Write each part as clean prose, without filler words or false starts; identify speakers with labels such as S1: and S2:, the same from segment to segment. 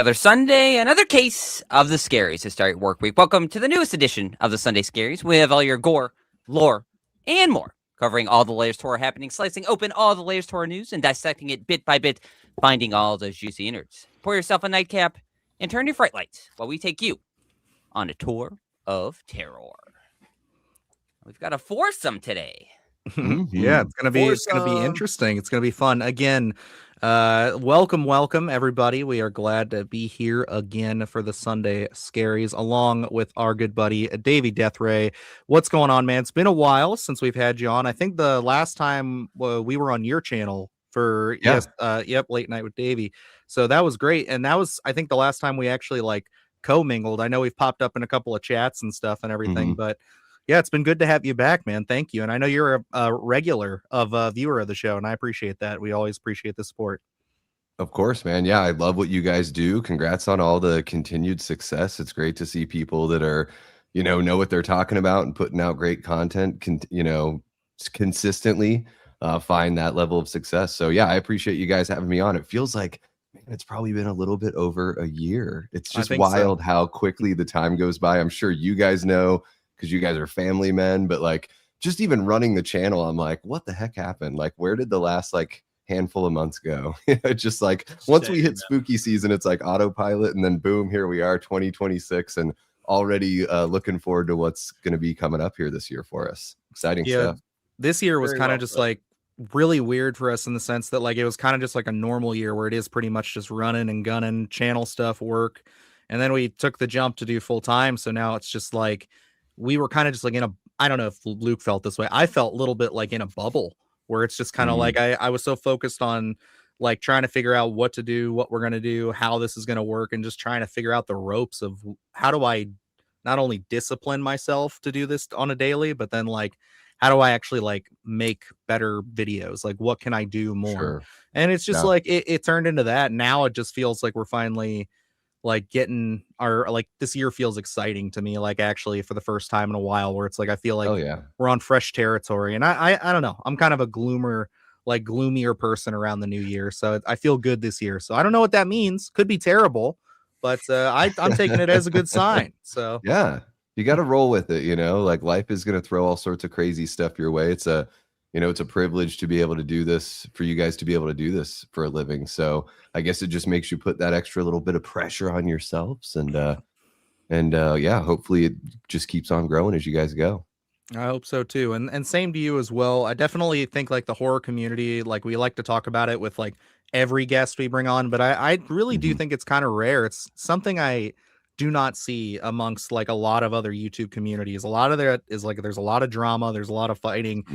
S1: Another Sunday, another case of the Scaries to start work week. Welcome to the newest edition of the Sunday Scaries. We have all your gore, lore, and more, covering all the layers to horror happening, slicing open all the layers to horror news, and dissecting it bit by bit, finding all those juicy innards. Pour yourself a nightcap and turn your fright lights while we take you on a tour of terror. We've got a foursome today.
S2: Yeah, it's gonna be interesting. It's gonna be fun. Again, welcome everybody. We are glad to be here again for the Sunday Scaries, along with our good buddy Davey Deathray. What's going on, man? It's been a while since we've had you on. I think the last time we were on your channel for late night with Davey. So that was great, and that was, I think, the last time we actually like co-mingled. I know we've popped up in a couple of chats and stuff and everything, but yeah, it's been good to have you back, man. Thank you. And I know you're a regular viewer of the show, and I appreciate that. We always appreciate the support.
S3: Of course, man. Yeah, I love what you guys do. Congrats on all the continued success. It's great to see people that are, know what they're talking about and putting out great content, consistently find that level of success. So yeah, I appreciate you guys having me on. It feels like, man, it's probably been a little bit over a year. It's just wild how quickly the time goes by. I'm sure you guys know, because you guys are family men, but like just even running the channel, I'm like, what the heck happened? Like, where did the last like handful of months go? Just like once we hit spooky season, it's like autopilot, and then boom, here we are, 2026, and already looking forward to what's going to be coming up here this year for us. Exciting stuff.
S2: This year was kind of just like really weird for us in the sense that like it was kind of just like a normal year where it is pretty much just running and gunning, channel stuff, work, and then we took the jump to do full time. So now it's just like we were kind of just like in a, I don't know if Luke felt this way. I felt a little bit like in a bubble where it's just kind of like I was so focused on like trying to figure out what to do, what we're going to do, how this is going to work, and just trying to figure out the ropes of how do I not only discipline myself to do this on a daily, but then like how do I actually like make better videos? Like what can I do more? Sure. And it's just like it turned into that. Now it just feels like we're finally like getting our, like this year feels exciting to me, like actually for the first time in a while, where it's like I feel like we're on fresh territory. And I don't know, I'm kind of a gloomier person around the new year, so I feel good this year. So I don't know what that means. Could be terrible, but I'm taking it as a good sign. So
S3: yeah, you got to roll with it. Like life is going to throw all sorts of crazy stuff your way. It's a privilege to be able to do this, for you guys to be able to do this for a living. So I guess it just makes you put that extra little bit of pressure on yourselves, and yeah, hopefully it just keeps on growing as you guys go.
S2: I hope so too. And same to you as well. I definitely think like the horror community, like we like to talk about it with like every guest we bring on, but I really do think it's kind of rare. It's something I do not see amongst like a lot of other YouTube communities. A lot of that is like there's a lot of drama, there's a lot of fighting,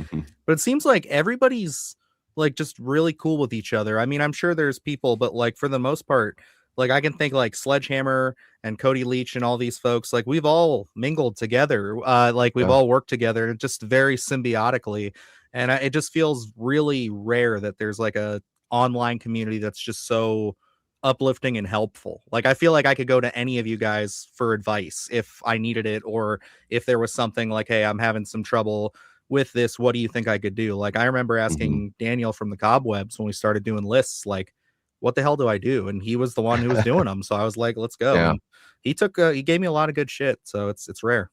S2: but it seems like everybody's like just really cool with each other. I mean, I'm sure there's people, but like for the most part, like I can think like Sledgehammer and Cody Leach and all these folks, like we've all mingled together, like we've all worked together just very symbiotically, and it just feels really rare that there's like a online community that's just so uplifting and helpful. Like I feel like I could go to any of you guys for advice if I needed it, or if there was something like, hey, I'm having some trouble with this, what do you think I could do? Like I remember asking Daniel from the Cobwebs when we started doing lists, like what the hell do I do? And he was the one who was doing them, so I was like, let's go. And he gave me a lot of good shit, so it's rare.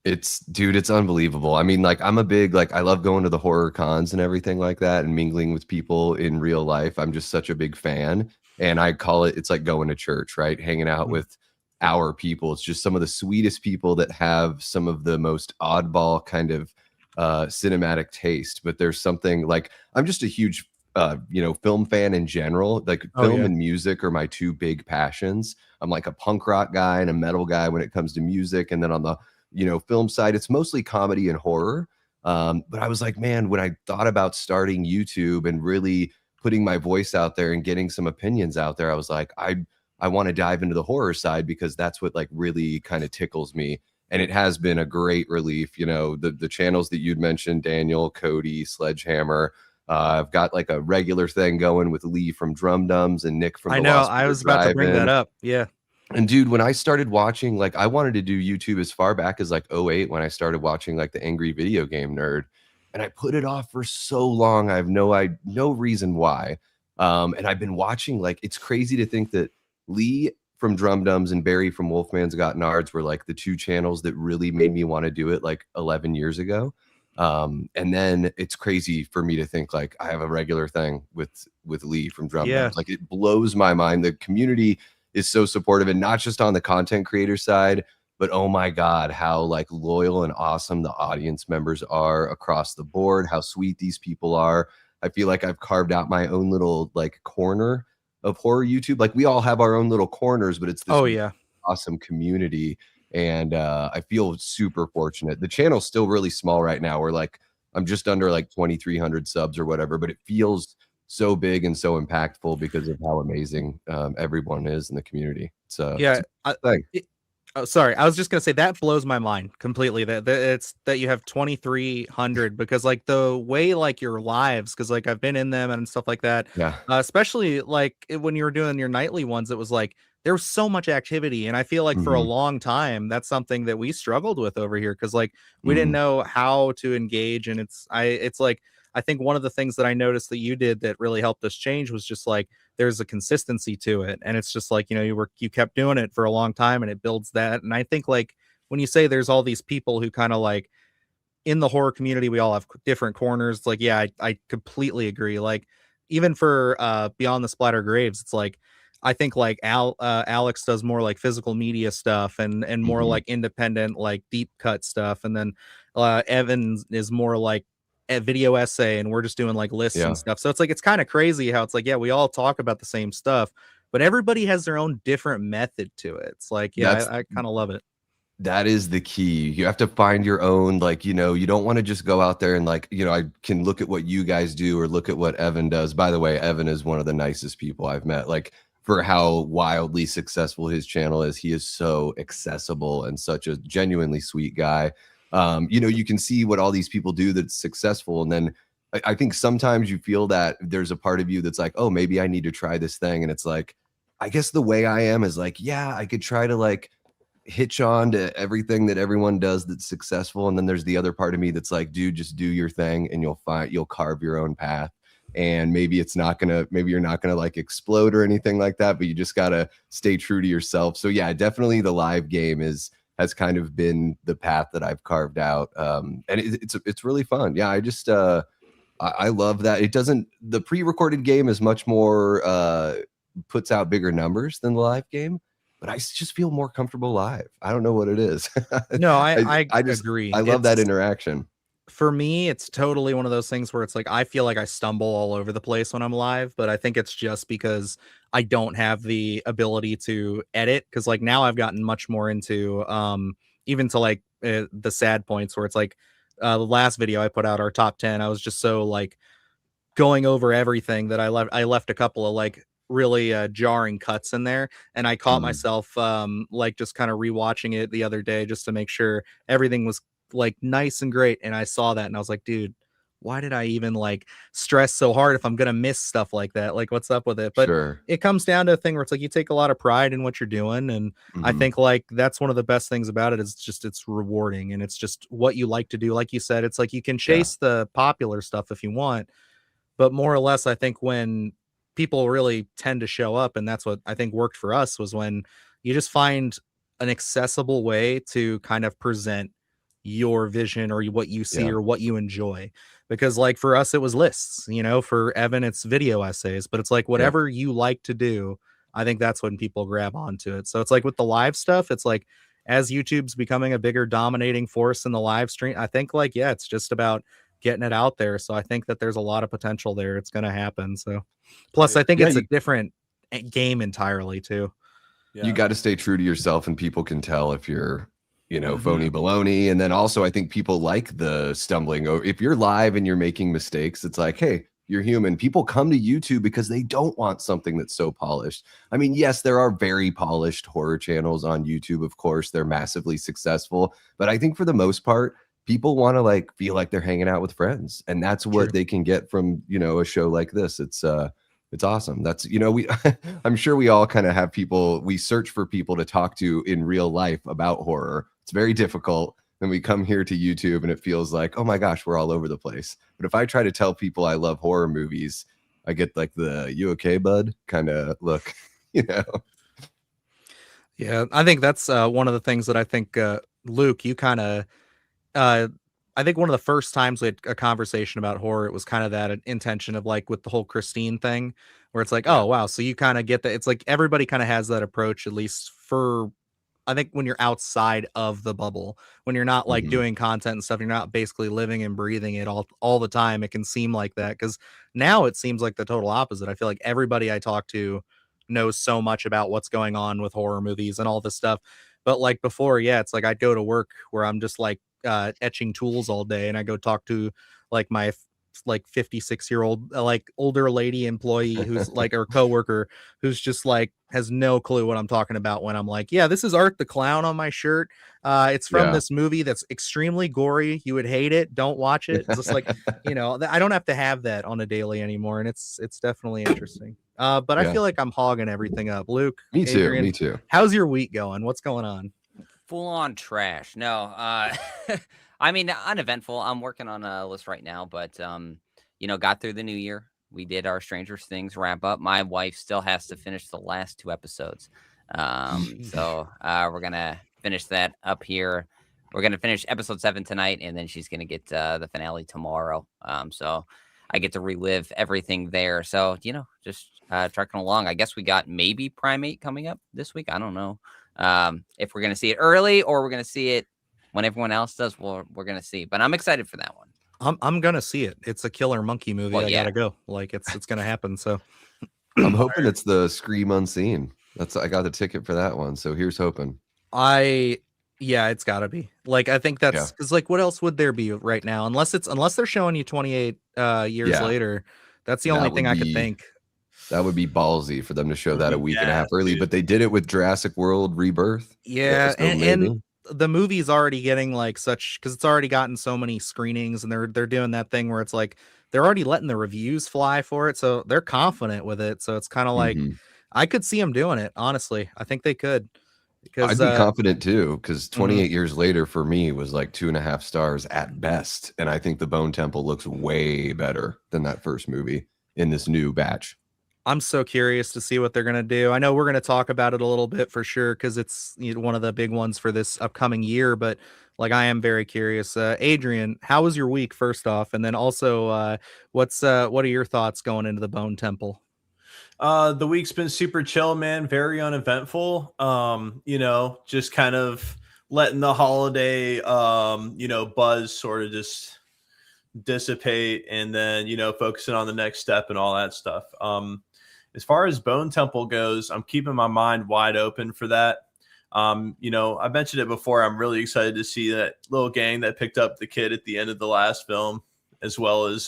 S3: Dude, it's unbelievable. I mean, like I'm a big, like I love going to the horror cons and everything like that and mingling with people in real life. I'm just such a big fan, and I call it's like going to church, right? Hanging out with our people. It's just some of the sweetest people that have some of the most oddball kind of cinematic taste. But there's something like, I'm just a huge film fan in general. Like film and music are my two big passions. I'm like a punk rock guy and a metal guy when it comes to music, and then on the film side, it's mostly comedy and horror. But I was like, man, when I thought about starting YouTube and really putting my voice out there and getting some opinions out there, I was like, I want to dive into the horror side, because that's what like really kind of tickles me. And it has been a great relief. The channels that you'd mentioned, Daniel, Cody, Sledgehammer. I've got like a regular thing going with Lee from Drum Dums and Nick from the Lost
S2: I was about to bring that up. Yeah.
S3: And dude, when I started watching, like I wanted to do YouTube as far back as like 2008, when I started watching like the Angry Video Game Nerd, and I put it off for so long. I have no reason why. And I've been watching, like, it's crazy to think that Lee from Drum Dums and Barry from Wolfman's Got Nards were like the two channels that really made me want to do it like 11 years ago. And then it's crazy for me to think like I have a regular thing with Lee from Drum Dums. Like it blows my mind. The community is so supportive, and not just on the content creator side, but oh my God, how like loyal and awesome the audience members are across the board, how sweet these people are. I feel like I've carved out my own little like corner of horror YouTube. Like we all have our own little corners, but it's this awesome community. And I feel super fortunate. The channel's still really small right now. We're like, I'm just under like 2,300 subs or whatever, but it feels so big and so impactful because of how amazing everyone is in the community. So
S2: sorry, I was just gonna say that blows my mind completely. That it's that you have 2,300, because like the way like your lives, because like I've been in them and stuff like that.
S3: Yeah.
S2: Especially like when you were doing your nightly ones, it was like there was so much activity, and I feel like for a long time that's something that we struggled with over here, because like we didn't know how to engage, and it's like I think one of the things that I noticed that you did that really helped us change was just like there's a consistency to it, and it's just like, you know, you kept doing it for a long time and it builds that. And I think like when you say there's all these people who kind of like in the horror community, we all have different corners, like I completely agree. Like even for Beyond the Splatter Graves, it's like I think like Alex does more like physical media stuff and more like independent like deep cut stuff, and then Evan is more like a video essay, and we're just doing like lists and stuff. So it's like it's kind of crazy how it's like, yeah, we all talk about the same stuff, but everybody has their own different method to it. It's like, yeah, I kind of love it.
S3: That is the key. You have to find your own, like, you know, you don't want to just go out there and like, you know, I can look at what you guys do or look at what Evan does. By the way, Evan is one of the nicest people I've met. Like for how wildly successful his channel is, he is so accessible and such a genuinely sweet guy. You know, you can see what all these people do that's successful. And then I think sometimes you feel that there's a part of you that's like, oh, maybe I need to try this thing. And it's like, I guess the way I am is like, yeah, I could try to like hitch on to everything that everyone does that's successful. And then there's the other part of me that's like, dude, just do your thing and you'll carve your own path. And maybe you're not gonna like explode or anything like that, but you just gotta stay true to yourself. So yeah, definitely the live game has kind of been the path that I've carved out. And it's really fun. Yeah, I love that. The pre-recorded game is much more puts out bigger numbers than the live game, but I just feel more comfortable live. I don't know what it is.
S2: No, I agree.
S3: I love that interaction.
S2: For me, it's totally one of those things where it's like I feel like I stumble all over the place when I'm live, but I think it's just because I don't have the ability to edit, because like now I've gotten much more into even to like the sad points where it's like the last video I put out, our top 10, I was just so like going over everything that I left a couple of like really jarring cuts in there, and I caught myself like just kind of rewatching it the other day just to make sure everything was like nice and great. And I saw that and I was like, dude, why did I even like stress so hard if I'm gonna miss stuff like that? Like, what's up with it? But it comes down to a thing where it's like you take a lot of pride in what you're doing, and I think like that's one of the best things about it is just it's rewarding and it's just what you like to do. Like you said, it's like you can chase the popular stuff if you want, but more or less I think when people really tend to show up, and that's what I think worked for us, was when you just find an accessible way to kind of present your vision or what you see or what you enjoy. Because like for us it was lists, you know, for Evan it's video essays, but it's like whatever you like to do, I think that's when people grab onto it. So it's like with the live stuff, it's like as YouTube's becoming a bigger dominating force in the live stream, I think like it's just about getting it out there. So I think that there's a lot of potential there. It's going to happen. So plus I think it's a different game entirely too.
S3: You got to stay true to yourself, and people can tell if you're, you know, phony baloney. And then also I think people like the stumbling over. If you're live and you're making mistakes, it's like, hey, you're human. People come to YouTube because they don't want something that's so polished. I mean, yes, there are very polished horror channels on YouTube. Of course, they're massively successful, but I think for the most part, people want to like feel like they're hanging out with friends, and that's what they can get from, you know, a show like this. It's awesome. That's, you know, I'm sure we all kind of have people, we search for people to talk to in real life about horror. It's very difficult. Then we come here to YouTube and it feels like, oh my gosh, we're all over the place. But if I try to tell people I love horror movies, I get like the "you okay, bud" kind of look, you know.
S2: Yeah, I think that's one of the things that I think Luke, you kind of uh I think one of the first times we had a conversation about horror, it was kind of that intention of like with the whole Christine thing, where it's like,
S1: Yeah.
S2: oh wow, so you kind of get that. It's like everybody kind of has that approach, at least for I think when you're outside of the bubble, when you're not like
S3: Mhm.
S2: doing content and stuff, you're not basically living and breathing it all the time. It can seem like that because now it seems like the total opposite. I feel like everybody I talk to knows so much about what's going on with horror movies and all this stuff. But like before, yeah, it's like I'd go to work where I'm just like etching tools all day, and I go talk to like my like 56-year-old like older lady employee who's like or coworker who's just like has no clue what I'm talking about when I'm like, yeah, this is Art the Clown on my shirt. It's from
S3: Yeah.
S2: this movie that's extremely gory. You would hate it. Don't watch it. It's just like, I don't have to have that on a daily anymore, and it's definitely interesting. But I
S3: Yeah.
S2: feel like I'm hogging everything up. Luke,
S3: Me too.
S2: Adrian,
S3: Me too.
S2: how's your week going? What's going on?
S1: Full on trash. No, I mean uneventful. I'm working on a list right now, but got through the new year. We did our Stranger Things wrap up. My wife still has to finish the last 2 episodes.
S2: Jeez.
S1: So we're gonna finish that up here. We're gonna finish episode 7 tonight, and then she's gonna get the finale tomorrow. So I get to relive everything there. So just trucking along. I guess we got maybe Primate coming up this week. I don't know. If we're gonna see it early or we're gonna see it when everyone else does, we're gonna see. But I'm excited for that one.
S2: I'm gonna see it. It's a killer monkey movie.
S1: Well,
S2: I
S1: yeah.
S2: gotta go. Like it's gonna happen. So
S3: I'm hoping it's the Scream Unseen. I got the ticket for that one. So here's hoping.
S2: Yeah, it's gotta be. Like I think that's because like what else would there be right now? Unless they're showing you 28 years later. That's the only thing I could think.
S3: That would be ballsy for them to show that a week and a half early,
S4: dude.
S3: but they did it with Jurassic World Rebirth.
S2: Yeah,
S3: So
S2: and the movie's already getting like such because it's already gotten so many screenings, and they're doing that thing where it's like they're already letting the reviews fly for it, so they're confident with it. So it's kind of like I could see them doing it. Honestly, I think they could. Because
S3: I'd be confident too, because 28 years later for me was like 2.5 stars at best, and I think the Bone Temple looks way better than that first movie in this new batch.
S2: I'm so curious to see what they're going to do. I know we're going to talk about it a little bit for sure because it's one of the big ones for this upcoming year, but like I am very curious. Adrian, how was your week first off? And then also what are your thoughts going into the Bone Temple?
S4: The week's been super chill, man. Very uneventful. Just kind of letting the holiday buzz sort of just dissipate, and then focusing on the next step and all that stuff. As far as Bone Temple goes, I'm keeping my mind wide open for that. I mentioned it before. I'm really excited to see that little gang that picked up the kid at the end of the last film, as well as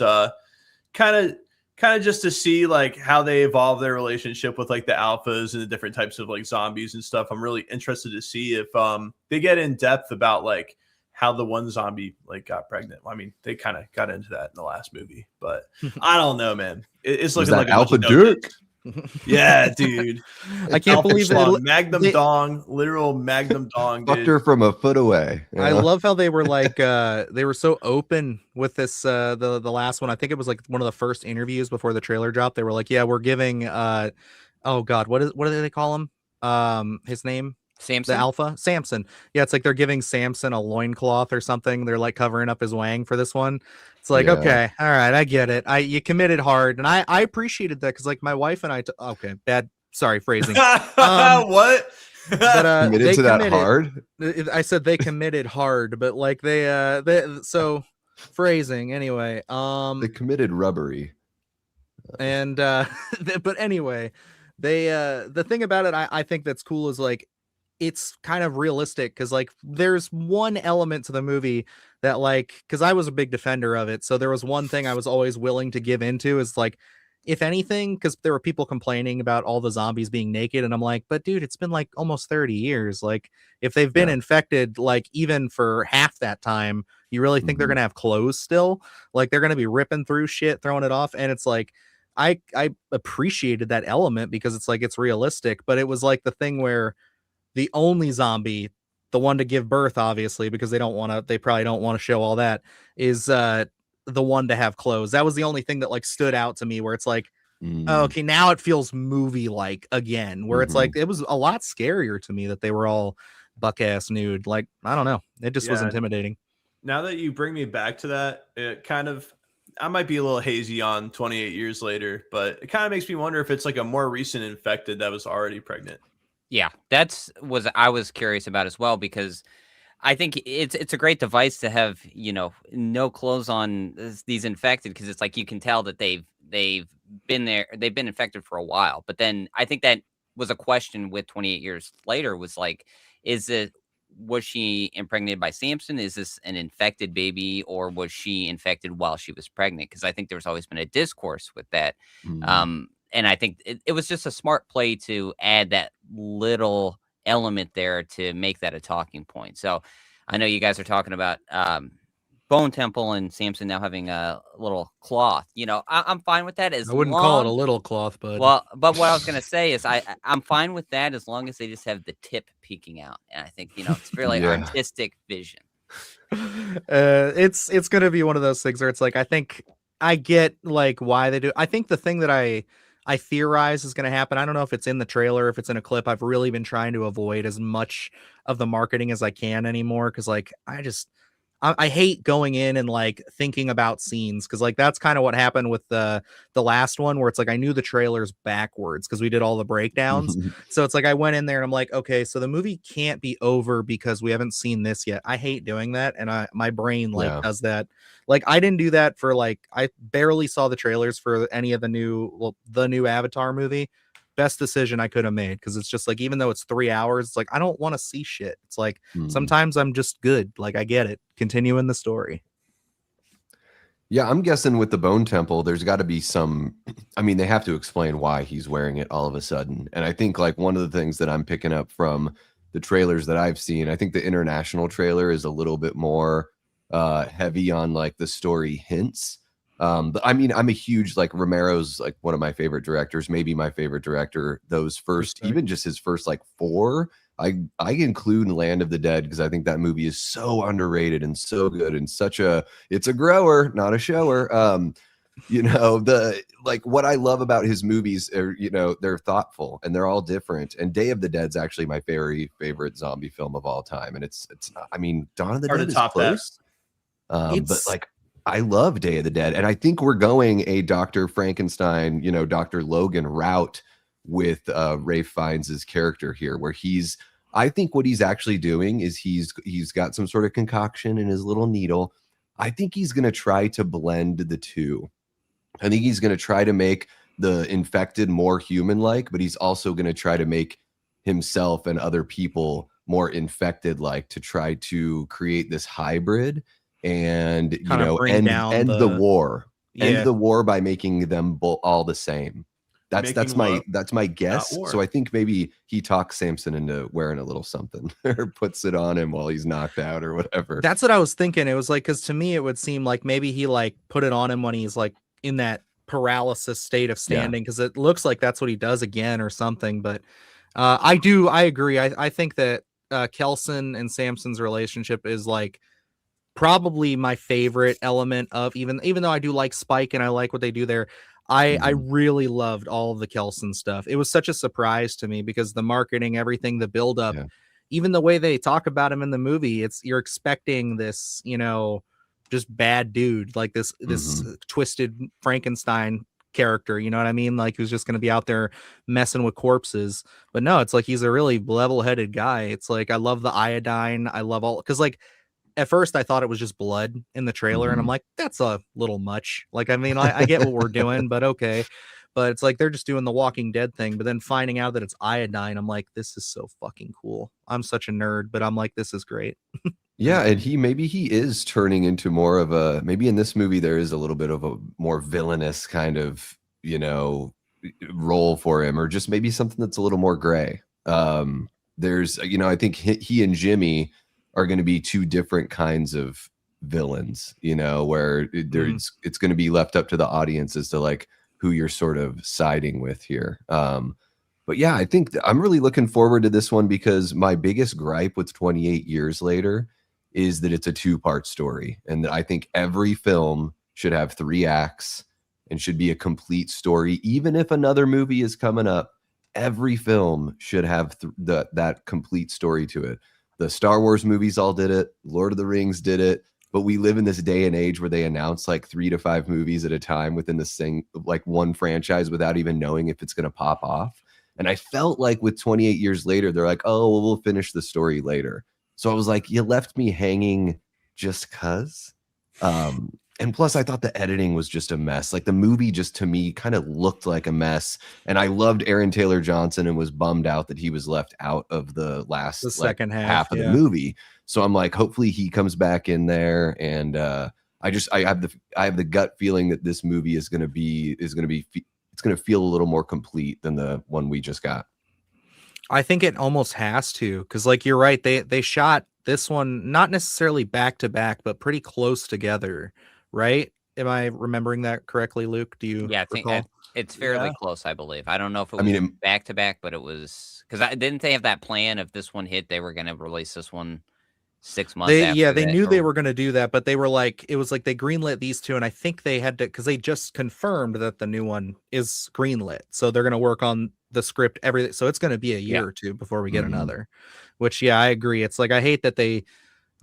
S4: kind of just to see like how they evolve their relationship with like the alphas and the different types of like zombies and stuff. I'm really interested to see if they get in depth about like how the one zombie like got pregnant. I mean, they kind of got into that in the last movie, but I don't know, man. It's looking like
S3: Alpha Duke.
S4: Yeah, dude.
S2: I can't believe
S4: it. Magnum dong, literal Magnum dong.
S3: Fucked her from a foot away.
S2: I love how they were like they were so open with this the last one. I think it was like one of the first interviews before the trailer dropped. They were like, yeah, we're giving oh god, what do they call him? His name?
S1: Samson?
S2: The alpha? Samson. Yeah, it's like they're giving Samson a loincloth or something. They're like covering up his wang for this one. It's like, okay, all right, I get it. You committed hard, and I appreciated that because like my wife and I okay, bad sorry phrasing.
S4: What?
S3: But committed to that hard?
S2: I said they committed hard, but like they so phrasing anyway.
S3: They committed rubbery.
S2: And but anyway, they the thing about it I think that's cool is like it's kind of realistic because like there's one element to the movie that like because I was a big defender of it, so there was one thing I was always willing to give into is like if anything, because there were people complaining about all the zombies being naked, and I'm like, but dude, it's been like almost 30 years. Like if they've been infected like even for half that time, you really think they're gonna have clothes still? Like they're gonna be ripping through shit, throwing it off, and it's like I appreciated that element because it's like it's realistic, but it was like the thing where the only zombie, the one to give birth, obviously, because they probably don't want to show all that, is the one to have clothes. That was the only thing that like stood out to me where it's like, Okay, now it feels movie like again, where it's like it was a lot scarier to me that they were all buck ass nude. Like, I don't know, it just was
S4: Yeah.
S2: intimidating.
S4: Now that you bring me back to that, it kind of, I might be a little hazy on 28 years later, but it kind of makes me wonder if it's like a more recent infected that was already pregnant.
S1: Yeah, I was curious about as well, because I think it's a great device to have, no clothes on these infected, because it's like you can tell that they've been there, they've been infected for a while. But then I think that was a question with 28 years later, was like, was she impregnated by Samson? Is this an infected baby, or was she infected while she was pregnant? Because I think there's always been a discourse with that. And I think it was just a smart play to add that little element there to make that a talking point. So I know you guys are talking about Bone Temple and Samson now having a little cloth. I'm fine with that, as
S2: I wouldn't call it a
S1: long.
S2: little cloth, but
S1: But what I was gonna say is I'm fine with that, as long as they just have the tip peeking out. And I think, it's really
S3: Yeah.
S1: artistic vision.
S2: it's gonna be one of those things where it's like, I think I get like why they do. I think the thing that I theorize is going to happen. I don't know if it's in the trailer, if it's in a clip. I've really been trying to avoid as much of the marketing as I can anymore, because like I hate going in and like thinking about scenes, because like that's kind of what happened with the last one, where it's like I knew the trailers backwards because we did all the breakdowns. So it's like I went in there and I'm like, okay, so the movie can't be over because we haven't seen this yet. I hate doing that, and my brain like does that. Like, I didn't do that for like, I barely saw the trailers for any of the new Avatar movie. Best decision I could have made, because it's just like, even though it's 3 hours, it's like I don't want to see shit. It's like sometimes I'm just good. Like, I get it. Continue in the story.
S3: Yeah, I'm guessing with the Bone Temple, there's got to be some. I mean, they have to explain why he's wearing it all of a sudden. And I think like one of the things that I'm picking up from the trailers that I've seen, I think the international trailer is a little bit more heavy on like the story hints. But I mean, I'm a huge, like, Romero's like one of my favorite directors, maybe my favorite director. Those first, even just his first like 4, I include Land of the Dead, because I think that movie is so underrated and so good, and it's a grower, not a shower. The like, what I love about his movies are, they're thoughtful and they're all different. And Day of the Dead's actually my very favorite zombie film of all time, and it's I mean, Dawn of the Dead is close. But like, I love Day of the Dead, and I think we're going a Dr. Frankenstein, Dr. Logan route with Ralph Fiennes' character here, where I think what he's actually doing is he's got some sort of concoction in his little needle. I think he's going to try to blend the two. I think he's going to try to make the infected more human-like, but he's also going to try to make himself and other people more infected-like, to try to create this hybrid. And end the war. End the war by making them all the same. That's my guess. So I think maybe he talks Samson into wearing a little something, or puts it on him while he's knocked out or whatever.
S2: That's what I was thinking. It was like, because to me it would seem like maybe he like put it on him when he's like in that paralysis state of standing, because it looks like that's what he does again or something. But I agree. I think that Kelson and Samson's relationship is like probably my favorite element of, even though I do like Spike and I like what they do there. I really loved all of the Kelson stuff. It was such a surprise to me, because the marketing, everything, the build up, even the way they talk about him in the movie, you're expecting this, just bad dude, like this twisted Frankenstein character, you know what I mean? Like, who's just going to be out there messing with corpses. But no, it's like he's a really level-headed guy. It's like, I love the iodine. I love all, because like, at first I thought it was just blood in the trailer, and I'm like, that's a little much. Like, I mean, I get what we're doing, but okay. But it's like they're just doing the Walking Dead thing. But then finding out that it's iodine, I'm like, this is so fucking cool. I'm such a nerd, but I'm like, this is great.
S3: Yeah, and maybe he is turning into more of a, maybe in this movie there is a little bit of a more villainous kind of, role for him, or just maybe something that's a little more gray. There's, I think he and Jimmy are going to be two different kinds of villains, where it's going to be left up to the audience as to like who you're sort of siding with here. But yeah, I think I'm really looking forward to this one, because my biggest gripe with 28 years later is that it's a 2-part story, and that I think every film should have 3 acts, and should be a complete story. Even if another movie is coming up, every film should have that complete story to it. The Star Wars movies all did it. Lord of the Rings did it. But we live in this day and age where they announce like 3 to 5 movies at a time within like one franchise without even knowing if it's going to pop off. And I felt like with 28 years later, they're like, oh, well, we'll finish the story later. So I was like, you left me hanging just cuz. And plus, I thought the editing was just a mess. Like the movie just to me kind of looked like a mess. And I loved Aaron Taylor Johnson and was bummed out that he was left out of the last
S2: second
S3: half of the movie. So I'm like, hopefully he comes back in there. And I have the gut feeling that this movie is going to feel a little more complete than the one we just got.
S2: I think it almost has to, because like you're right, they shot this one not necessarily back to back, but pretty close together, right? Am I remembering that correctly, Luke? Do you?
S1: Yeah, I think it's fairly close, I believe. I don't know if it was back to back, but it was because didn't they have that plan? If this one hit, they were going to release this one 6 months.
S2: They knew they were going to do that, but they were like, it was like they greenlit these two, and I think they had to, because they just confirmed that the new one is greenlit, so they're going to work on the script, everything. So it's going to be a year or two before we get another. Which, yeah, I agree. It's like I hate that they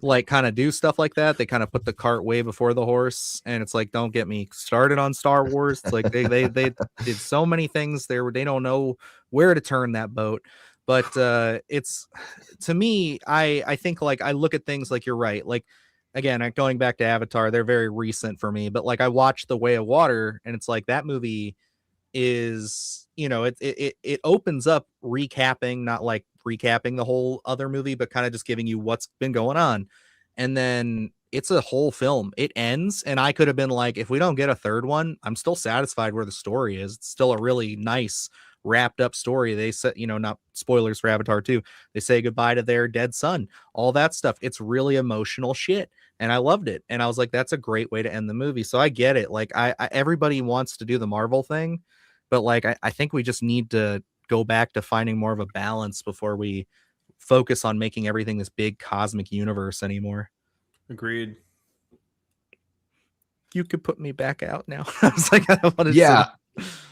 S2: like kind of do stuff like that. They kind of put the cart way before the horse, and it's like, don't get me started on Star Wars. It's like they did so many things there. They don't know where to turn that boat. But it's, to me, I think like I look at things like, you're right. Like, again, going back to Avatar, they're very recent for me. But like I watched The Way of Water, and it's like that movie is, you know, it opens up recapping, not like recapping the whole other movie, but kind of just giving you what's been going on. And then it's a whole film. It ends, and I could have been like, if we don't get a third one, I'm still satisfied where the story is. It's still a really nice wrapped up story. They said, you know, not spoilers for Avatar 2, they say goodbye to their dead son, all that stuff. It's really emotional shit, and I loved it. And I was like, that's a great way to end the movie. So I get it. Like I everybody wants to do the Marvel thing, but like I think we just need to go back to finding more of a balance before we focus on making everything this big cosmic universe anymore.
S4: Agreed.
S2: You could put me back out now. I was like, I don't want to.
S3: Yeah.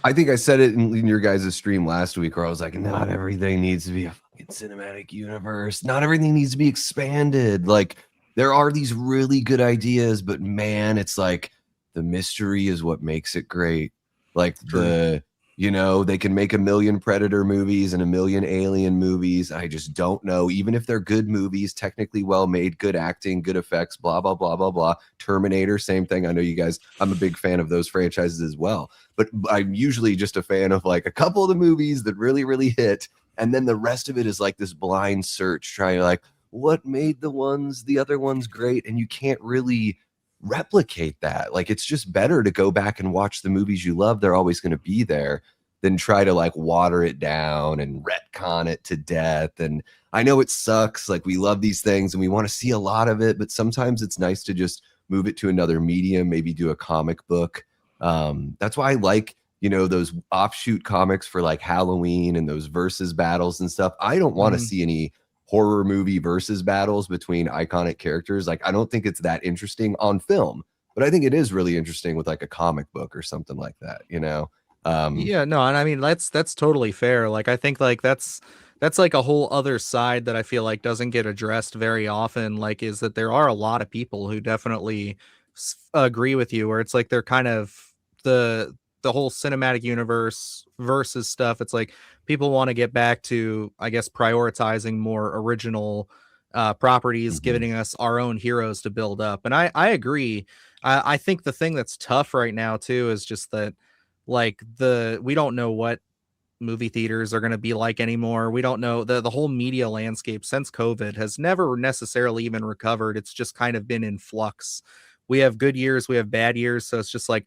S3: I think I said it in your guys' stream last week where I was like, not everything needs to be a fucking cinematic universe. Not everything needs to be expanded. Like, there are these really good ideas, but man, it's like the mystery is what makes it great. Like they can make 1 million Predator movies and 1 million Alien movies. I just don't know. Even if they're good movies, technically well made, good acting, good effects, blah, blah, blah, blah, blah. Terminator, same thing. I know you guys, I'm a big fan of those franchises as well. But I'm usually just a fan of like a couple of the movies that really, really hit. And then the rest of it is like this blind search, trying to like, what made the other ones great? And you can't really replicate that. Like, it's just better to go back and watch the movies you love. They're always going to be there, than try to like water it down and retcon it to death. And I know it sucks. Like, we love these things and we want to see a lot of it, but sometimes it's nice to just move it to another medium, maybe do a comic book. That's why I like, those offshoot comics for like Halloween and those versus battles and stuff. I don't want to see any horror movie versus battles between iconic characters. Like, I don't think it's that interesting on film, but I think it is really interesting with like a comic book or something like that,
S2: Yeah, no, and I mean that's totally fair. Like, I think like that's like a whole other side that I feel like doesn't get addressed very often. Like, is that there are a lot of people who definitely agree with you, where it's like they're kind of the whole cinematic universe versus stuff. It's like people want to get back to, I guess, prioritizing more original properties, giving us our own heroes to build up. And I agree. I think the thing that's tough right now too is just that, like, we don't know what movie theaters are going to be like anymore. We don't know the whole media landscape since COVID has never necessarily even recovered. It's just kind of been in flux. We have good years, we have bad years. So it's just like,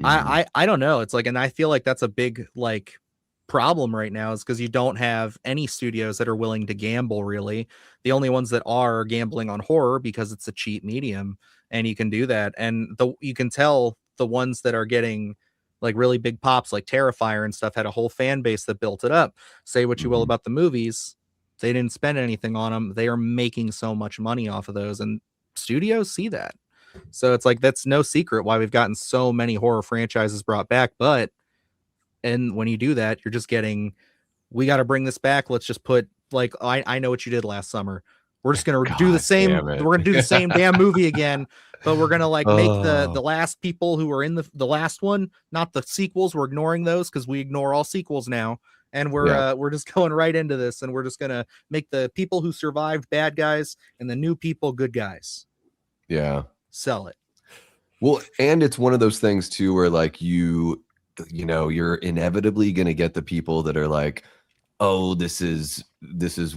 S2: I don't know. It's like, and I feel like that's a big like problem right now, is because you don't have any studios that are willing to gamble, really. The only ones that are gambling on horror because it's a cheap medium and you can do that. And you can tell the ones that are getting like really big pops, like Terrifier and stuff, had a whole fan base that built it up. Say what you will about the movies, they didn't spend anything on them. They are making so much money off of those, and studios see that. So it's like that's no secret why we've gotten so many horror franchises brought back. And when you do that, you're just getting, we got to bring this back. Let's just put like, I know what you did last summer. We're just gonna do the
S3: God
S2: same.
S3: damn it.
S2: We're gonna do the same damn movie again, but we're gonna like make the
S3: Oh.
S2: last people who were in the last one, not the sequels. We're ignoring those because we ignore all sequels now, and we're just going right into this, and we're just gonna make the people who survived bad guys and the new people good guys.
S3: Yeah.
S2: Sell it.
S3: Well, and it's one of those things too where like you know, you're inevitably going to get the people that are like, oh, this is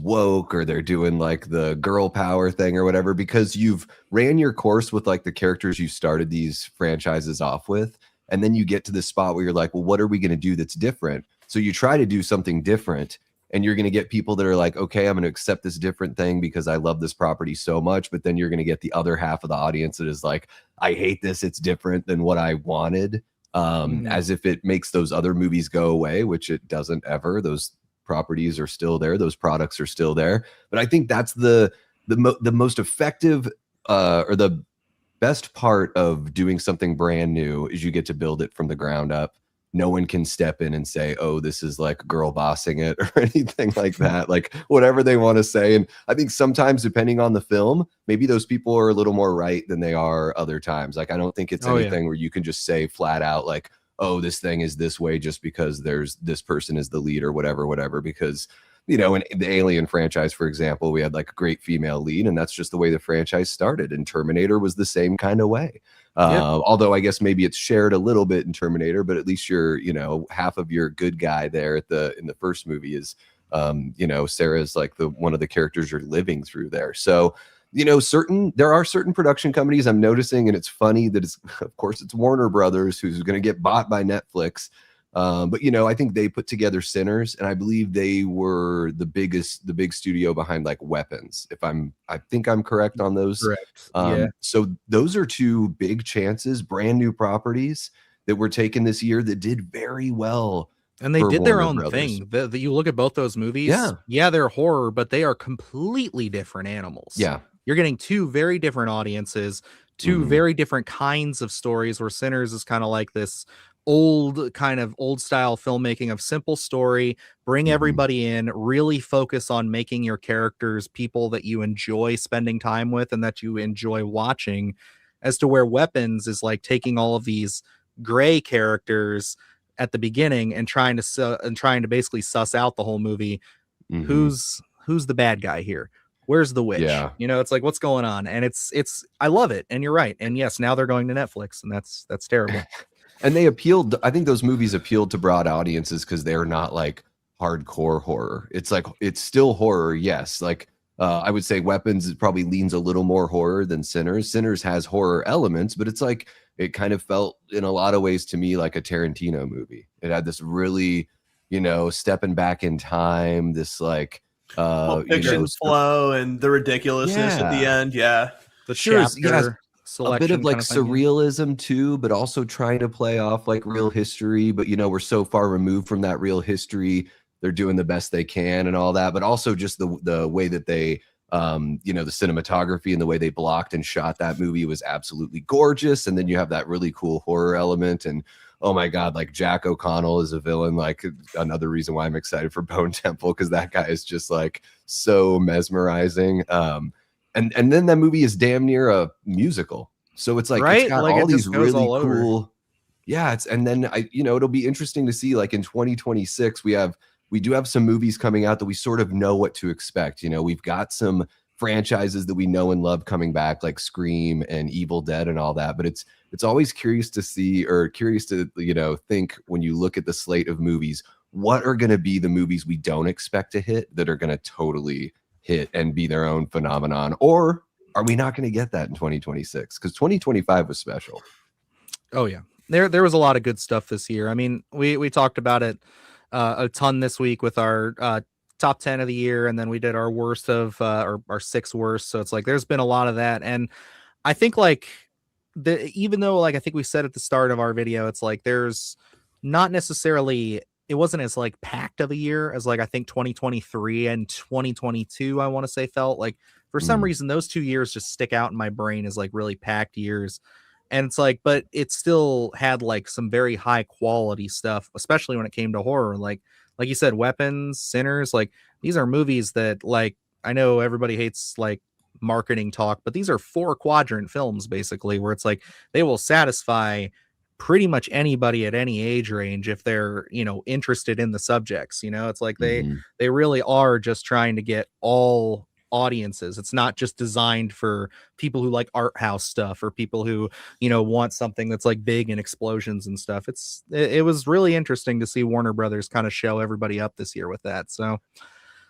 S3: woke, or they're doing like the girl power thing or whatever, because you've ran your course with like the characters you started these franchises off with. And then you get to this spot where you're like, well, what are we going to do that's different? So you try to do something different, and you're going to get people that are like, okay, I'm going to accept this different thing because I love this property so much. But then you're going to get the other half of the audience that is like, I hate this. It's different than what I wanted. As if it makes those other movies go away, which it doesn't ever. Those properties are still there. Those products are still there. But I think that's the most effective or the best part of doing something brand new is you get to build it from the ground up. No one can step in and say, oh, this is like girl bossing it or anything like that, like whatever they want to say. And I think sometimes, depending on the film, maybe those people are a little more right than they are other times. Like, I don't think it's anything where you can just say flat out like, oh, this thing is this way just because there's this person is the lead or whatever, because, you know, in the Alien franchise, for example, we had like a great female lead, and that's just the way the franchise started. And Terminator was the same kind of way. Although I guess maybe it's shared a little bit in Terminator, but at least you're, you know, half of your good guy there in the first movie is, you know, Sarah's like one of the characters you're living through there. So, you know, there are certain production companies I'm noticing, and it's funny that of course it's Warner Brothers who's going to get bought by Netflix. But, you know, I think they put together Sinners, and I believe they were the big studio behind like Weapons. I think I'm correct on those.
S2: Correct.
S3: So those are two big chances, brand new properties that were taken this year that did very well.
S2: And they did their own
S3: Brothers.
S2: thing. You look at both those movies. Yeah, they're horror, but they are completely different animals.
S3: Yeah.
S2: You're getting two very different audiences, two very different kinds of stories, where Sinners is kind of like this old style filmmaking of simple story, bring everybody in, really focus on making your characters people that you enjoy spending time with and that you enjoy watching, as to where Weapons is like taking all of these gray characters at the beginning and trying to basically suss out the whole movie. Who's the bad guy here? Where's the witch?
S3: Yeah.
S2: You know, it's like, what's going on? And it's I love it. And you're right. And yes, now they're going to Netflix, and that's terrible.
S3: And I think those movies appealed to broad audiences because they're not like hardcore horror. It's like, it's still horror. Yes. Like, I would say Weapons probably leans a little more horror than Sinners. Sinners has horror elements, but it's like, it kind of felt in a lot of ways to me like a Tarantino movie. It had this really, you know, stepping back in time, this like,
S4: fiction flow and the ridiculousness at the end. Yeah.
S2: The chapter
S3: a bit of like surrealism too, but also trying to play off like real history. But, you know, we're so far removed from that real history. They're doing the best they can and all that, but also just the way that they, you know, the cinematography and the way they blocked and shot that movie was absolutely gorgeous. And then you have that really cool horror element, and oh my God, like Jack O'Connell is a villain. Like, another reason why I'm excited for Bone Temple, because that guy is just like so mesmerizing. And then that movie is damn near a musical. So it's like, it's got all these really cool. Yeah. And then you know, it'll be interesting to see, like in 2026, we do have some movies coming out that we sort of know what to expect. You know, we've got some franchises that we know and love coming back, like Scream and Evil Dead and all that. But it's always curious to, you know, think when you look at the slate of movies, what are going to be the movies we don't expect to hit that are going to totally hit and be their own phenomenon, or are we not going to get that in 2026? Because 2025 was special.
S2: Oh yeah, there was a lot of good stuff this year. I mean, we talked about it a ton this week with our top 10 of the year, and then we did our worst of our 6 worst. So it's like there's been a lot of that, and I think like even though like I think we said at the start of our video, it's like there's not necessarily. It wasn't as like packed of a year as like I think 2023 and 2022, I want to say, felt like. for some reason, those 2 years just stick out in my brain as like really packed years. And it's like, but it still had like some very high quality stuff, especially when it came to horror. Like you said, Weapons, Sinners, like these are movies that, like, I know everybody hates like marketing talk, but these are 4-quadrant films basically, where it's like they will satisfy pretty much anybody at any age range if they're, interested in the subjects. It's like they really are just trying to get all audiences. It's not just designed for people who like art house stuff or people who, want something that's like big and explosions and stuff. It was really interesting to see Warner Brothers kind of show everybody up this year with that. So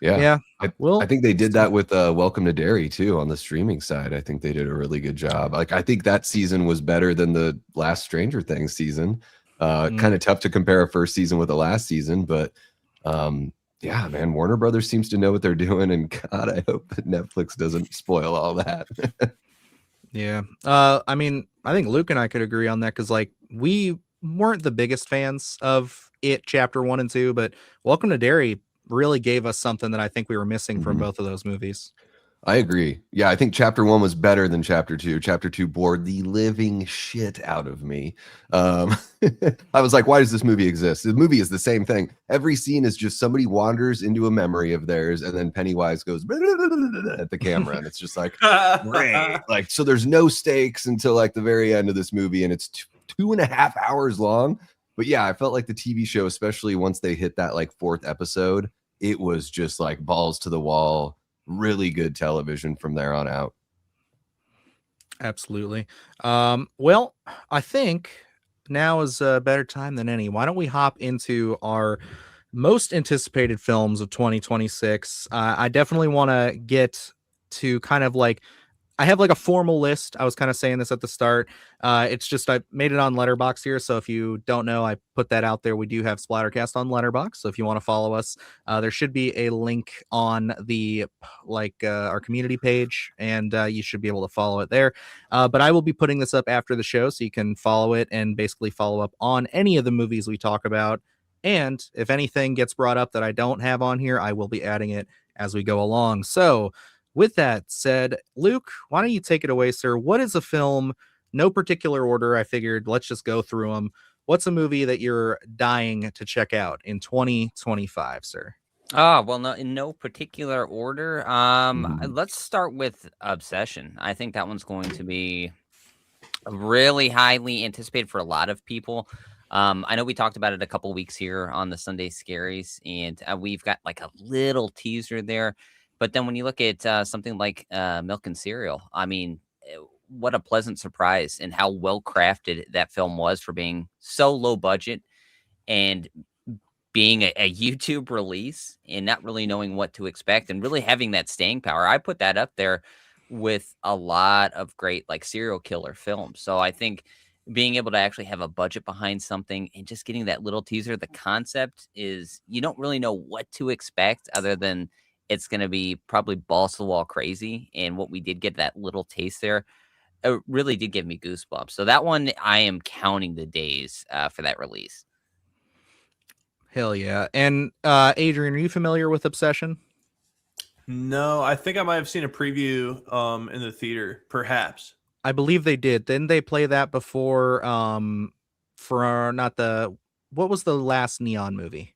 S2: yeah.
S3: I think they did that with Welcome to Derry too on the streaming side. I think they did a really good job. Like, I think that season was better than the last Stranger Things season. Kind of tough to compare a first season with the last season, but yeah, man, Warner Brothers seems to know what they're doing, and God, I hope that Netflix doesn't spoil all that.
S2: Yeah. I mean, I think Luke and I could agree on that, because like we weren't the biggest fans of it chapter 1 and 2, but Welcome to Derry really gave us something that I think we were missing from both of those movies.
S3: I agree. Yeah, I think chapter 1 was better than chapter 2. Chapter 2 bored the living shit out of me. I was like, why does this movie exist? The movie is the same thing. Every scene is just somebody wanders into a memory of theirs, and then Pennywise goes at the camera, and it's just like, great. Like, so there's no stakes until like the very end of this movie, and it's 2.5 hours long. But yeah, I felt like the TV show, especially once they hit that like 4th episode, it was just like balls to the wall. Really good television from there on out.
S2: Absolutely. Well, I think now is a better time than any. Why don't we hop into our most anticipated films of 2026? I definitely want to get to kind of like, I have like a formal list. I was kind of saying this at the start. It's just I made it on Letterboxd here, so if you don't know, I put that out there. We do have Splattercast on Letterboxd, so if you want to follow us, there should be a link on the our community page, and you should be able to follow it there. But I will be putting this up after the show, so you can follow it and basically follow up on any of the movies we talk about. And if anything gets brought up that I don't have on here, I will be adding it as we go along. So with that said, Luke, why don't you take it away, sir? What is a film? No particular order. I figured let's just go through them. What's a movie that you're dying to check out in 2025, sir?
S1: Well, no, in no particular order. Let's start with Obsession. I think that one's going to be really highly anticipated for a lot of people. I know we talked about it a couple weeks here on the Sunday Scaries, and we've got like a little teaser there. But then when you look at something like Milk and Cereal, I mean, what a pleasant surprise, and how well crafted that film was for being so low budget and being a YouTube release and not really knowing what to expect and really having that staying power. I put that up there with a lot of great like serial killer films. So I think being able to actually have a budget behind something and just getting that little teaser, the concept is you don't really know what to expect other than it's going to be probably balls to the wall crazy. And what we did get, that little taste there, it really did give me goosebumps. So that one, I am counting the days for that release.
S2: Hell yeah. And Adrian, are you familiar with Obsession?
S4: No, I think I might have seen a preview in the theater, perhaps.
S2: I believe they did. Didn't they play that before for not the, what was the last Neon movie?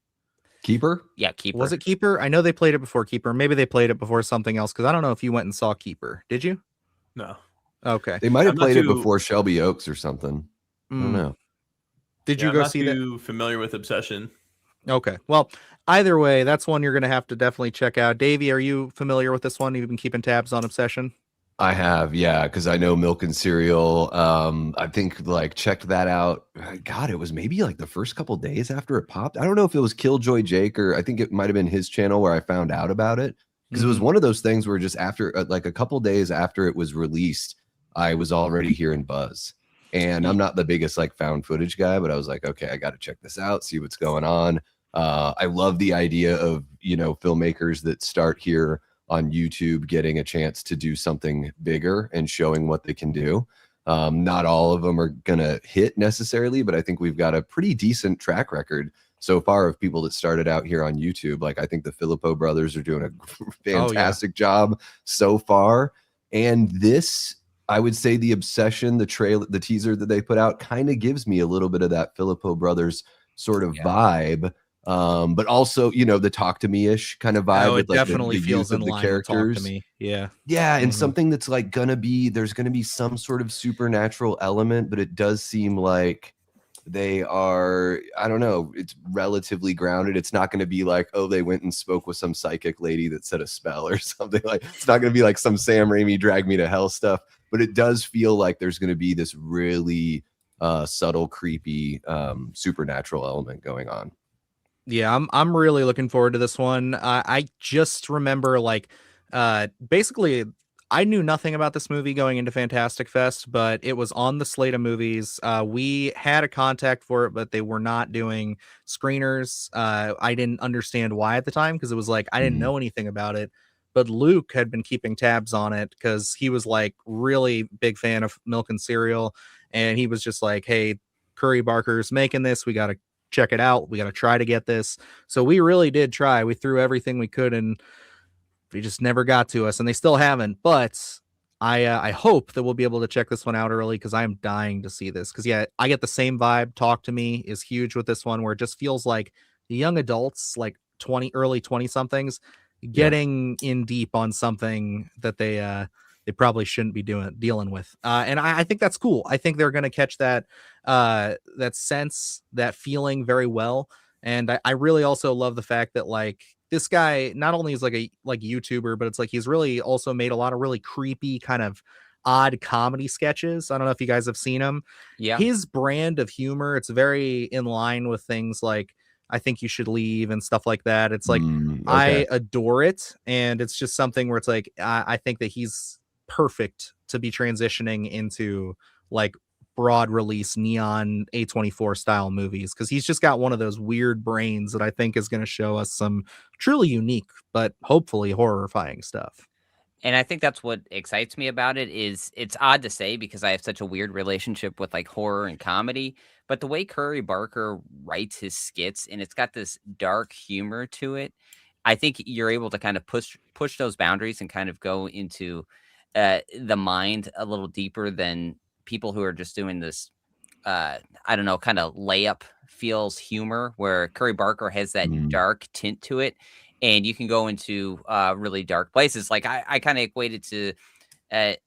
S3: Keeper?
S1: Yeah, Keeper.
S2: Was it Keeper? I know they played it before Keeper. Maybe they played it before something else, because I don't know if you went and saw Keeper. Did you?
S4: No.
S2: Okay.
S3: They might have played it before Shelby Oaks or something. I don't know.
S2: Did you go see that?
S4: I'm not too familiar with Obsession.
S2: Okay. Well, either way, that's one you're going to have to definitely check out. Davey, are you familiar with this one? You've been keeping tabs on Obsession?
S3: I have, yeah, because I know Milk and Cereal. I think like checked that out. God, it was maybe like the first couple days after it popped. I don't know if it was Killjoy Jake, or I think it might have been his channel where I found out about it, because it was one of those things where just after like a couple days after it was released, I was already hearing buzz. And I'm not the biggest like found footage guy, but I was like, okay, I got to check this out, see what's going on. I love the idea of, filmmakers that start here on YouTube getting a chance to do something bigger and showing what they can do. Not all of them are going to hit necessarily, but I think we've got a pretty decent track record so far of people that started out here on YouTube. Like I think the Filippo brothers are doing a fantastic job so far. And this, I would say the obsession, the teaser that they put out kind of gives me a little bit of that Filippo brothers sort of vibe. But also, you know, the Talk to Me-ish kind of vibe with
S2: it
S3: like
S2: definitely
S3: the
S2: feels
S3: youth
S2: in
S3: of the
S2: line with Talk to
S3: characters.
S2: Me. Yeah.
S3: Yeah, and something that's like there's gonna be some sort of supernatural element, but it does seem like they are, I don't know, it's relatively grounded. It's not going to be like, oh, they went and spoke with some psychic lady that said a spell or something. Like it's not going to be like some Sam Raimi drag me to hell stuff, but it does feel like there's going to be this really subtle, creepy supernatural element going on.
S2: Yeah, I'm really looking forward to this one. I just remember like basically I knew nothing about this movie going into Fantastic Fest, but it was on the slate of movies. We had a contact for it, but they were not doing screeners. I didn't understand why at the time because it was like I didn't know anything about it. But Luke had been keeping tabs on it because he was like really big fan of Milk and Cereal, and he was just like, "Hey, Curry Barker's making this. We got to check it out. We got to try to get this." So we really did try. We threw everything we could and they just never got to us, and they still haven't. But I hope that we'll be able to check this one out early because I am dying to see this. Because yeah, I get the same vibe. Talk to Me is huge with this one, where it just feels like the young adults, like early 20 somethings, getting in deep on something that they probably shouldn't be dealing with. And I think that's cool. I think they're gonna catch that that sense, that feeling very well. And I really also love the fact that like this guy not only is like a YouTuber, but it's like he's really also made a lot of really creepy kind of odd comedy sketches. I don't know if you guys have seen him.
S1: Yeah.
S2: His brand of humor, it's very in line with things like I Think You Should Leave and stuff like that. It's like I adore it, and it's just something where it's like I think that he's perfect to be transitioning into like broad release neon A24 style movies because he's just got one of those weird brains that I think is going to show us some truly unique but hopefully horrifying stuff.
S1: And I think that's what excites me about it is it's odd to say because I have such a weird relationship with like horror and comedy, but the way Curry Barker writes his skits and it's got this dark humor to it, I think you're able to kind of push those boundaries and kind of go into the mind a little deeper than people who are just doing this I don't know, kind of layup feels humor where Curry Barker has that dark tint to it. And you can go into really dark places. Like I kind of equated to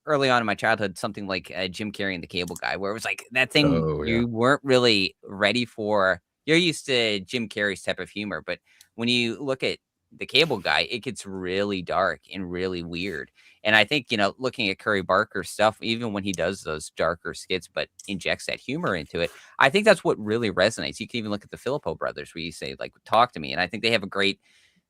S1: early on in my childhood, something like Jim Carrey and the Cable Guy, where it was like that thing you weren't really ready for. You're used to Jim Carrey's type of humor, but when you look at the Cable Guy, it gets really dark and really weird. And I think, you know, looking at Curry Barker's stuff, even when he does those darker skits, but injects that humor into it, I think that's what really resonates. You can even look at the Filippo brothers where you say, like, Talk to Me. And I think they have a great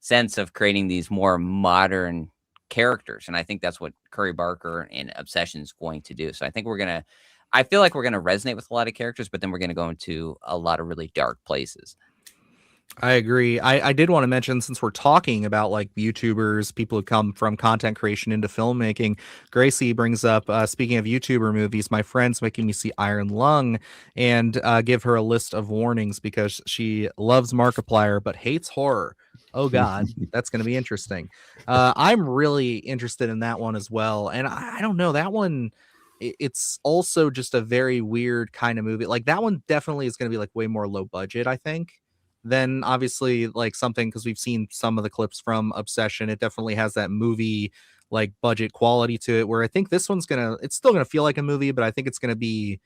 S1: sense of creating these more modern characters. And I think that's what Curry Barker and Obsession is going to do. So I think I feel like we're going to resonate with a lot of characters, but then we're going to go into a lot of really dark places.
S2: I agree. I did want to mention, since we're talking about like YouTubers, people who come from content creation into filmmaking, Gracie brings up, speaking of YouTuber movies, my friend's making me see Iron Lung and give her a list of warnings because she loves Markiplier but hates horror. Oh God, that's going to be interesting. I'm really interested in that one as well. And I don't know, that one, it's also just a very weird kind of movie. Like that one definitely is going to be like way more low budget, I think. Then obviously like something, because we've seen some of the clips from Obsession, it definitely has that movie like budget quality to it, where I think this one's it's still gonna feel like a movie, but I think it's gonna be,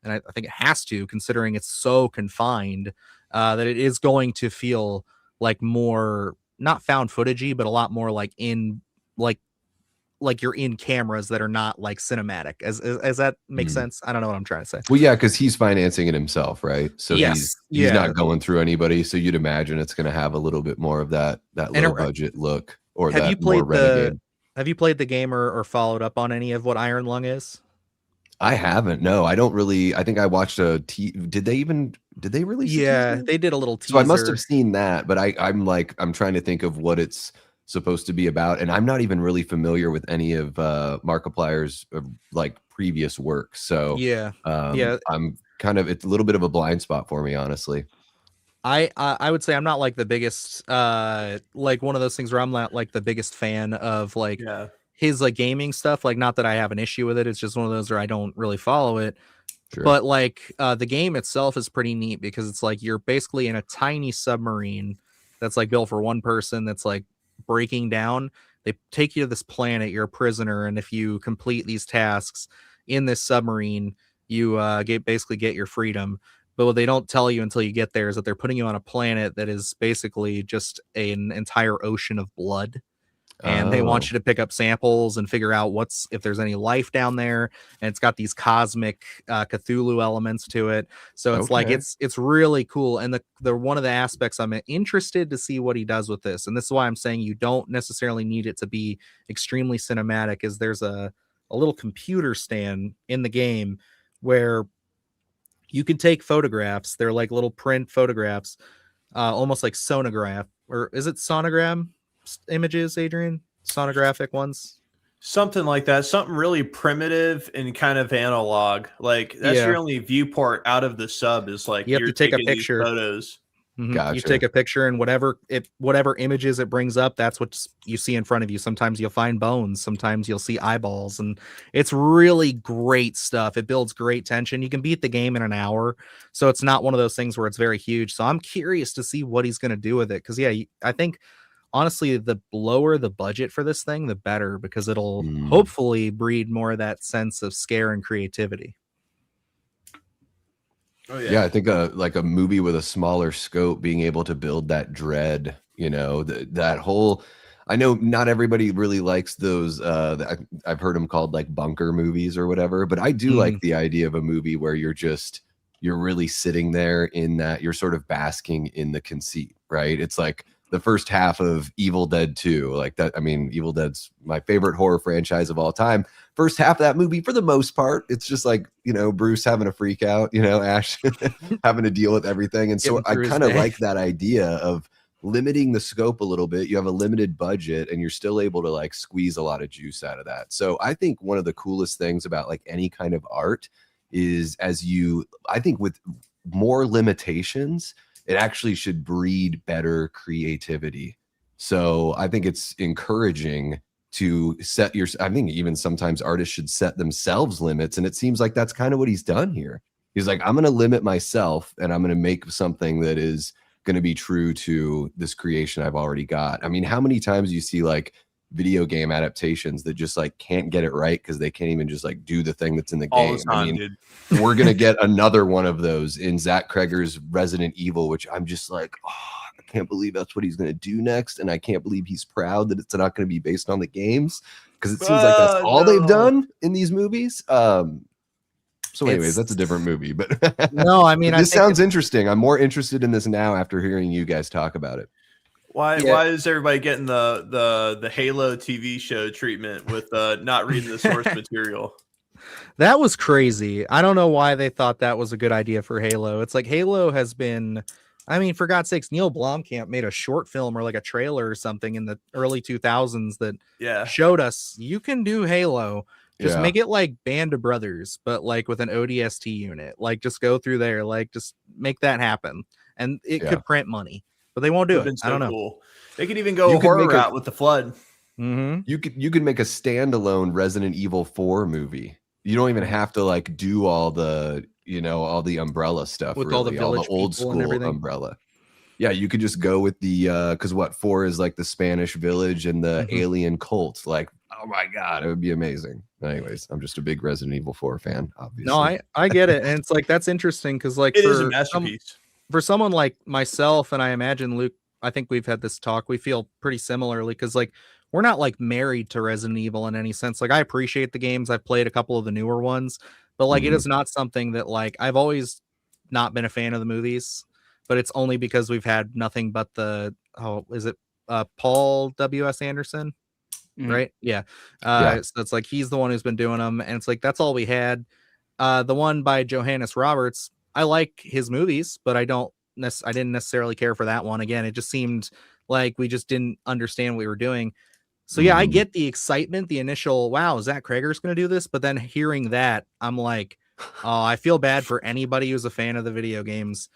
S2: and I think it has to, considering it's so confined, that it is going to feel like more not found footagey, but a lot more like in like you're in cameras that are not like cinematic. As that makes sense? I don't know what I'm trying to say.
S3: Well, yeah, because he's financing it himself, right? So he's not going through anybody. So you'd imagine it's going to have a little bit more of that low budget look, or
S2: have
S3: that
S2: you played
S3: more renegade.
S2: Have you played the game or followed up on any of what Iron Lung is?
S3: I haven't. No, I don't really. I think I watched did they release?
S2: Yeah, they did a little teaser.
S3: So I must have seen that, but I'm trying to think of what it's supposed to be about, and I'm not even really familiar with any of Markiplier's like previous work. So I'm kind of, it's a little bit of a blind spot for me, honestly.
S2: I would say I'm not like the biggest like one of those things where I'm not like the biggest fan of like
S4: Yeah.
S2: his like gaming stuff. Like, not that I have an issue with it. It's just one of those where I don't really follow it.
S3: Sure.
S2: But like the game itself is pretty neat because it's like you're basically in a tiny submarine that's like built for one person that's like breaking down. They take you to this planet, you're a prisoner, and if you complete these tasks in this submarine, you basically get your freedom. But what they don't tell you until you get there is that they're putting you on a planet that is basically just an entire ocean of blood. And they want
S3: Oh.
S2: you to pick up samples and figure out if there's any life down there. And it's got these cosmic Cthulhu elements to it. So it's like
S3: Okay.
S2: it's really cool. And the one of the aspects I'm interested to see what he does with this. And this is why I'm saying you don't necessarily need it to be extremely cinematic, is there's a little computer stand in the game where you can take photographs. They're like little print photographs, almost like sonograph, or is it sonogram images, Adrian? Sonographic ones?
S4: Something like that. Something really primitive and kind of analog. Like that's
S2: Yeah.
S4: your only viewport out of the sub is like
S2: You have
S4: you're
S2: to take a
S4: taking these
S2: picture.
S4: photos.
S2: You
S3: Gotcha.
S2: take a picture, and whatever images it brings up, that's what you see in front of you. Sometimes you'll find bones, sometimes you'll see eyeballs, and it's really great stuff. It builds great tension. You can beat the game in an hour, so it's not one of those things where it's very huge. So I'm curious to see what he's going to do with it, because I think honestly the lower the budget for this thing, the better, because it'll hopefully breed more of that sense of scare and creativity.
S4: Oh
S3: Yeah, I think like a movie with a smaller scope, being able to build that dread, that whole. I know not everybody really likes those. I've heard them called like bunker movies or whatever, but I do like the idea of a movie where you're really sitting there in that, you're sort of basking in the conceit, right? It's like the first half of Evil Dead 2, like that. I mean, Evil Dead's my favorite horror franchise of all time. First half of that movie, for the most part, it's just like, Bruce having a freak out, Ash having to deal with everything. And so I kind of like that idea of limiting the scope a little bit. You have a limited budget and you're still able to like squeeze a lot of juice out of that. So I think one of the coolest things about like any kind of art is I think with more limitations, it actually should breed better creativity. So I think it's encouraging to I think even sometimes artists should set themselves limits. And it seems like that's kind of what he's done here. He's like, I'm going to limit myself and I'm going to make something that is going to be true to this creation I've already got. I mean, how many times you see like video game adaptations that just like can't get it right because they can't even just like do the thing that's in the
S4: All
S3: game.
S4: the time,
S3: I mean,
S4: dude.
S3: we're going to get another one of those in Zach Kreger's Resident Evil, which I'm just like, I can't believe that's what he's going to do next. And I can't believe he's proud that it's not going to be based on the games, because it seems like that's all they've done in these movies. So anyways, that's a different movie, but
S2: no, I mean,
S3: this sounds interesting. I'm more interested in this now after hearing you guys talk about it.
S4: Why is everybody getting the Halo TV show treatment with not reading the source material?
S2: That was crazy. I don't know why they thought that was a good idea for Halo. It's like Halo has been, I mean, for God's sakes, Neil Blomkamp made a short film or like a trailer or something in the early 2000s that showed us you can do Halo. Just make it like Band of Brothers, but like with an ODST unit. Like just go through there, like just make that happen. And it could print money. But they won't do it. I don't know.
S4: Cool. They could even go a horror route with the Flood.
S3: You could make a standalone Resident Evil 4 movie. You don't even have to like do all the all the Umbrella stuff
S2: with
S3: really,
S2: all the
S3: old school Umbrella. Yeah, you could just go with the because 4 is like the Spanish village and the alien cult. Like, oh my god, it would be amazing. Anyways, I'm just a big Resident Evil 4 fan, obviously.
S2: No, I get it, and it's like that's interesting because like
S4: it is a masterpiece.
S2: For someone like myself, and I imagine Luke, I think we've had this talk, we feel pretty similarly because like we're not like married to Resident Evil in any sense. Like I appreciate the games. I've played a couple of the newer ones, but like it is not something that like I've always not been a fan of the movies, but it's only because we've had nothing but the Paul W.S. Anderson, right? Yeah. So it's like he's the one who's been doing them, and it's like that's all we had. The one by Johannes Roberts, I like his movies, but I didn't necessarily care for that one. Again, it just seemed like we just didn't understand what we were doing. So yeah, I get the excitement, the initial, wow, Zach Kreger's going to do this. But then hearing that, I'm like, oh, I feel bad for anybody who's a fan of the video games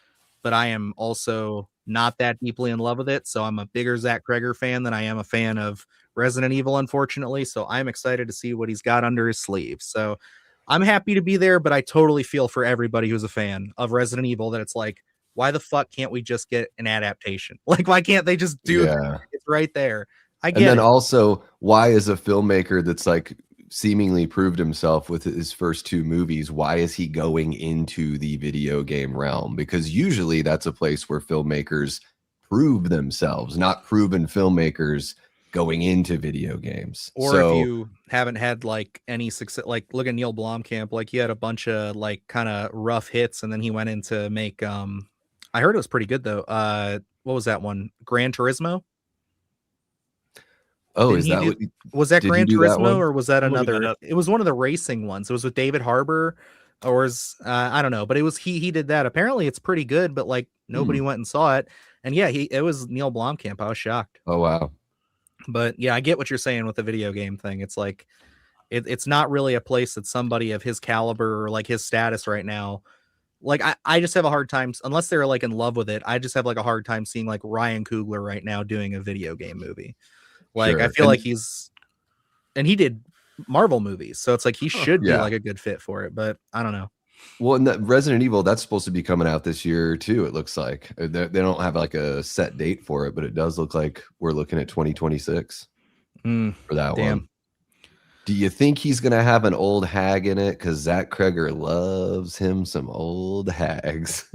S2: but I am also not that deeply in love with it. So I'm a bigger Zach Kreger fan than I am a fan of Resident Evil, unfortunately. So I'm excited to see what he's got under his sleeve. So I'm happy to be there, but I totally feel for everybody who's a fan of Resident Evil that it's like, why the fuck can't we just get an adaptation? Like, why can't they just do
S3: Yeah.
S2: it's right there? I
S3: And
S2: get
S3: then
S2: it.
S3: also, why is a filmmaker that's like seemingly proved himself with his first 2 movies, why is he going into the video game realm? Because usually that's a place where filmmakers prove themselves, not proven filmmakers going into video games.
S2: Or
S3: So,
S2: if you haven't had like any success, like look at Neil Blomkamp, like he had a bunch of like kind of rough hits, and then he went in to make I heard it was pretty good though. What was that one? Gran Turismo?
S3: oh,
S2: Didn't
S3: is
S2: he
S3: that
S2: do,
S3: what
S2: was that
S3: did he
S2: Gran
S3: do that
S2: Turismo
S3: one?
S2: or was that
S4: I'm looking that
S2: another?
S4: up.
S2: It was one of the racing ones. It was with David Harbour, or is I don't know, but it was he did that. Apparently it's pretty good, but like nobody went and saw it. And yeah, it was Neil Blomkamp. I was shocked.
S3: Oh wow.
S2: But yeah, I get what you're saying with the video game thing. It's like it's not really a place that somebody of his caliber or like his status right now. Like I just have a hard time unless they're like in love with it. I just have like a hard time seeing like Ryan Coogler right now doing a video game movie. Like I
S3: Sure.
S2: feel
S3: And-
S2: like he did Marvel movies, so it's like he should be
S3: Yeah.
S2: like a good fit for it. But I don't know.
S3: Well, and that Resident Evil, that's supposed to be coming out this year too, it looks like. They don't have like a set date for it, but it does look like we're looking at 2026 for that
S2: Damn.
S3: one. Do you think he's going to have an old hag in it? Because Zach Kreger loves him some old hags.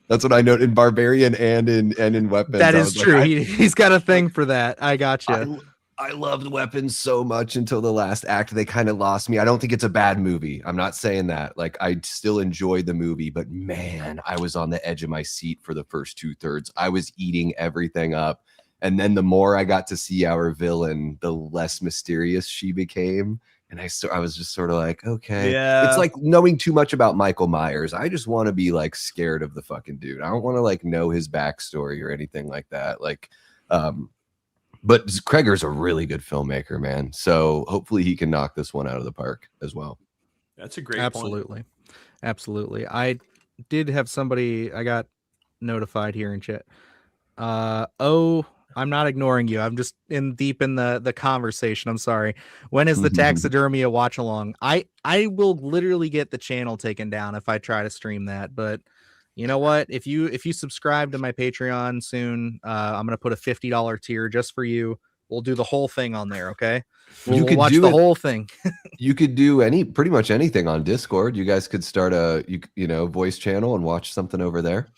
S3: That's what I noted in Barbarian and in Weapons.
S2: That
S3: I
S2: is
S3: was like,
S2: true. He's got a thing for that. I gotcha.
S3: I loved Weapons so much until the last act. They kind of lost me. I don't think it's a bad movie. I'm not saying that. Like, I still enjoyed the movie, but man, I was on the edge of my seat for the first 2/3. I was eating everything up. And then the more I got to see our villain, the less mysterious she became. And I was just sort of like, okay.
S4: Yeah.
S3: It's like knowing too much about Michael Myers. I just want to be like scared of the fucking dude. I don't want to like know his backstory or anything like that. Like, but Kreger's a really good filmmaker, man. So hopefully he can knock this one out of the park as well.
S4: That's a great
S2: Absolutely. Absolutely. I did have somebody I got notified here in chat. I'm not ignoring you. I'm just deep in the conversation. I'm sorry. When is the Taxidermia watch along? I will literally get the channel taken down if I try to stream that. But you know what? If you subscribe to my Patreon soon, I'm gonna put a $50 tier just for you. We'll do the whole thing on there. Okay. We'll watch the whole thing.
S3: You could do pretty much anything on Discord. You guys could start a voice channel and watch something over there.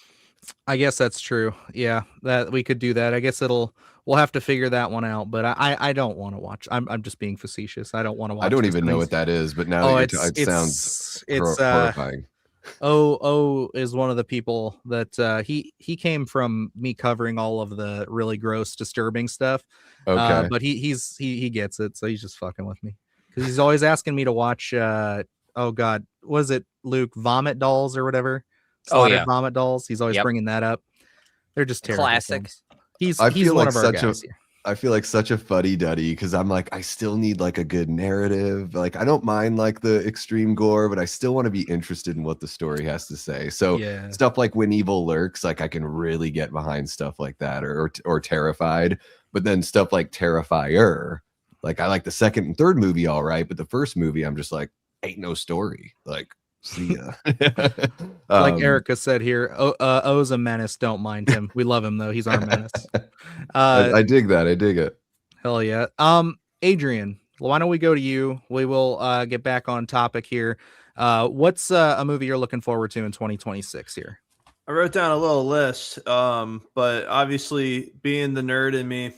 S2: I guess that's true. Yeah, that we could do that. I guess we'll have to figure that one out. But I don't want to watch. I'm just being facetious. I don't want to watch.
S3: I don't even know what that is, but now it sounds horrifying.
S2: O is one of the people that he came from me covering all of the really gross, disturbing stuff.
S3: Okay,
S2: but he gets it, so he's just fucking with me because he's always asking me to watch. Oh God, was it Luke Vomit Dolls or whatever? Slaughtered Vomit Dolls. He's always bringing that up. They're just terrible.
S1: Classic.
S2: Films.
S3: I
S2: He's
S3: feel
S2: one
S3: like
S2: of our guys here.
S3: I feel like such a fuddy-duddy because I'm like, I still need like a good narrative. Like, I don't mind like the extreme gore, but I still want to be interested in what the story has to say. So stuff like When Evil Lurks, like I can really get behind stuff like that, or Terrified. But then stuff like Terrifier, like I like the second and third movie all right, but the first movie I'm just like, ain't no story. Like, see ya.
S2: Like Erica said here, O's a menace. Don't mind him. We love him though. He's our menace.
S3: I dig that. I dig it.
S2: Hell yeah. Adrian, why don't we go to you? We will get back on topic here. What's a movie you're looking forward to in 2026 here?
S4: I wrote down a little list, but obviously being the nerd in me,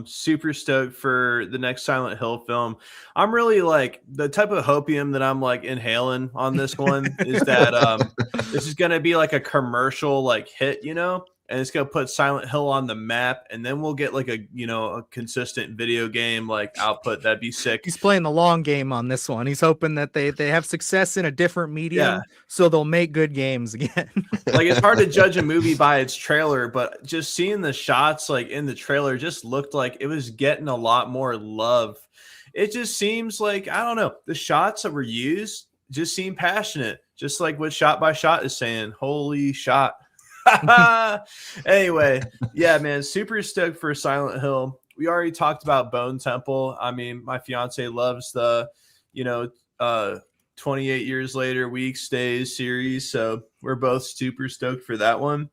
S4: super stoked for the next Silent Hill film. I'm really like the type of hopium that I'm like inhaling on this one is that this is gonna be like a commercial like hit, and it's gonna put Silent Hill on the map, and then we'll get like a consistent video game like output. That'd be sick.
S2: He's playing the long game on this one. He's hoping that they have success in a different medium, so they'll make good games again.
S4: Like, it's hard to judge a movie by its trailer, but just seeing the shots like in the trailer just looked like it was getting a lot more love. It just seems like, I don't know, the shots that were used just seem passionate. just like what Shot by Shot is saying. Holy shot. Anyway, yeah, man, super stoked for Silent Hill. We already talked about Bone Temple. I mean, my fiance loves the, 28 years later weeks, days series. So we're both super stoked for that one.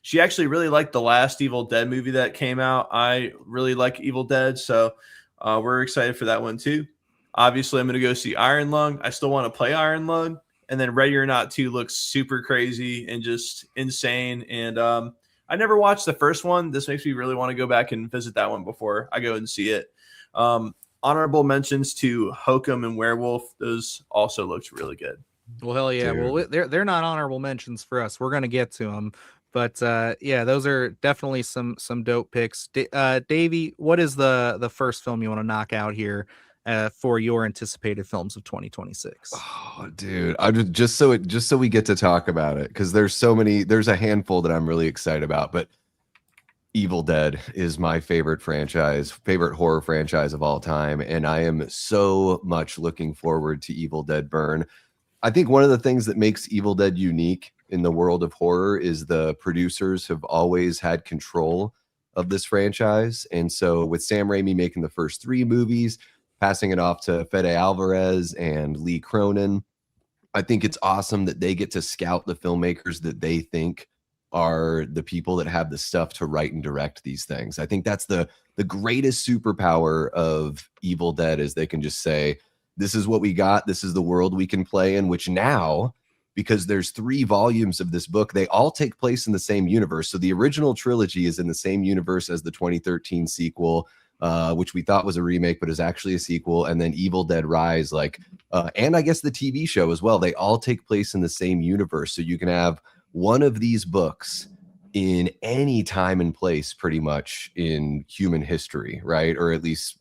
S4: She actually really liked the last Evil Dead movie that came out. I really like Evil Dead. So we're excited for that one too. Obviously, I'm going to go see Iron Lung. I still want to play Iron Lung. And then Ready or Not 2 looks super crazy and just insane. And I never watched the first one. This makes me really want to go back and visit that one before I go and see it. Honorable mentions to Hokum and Werewolf. Those also looked really good.
S2: Well, hell yeah.
S3: Dude.
S2: Well, they're not honorable mentions for us. We're gonna get to them, but yeah, those are definitely some dope picks. Davey, what is the first film you want to knock out here for your anticipated films of 2026?
S3: Oh, dude, I just so we get to talk about it, because there's so many. There's a handful that I'm really excited about, but Evil Dead is my favorite horror franchise of all time, and I am so much looking forward to Evil Dead Burn. I think one of the things that makes Evil Dead unique in the world of horror is the producers have always had control of this franchise. And so with Sam Raimi making the first 3 movies, passing it off to Fede Alvarez and Lee Cronin, I think it's awesome that they get to scout the filmmakers that they think are the people that have the stuff to write and direct these things. I think that's the greatest superpower of Evil Dead, is they can just say, this is what we got. This is the world we can play in, which now, because there's 3 volumes of this book, they all take place in the same universe. So the original trilogy is in the same universe as the 2013 sequel, which we thought was a remake, but is actually a sequel. And then Evil Dead Rise, and I guess the TV show as well, they all take place in the same universe. So you can have one of these books in any time and place pretty much in human history, right? Or at least,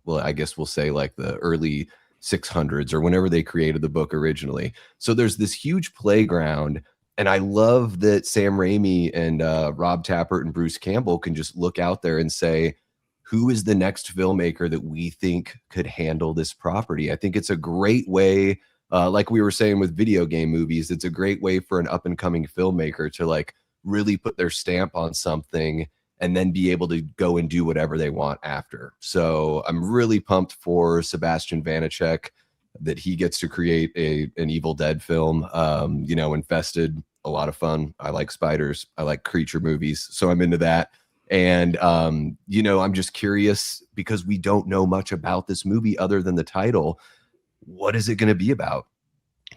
S3: well, I guess we'll say like the early 600s or whenever they created the book originally. So there's this huge playground, and I love that Sam Raimi and Rob Tappert and Bruce Campbell can just look out there and say, who is the next filmmaker that we think could handle this property? I think it's a great way, like we were saying with video game movies, it's a great way for an up and coming filmmaker to really put their stamp on something and then be able to go and do whatever they want after. So I'm really pumped for Sebastian Vanacek that he gets to create an Evil Dead film. Infested, a lot of fun. I like spiders. I like creature movies. So I'm into that. And, I'm just curious, because we don't know much about this movie other than the title. What is it going to be about?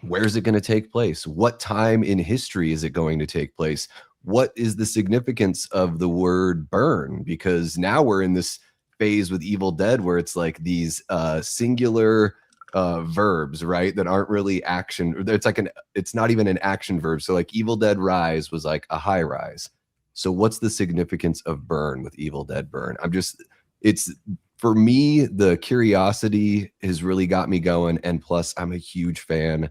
S3: Where is it going to take place? What time in history is it going to take place? What is the significance of the word burn? Because now we're in this phase with Evil Dead where it's like these singular verbs, right? That aren't really action. It's not even an action verb. So like Evil Dead Rise was like a high rise. So what's the significance of burn with Evil Dead Burn? For me, the curiosity has really got me going. And plus, I'm a huge fan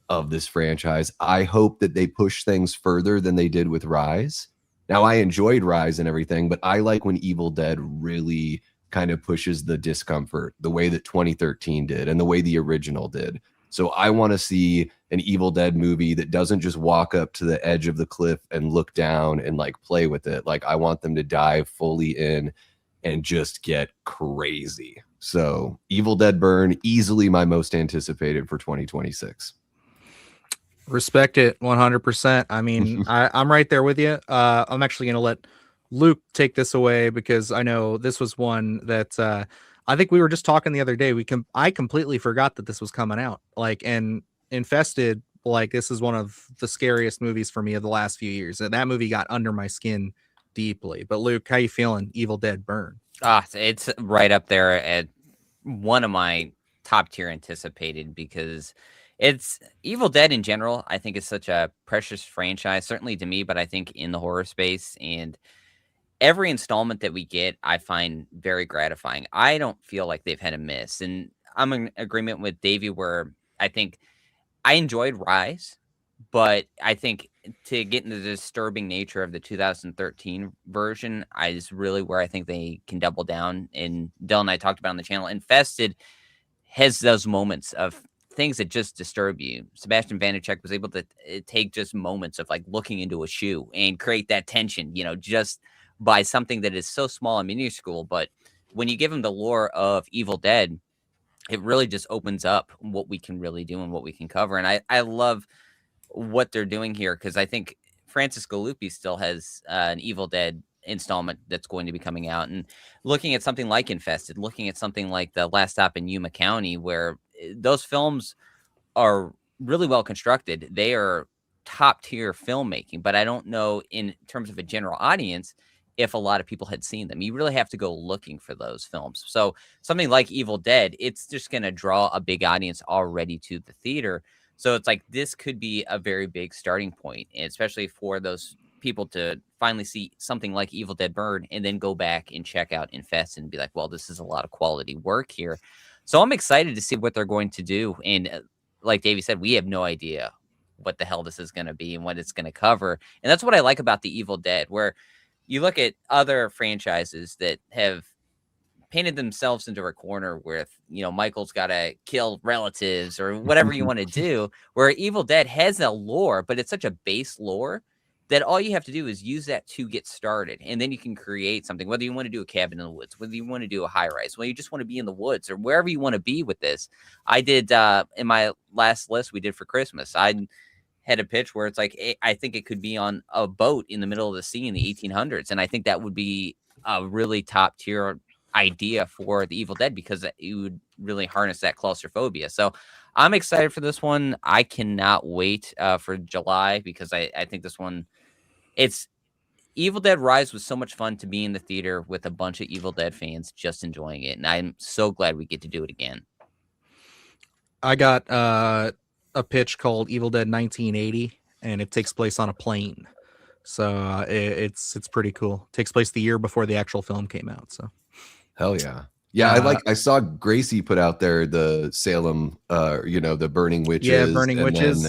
S3: of this franchise. I hope that they push things further than they did with Rise. Now, I enjoyed Rise and everything, but I like when Evil Dead really kind of pushes the discomfort the way that 2013 did and the way the original did. So I want to see an Evil Dead movie that doesn't just walk up to the edge of the cliff and look down and play with it. I want them to dive fully in and just get crazy. So Evil Dead Burn, easily my most anticipated for 2026.
S2: Respect it 100%. I mean, I'm right there with you. I'm actually going to let Luke take this away, because I know this was one that I think we were just talking the other day. I completely forgot that this was coming out. And Infested, this is one of the scariest movies for me of the last few years. That movie got under my skin deeply. But Luke, how you feeling? Evil Dead Burn.
S1: It's right up there at one of my top tier anticipated, because it's Evil Dead in general. I think it's such a precious franchise, certainly to me, but I think in the horror space, and every installment that we get, I find very gratifying. I don't feel like they've had a miss, and I'm in agreement with Davey where I think I enjoyed Rise, but I think to get into the disturbing nature of the 2013 version is really where I think they can double down. And Dylan and I talked about on the channel, Infested has those moments of things that just disturb you. Sebastian Vanacek was able to take just moments of like looking into a shoe and create that tension, just by something that is so small and minuscule. But when you give him the lore of Evil Dead, it really just opens up what we can really do and what we can cover. And I love what they're doing here, because I think Francis Galuppi still has an Evil Dead installment that's going to be coming out, and looking at something like Infested, looking at something like The Last Stop in Yuma County, where those films are really well constructed. They are top tier filmmaking, but I don't know in terms of a general audience if a lot of people had seen them. You really have to go looking for those films. So something like Evil Dead, it's just going to draw a big audience already to the theater. So it's like this could be a very big starting point, especially for those people to finally see something like Evil Dead Burn and then go back and check out Infest and be like, well, this is a lot of quality work here. So I'm excited to see what they're going to do. And like Davey said, we have no idea what the hell this is going to be and what it's going to cover. And that's what I like about the Evil Dead, where you look at other franchises that have painted themselves into a corner with, Michael's got to kill relatives or whatever you want to do, where Evil Dead has a lore, but it's such a base lore that all you have to do is use that to get started. And then you can create something, whether you want to do a cabin in the woods, whether you want to do a high rise, whether you just want to be in the woods or wherever you want to be with this. I did in my last list we did for Christmas, I had a pitch where it's like, I think it could be on a boat in the middle of the sea in the 1800s. And I think that would be a really top tier idea for the Evil Dead, because you would really harness that claustrophobia. So I'm excited for this one. I cannot wait for July, because I think this one, it's Evil Dead Rise was so much fun to be in the theater with a bunch of Evil Dead fans just enjoying it. And I'm so glad we get to do it again.
S2: I got a pitch called Evil Dead 1980, and it takes place on a plane. So it's pretty cool. It takes place the year before the actual film came out. So
S3: hell yeah. Yeah, I saw Gracie put out there the Salem, the Burning Witches.
S2: Yeah, Burning Witches.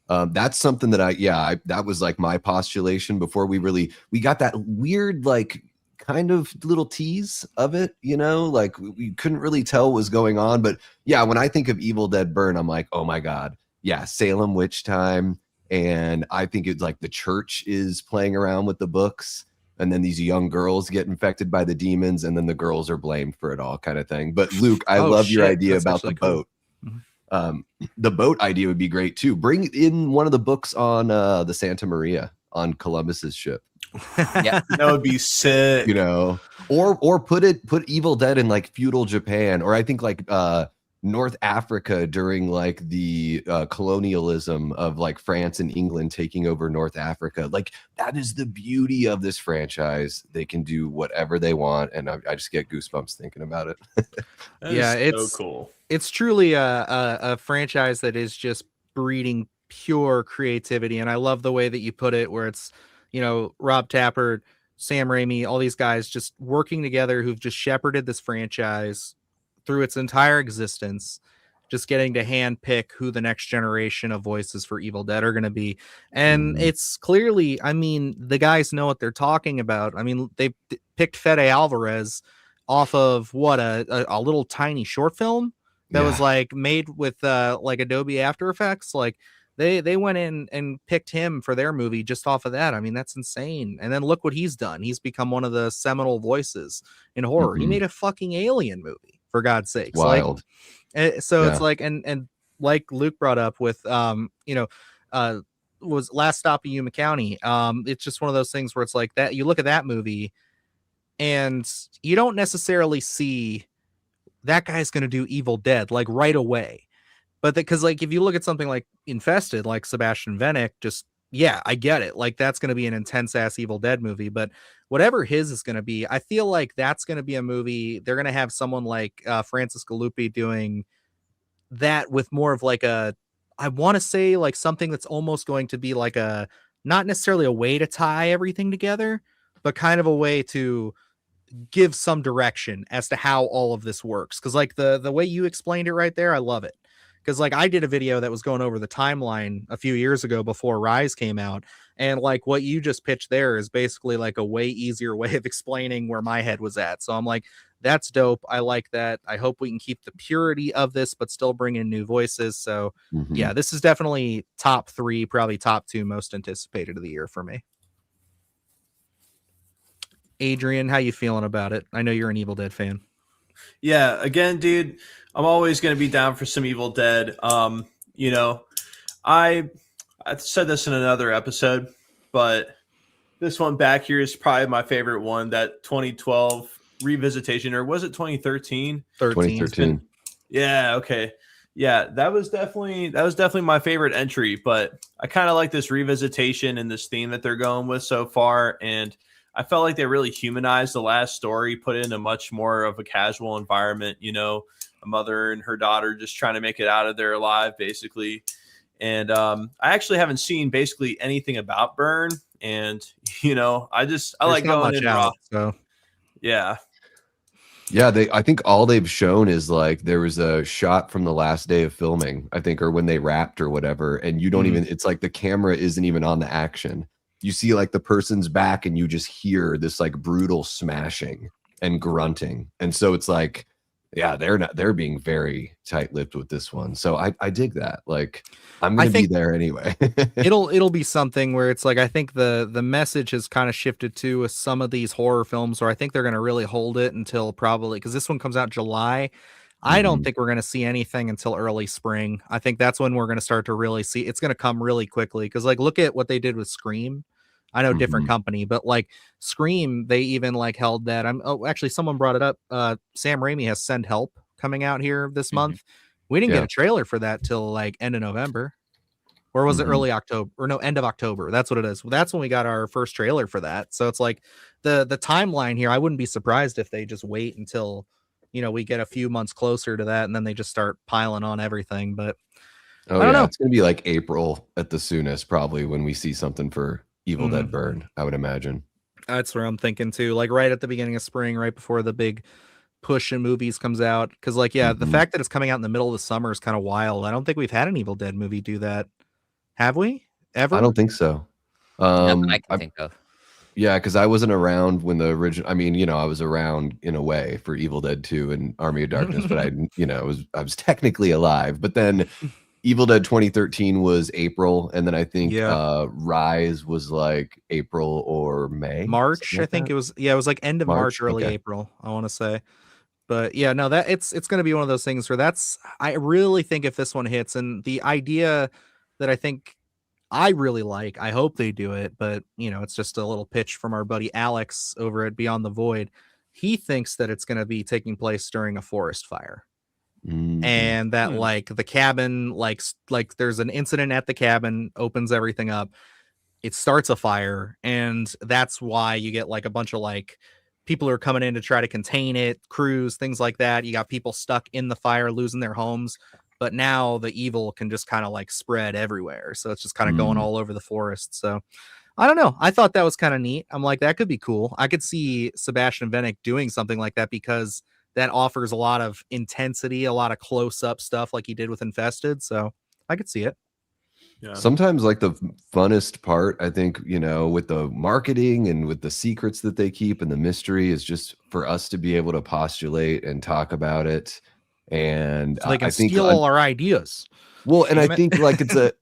S3: Then, that's something that that was like my postulation before we got that weird, like, kind of little tease of it, like we couldn't really tell what was going on. But yeah, when I think of Evil Dead Burn, I'm like, oh my God. Yeah, Salem witch time. And I think it's like the church is playing around with the books, and then these young girls get infected by the demons, and then the girls are blamed for it all, kind of thing. But Luke, I love your idea
S2: That's
S3: about the
S2: cool.
S3: boat. Mm-hmm. The boat idea would be great too. Bring in one of the books on the Santa Maria on Columbus's ship.
S1: Yeah,
S4: that would be sick.
S3: Or put Evil Dead in like feudal Japan, or I think like North Africa during like the colonialism of like France and England taking over North Africa. Like, that is the beauty of this franchise. They can do whatever they want, and I just get goosebumps thinking about it.
S2: Yeah, it's
S4: so cool.
S2: It's truly a franchise that is just breeding pure creativity, and I love the way that you put it, where it's, Rob Tapert, Sam Raimi, all these guys just working together who've just shepherded this franchise through its entire existence, just getting to hand pick who the next generation of voices for Evil Dead are going to be. And it's clearly, the guys know what they're talking about. They picked Fede Alvarez off of a little tiny short film that was like made with like Adobe After Effects. Like they went in and picked him for their movie just off of that. That's insane. And then look what he's done. He's become one of the seminal voices in horror. He made a fucking Alien movie, for God's sakes.
S3: Wild.
S2: It's like, and like Luke brought up with, was Last Stop in Yuma County. It's just one of those things where it's like that. You look at that movie and you don't necessarily see that guy's going to do Evil Dead like right away. But because like, if you look at something like Infested, like Sebastian Vennick, I get it. Like, that's going to be an intense ass Evil Dead movie, but whatever his is going to be, I feel like that's going to be a movie. They're going to have someone like Francis Galuppi doing that with more of like I want to say like something that's almost going to be like not necessarily a way to tie everything together, but kind of a way to give some direction as to how all of this works. Cause like the way you explained it right there, I love it. Because like I did a video that was going over the timeline a few years ago before Rise came out, And like what you just pitched there is basically like a way easier way of explaining where my head was at. So I'm like, that's dope. I like that. I hope we can keep the purity of this, but still bring in new voices. So
S3: Mhm.
S2: yeah, this is definitely top 3, probably top 2 most anticipated of the year for me. Adrian, how you feeling about it? I know you're an Evil Dead fan.
S4: Yeah, again, dude, I'm always going to be down for some Evil Dead. You know, I said this in another episode, but this one back here is probably my favorite one. That 2012 revisitation, or was it 2013?
S2: 13.
S3: 2013.
S4: Yeah, okay. Yeah, that was definitely my favorite entry, but I kind of like this revisitation and this theme that they're going with so far, and I felt like they really humanized the last story, put it in a much more of a casual environment, you know, a mother and her daughter just trying to make it out of there alive, basically. And I actually haven't seen basically anything about Burn, and you know, I
S2: There's
S4: like
S2: not
S4: going
S2: much
S4: in raw.
S2: out, so
S4: Yeah.
S3: Yeah, I think all they've shown is like there was a shot from the last day of filming, I think, or when they wrapped or whatever, and you don't even, it's like the camera isn't even on the action. You see like the person's back and you just hear this like brutal smashing and grunting. And so it's like, yeah, they're being very tight-lipped with this one. So I dig that. Like I'm gonna be there anyway.
S2: it'll be something where it's like I think the message has kind of shifted to with some of these horror films where I think they're going to really hold it until probably, because this one comes out July. I don't think we're going to see anything until early spring. I think that's when we're going to start to really see it's going to come really quickly, because like look at what they did with Scream. I know different company, but like Scream, they even like held that. Actually someone brought it up. Sam Raimi has Send Help coming out here this month. We didn't get a trailer for that till like end of November. Or was it early October? Or no, end of October. That's what it is. That's when we got our first trailer for that. So it's like the timeline here. I wouldn't be surprised if they just wait until, you know, we get a few months closer to that, and then they just start piling on everything. But
S3: I don't know. It's gonna be like April at the soonest, probably, when we see something for Evil Dead Burn, I would imagine.
S2: That's where I'm thinking too. Like right at the beginning of spring, right before the big push in movies comes out. Because like, yeah, the fact that it's coming out in the middle of the summer is kind of wild. I don't think we've had an Evil Dead movie do that. Have we ever?
S3: I don't think so.
S1: Nothing I can think of.
S3: Yeah, because I wasn't around when the original. I mean, you know, I was around in a way for Evil Dead 2 and Army of Darkness, but I was technically alive. But then Evil Dead 2013 was April, and then I think Rise was like April or May,
S2: March. I think it was. Yeah, it was like end of March, early April, I want to say. But yeah, no, that it's going to be one of those things where I really think if this one hits, and the idea that I think I really like, I hope they do it, but you know, it's just a little pitch from our buddy Alex over at Beyond the Void. He thinks that it's going to be taking place during a forest fire. And that like the cabin, like there's an incident at the cabin, opens everything up, it starts a fire, and that's why you get like a bunch of like people who are coming in to try to contain it, crews, things like that. You got people stuck in the fire, losing their homes, but now the evil can just kind of like spread everywhere, so it's just kind of going all over the forest. So I don't know, I thought that was kind of neat. I'm like, that could be cool. I could see Sebastian Vennick doing something like that, because that offers a lot of intensity, a lot of close-up stuff like he did with Infested. So I could see it.
S3: Yeah. Sometimes like the funnest part, I think, you know, with the marketing and with the secrets that they keep and the mystery is just for us to be able to postulate and talk about it. And
S2: so they can steal all our ideas.
S3: Well, and I think like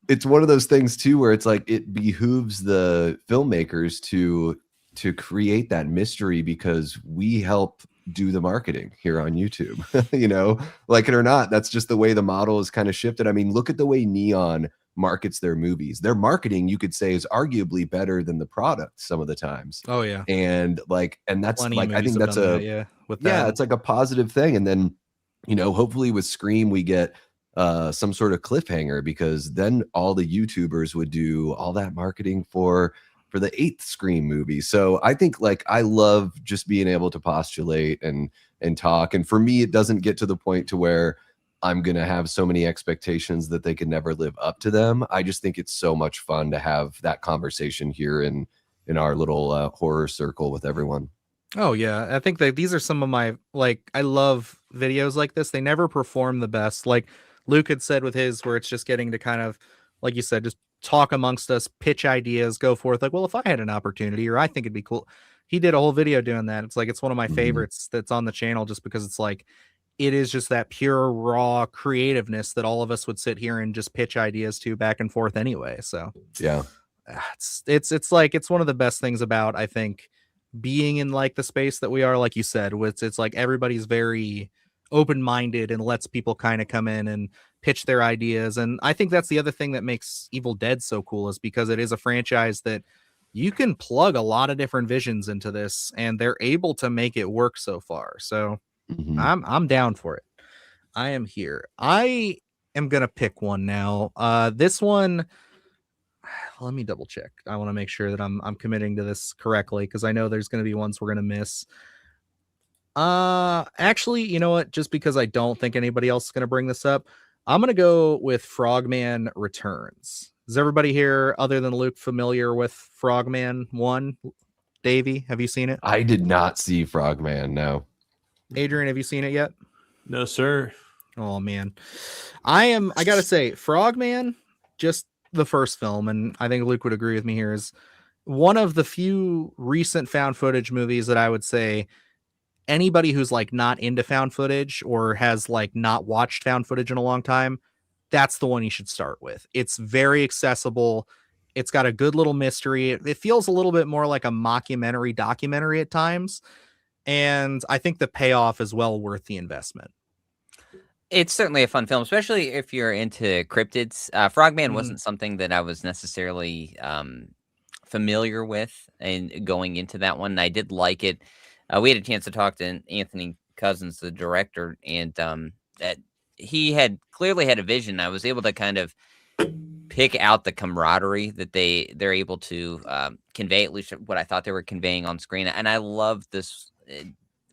S3: it's one of those things too, where it's like it behooves the filmmakers to create that mystery, because we help do the marketing here on YouTube. You know, like it or not, that's just the way the model is kind of shifted. I mean, look at the way Neon markets their movies. Their marketing, you could say, is arguably better than the product some of the times.
S2: Oh yeah.
S3: And that's
S2: Plenty
S3: like, I think that's it's like a positive thing. And then, you know, hopefully with Scream we get some sort of cliffhanger, because then all the YouTubers would do all that marketing for the 8th Scream movie. So I think like I love just being able to postulate and talk. And for me, it doesn't get to the point to where I'm going to have so many expectations that they can never live up to them. I just think it's so much fun to have that conversation here in our little horror circle with everyone.
S2: Oh yeah. I think that these are some of my, like, I love videos like this. They never perform the best. Like Luke had said with his, where it's just getting to kind of, like you said, just talk amongst us, pitch ideas, go forth. Like, well, if I had an opportunity, or I think it'd be cool. He did a whole video doing that. It's like, it's one of my favorites that's on the channel, just because it's like, it is just that pure raw creativeness that all of us would sit here and just pitch ideas to back and forth anyway. So
S3: Yeah.
S2: it's like, it's one of the best things about, I think, being in like the space that we are, like you said, with it's like everybody's very open-minded and lets people kind of come in and pitch their ideas. And I think that's the other thing that makes Evil Dead so cool, is because it is a franchise that you can plug a lot of different visions into this, and they're able to make it work so far. So I'm down for it. I am here. I am gonna pick one now. This one, let me double check. I want to make sure that I'm committing to this correctly, because I know there's gonna be ones we're gonna miss. Actually, you know what? Just because I don't think anybody else is gonna bring this up, I'm gonna go with Frogman Returns. Is everybody here, other than Luke, familiar with Frogman 1? Davey, have you seen it?
S3: I did not see Frogman. No.
S2: Adrian, have you seen it yet?
S4: No, sir.
S2: Oh man, I gotta say, Frogman, just the first film, and I think Luke would agree with me here, is one of the few recent found footage movies that I would say anybody who's like not into found footage or has like not watched found footage in a long time, that's the one you should start with. It's very accessible. It's got a good little mystery. It feels a little bit more like a mockumentary documentary at times. And I think the payoff is well worth the investment.
S1: It's certainly a fun film, especially if you're into cryptids. Frogman wasn't something that I was necessarily familiar with, and going into that one, I did like it. We had a chance to talk to Anthony Cousins, the director, and that he had clearly had a vision. I was able to kind of pick out the camaraderie that they're able to convey, at least what I thought they were conveying on screen. And I love this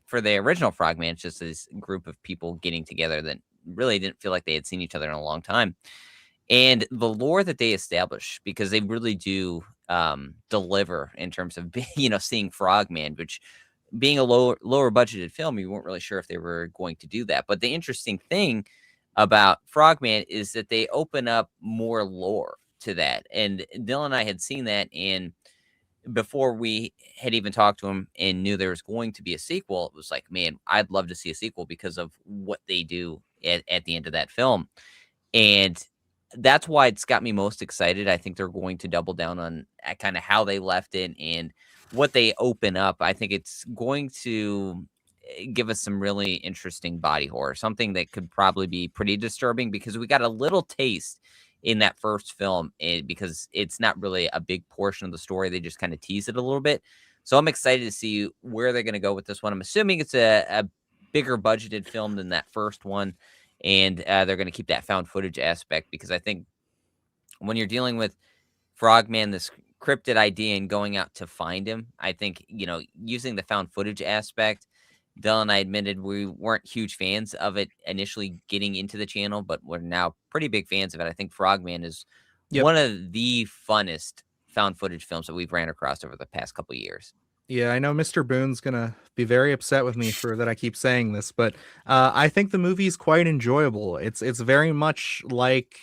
S1: for the original Frogman. It's just this group of people getting together that really didn't feel like they had seen each other in a long time. And the lore that they establish, because they really do deliver in terms of, seeing Frogman, which being a lower budgeted film, you weren't really sure if they were going to do that. But the interesting thing about Frogman is that they open up more lore to that. And Dylan and I had seen that, and before we had even talked to him and knew there was going to be a sequel, it was like, man, I'd love to see a sequel because of what they do at the end of that film. And that's why it's got me most excited. I think they're going to double down on kind of how they left it and what they open up. I think it's going to give us some really interesting body horror, something that could probably be pretty disturbing, because we got a little taste in that first film, because it's not really a big portion of the story. They just kind of tease it a little bit. So I'm excited to see where they're going to go with this one. I'm assuming it's a bigger budgeted film than that first one, and they're going to keep that found footage aspect, because I think when you're dealing with Frogman, this cryptid idea, and going out to find him, I think, using the found footage aspect, Dylan and I admitted we weren't huge fans of it initially getting into the channel, but we're now pretty big fans of it. I think Frogman is one of the funnest found footage films that we've ran across over the past couple of years.
S2: Yeah, I know Mr. Boone's gonna be very upset with me for that I keep saying this, but I think the movie's quite enjoyable. It's very much like,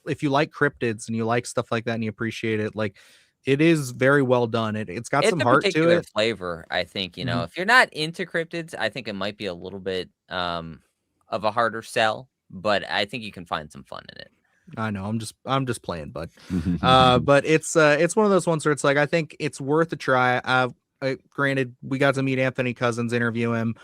S2: if you like cryptids and you like stuff like that and you appreciate it, like, it is very well done. It's got some heart to it.
S1: Flavor, I think, if you're not into cryptids, I think it might be a little bit of a harder sell, but I think you can find some fun in it.
S2: I know, I'm just playing, bud. But it's one of those ones where it's like, I think it's worth a try. Granted, we got to meet Anthony Cousins, interview him.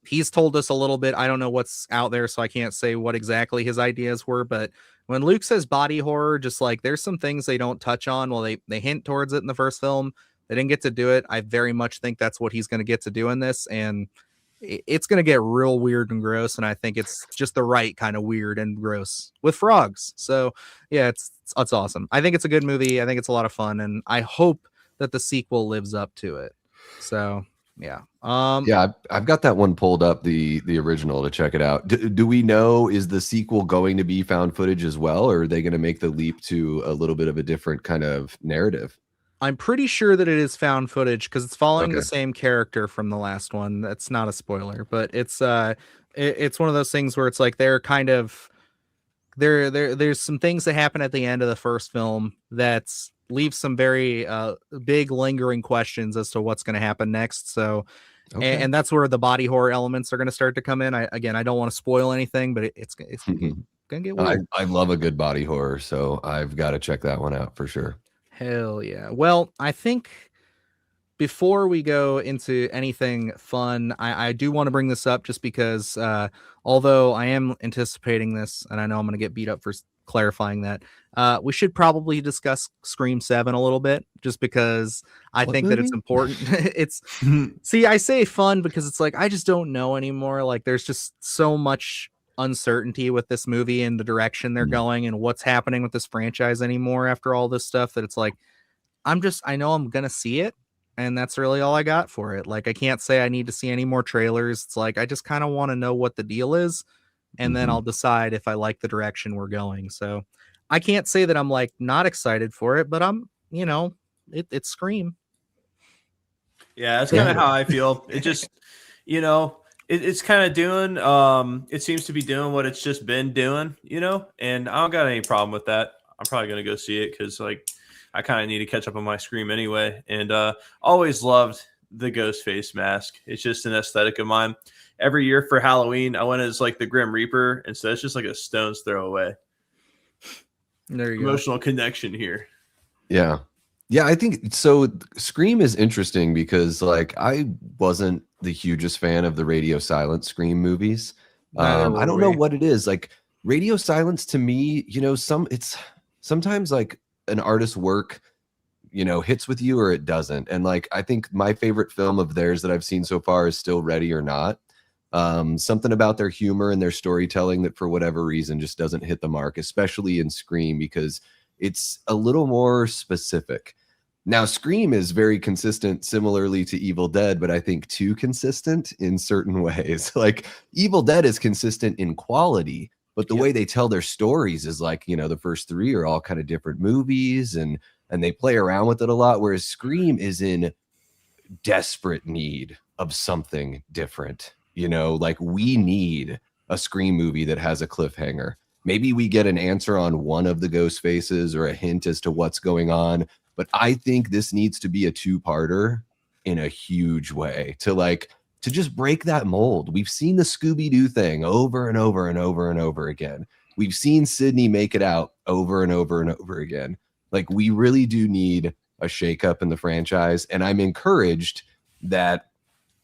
S2: He's told us a little bit. I don't know what's out there, so I can't say what exactly his ideas were, but when Luke says body horror, just like, there's some things they don't touch on. Well, they hint towards it in the first film. They didn't get to do it. I very much think that's what he's going to get to do in this, and it's going to get real weird and gross, and I think it's just the right kind of weird and gross with frogs. So yeah, it's awesome. I think it's a good movie. I think it's a lot of fun, and I hope that the sequel lives up to it. So yeah.
S3: Yeah, I've got that one pulled up, the original, to check it out. Do we know, is the sequel going to be found footage as well, or are they going to make the leap to a little bit of a different kind of narrative?
S2: I'm pretty sure that it is found footage, because it's following the same character from the last one. That's not a spoiler, but it's one of those things where it's like they're kind of there's some things that happen at the end of the first film that leaves some very big lingering questions as to what's going to happen next. So,
S3: Okay.
S2: and that's where the body horror elements are going to start to come in. I don't want to spoil anything, but it's gonna get weird.
S3: I love a good body horror, so I've got to check that one out for sure.
S2: Hell yeah. Well, I think before we go into anything fun, I do want to bring this up just because although I am anticipating this, and I know I'm going to get beat up for clarifying that, we should probably discuss Scream 7 a little bit, just because I think that it's important. It's see, I say fun because it's like I just don't know anymore. Like there's just so much uncertainty with this movie and the direction they're going and what's happening with this franchise anymore after all this stuff, that it's like I know I'm gonna see it, and that's really all I got for it. Like I can't say I need to see any more trailers. It's like I just kind of want to know what the deal is, and then I'll decide if I like the direction we're going. So I can't say that I'm like not excited for it, but I'm, it's Scream.
S4: Yeah, that's kind of how I feel. It just, it's kind of doing, it seems to be doing what it's just been doing, and I don't got any problem with that. I'm probably going to go see it because, like, I kind of need to catch up on my Scream anyway. And always loved the ghost face mask. It's just an aesthetic of mine. Every year for Halloween, I went as, like, the Grim Reaper, and so it's just like a stone's throw away.
S2: There you
S4: Emotional connection here.
S3: Yeah. Yeah, I think so. Scream is interesting because, like, I wasn't the hugest fan of the radio silence Scream movies. I don't know what it is. Like, radio silence to me, it's sometimes like an artist's work, hits with you or it doesn't. And, like, I think my favorite film of theirs that I've seen so far is still Ready or Not. Something about their humor and their storytelling that for whatever reason just doesn't hit the mark, especially in Scream, because it's a little more specific. Now, Scream is very consistent, similarly to Evil Dead, but I think too consistent in certain ways. Like, Evil Dead is consistent in quality, but the way they tell their stories is like, the first three are all kind of different movies, and they play around with it a lot, whereas Scream is in desperate need of something different. Like, we need a Scream movie that has a cliffhanger. Maybe we get an answer on one of the ghost faces or a hint as to what's going on. But I think this needs to be a two-parter in a huge way to just break that mold. We've seen the Scooby-Doo thing over and over and over and over again. We've seen Sydney make it out over and over and over again. Like, we really do need a shakeup in the franchise. And I'm encouraged that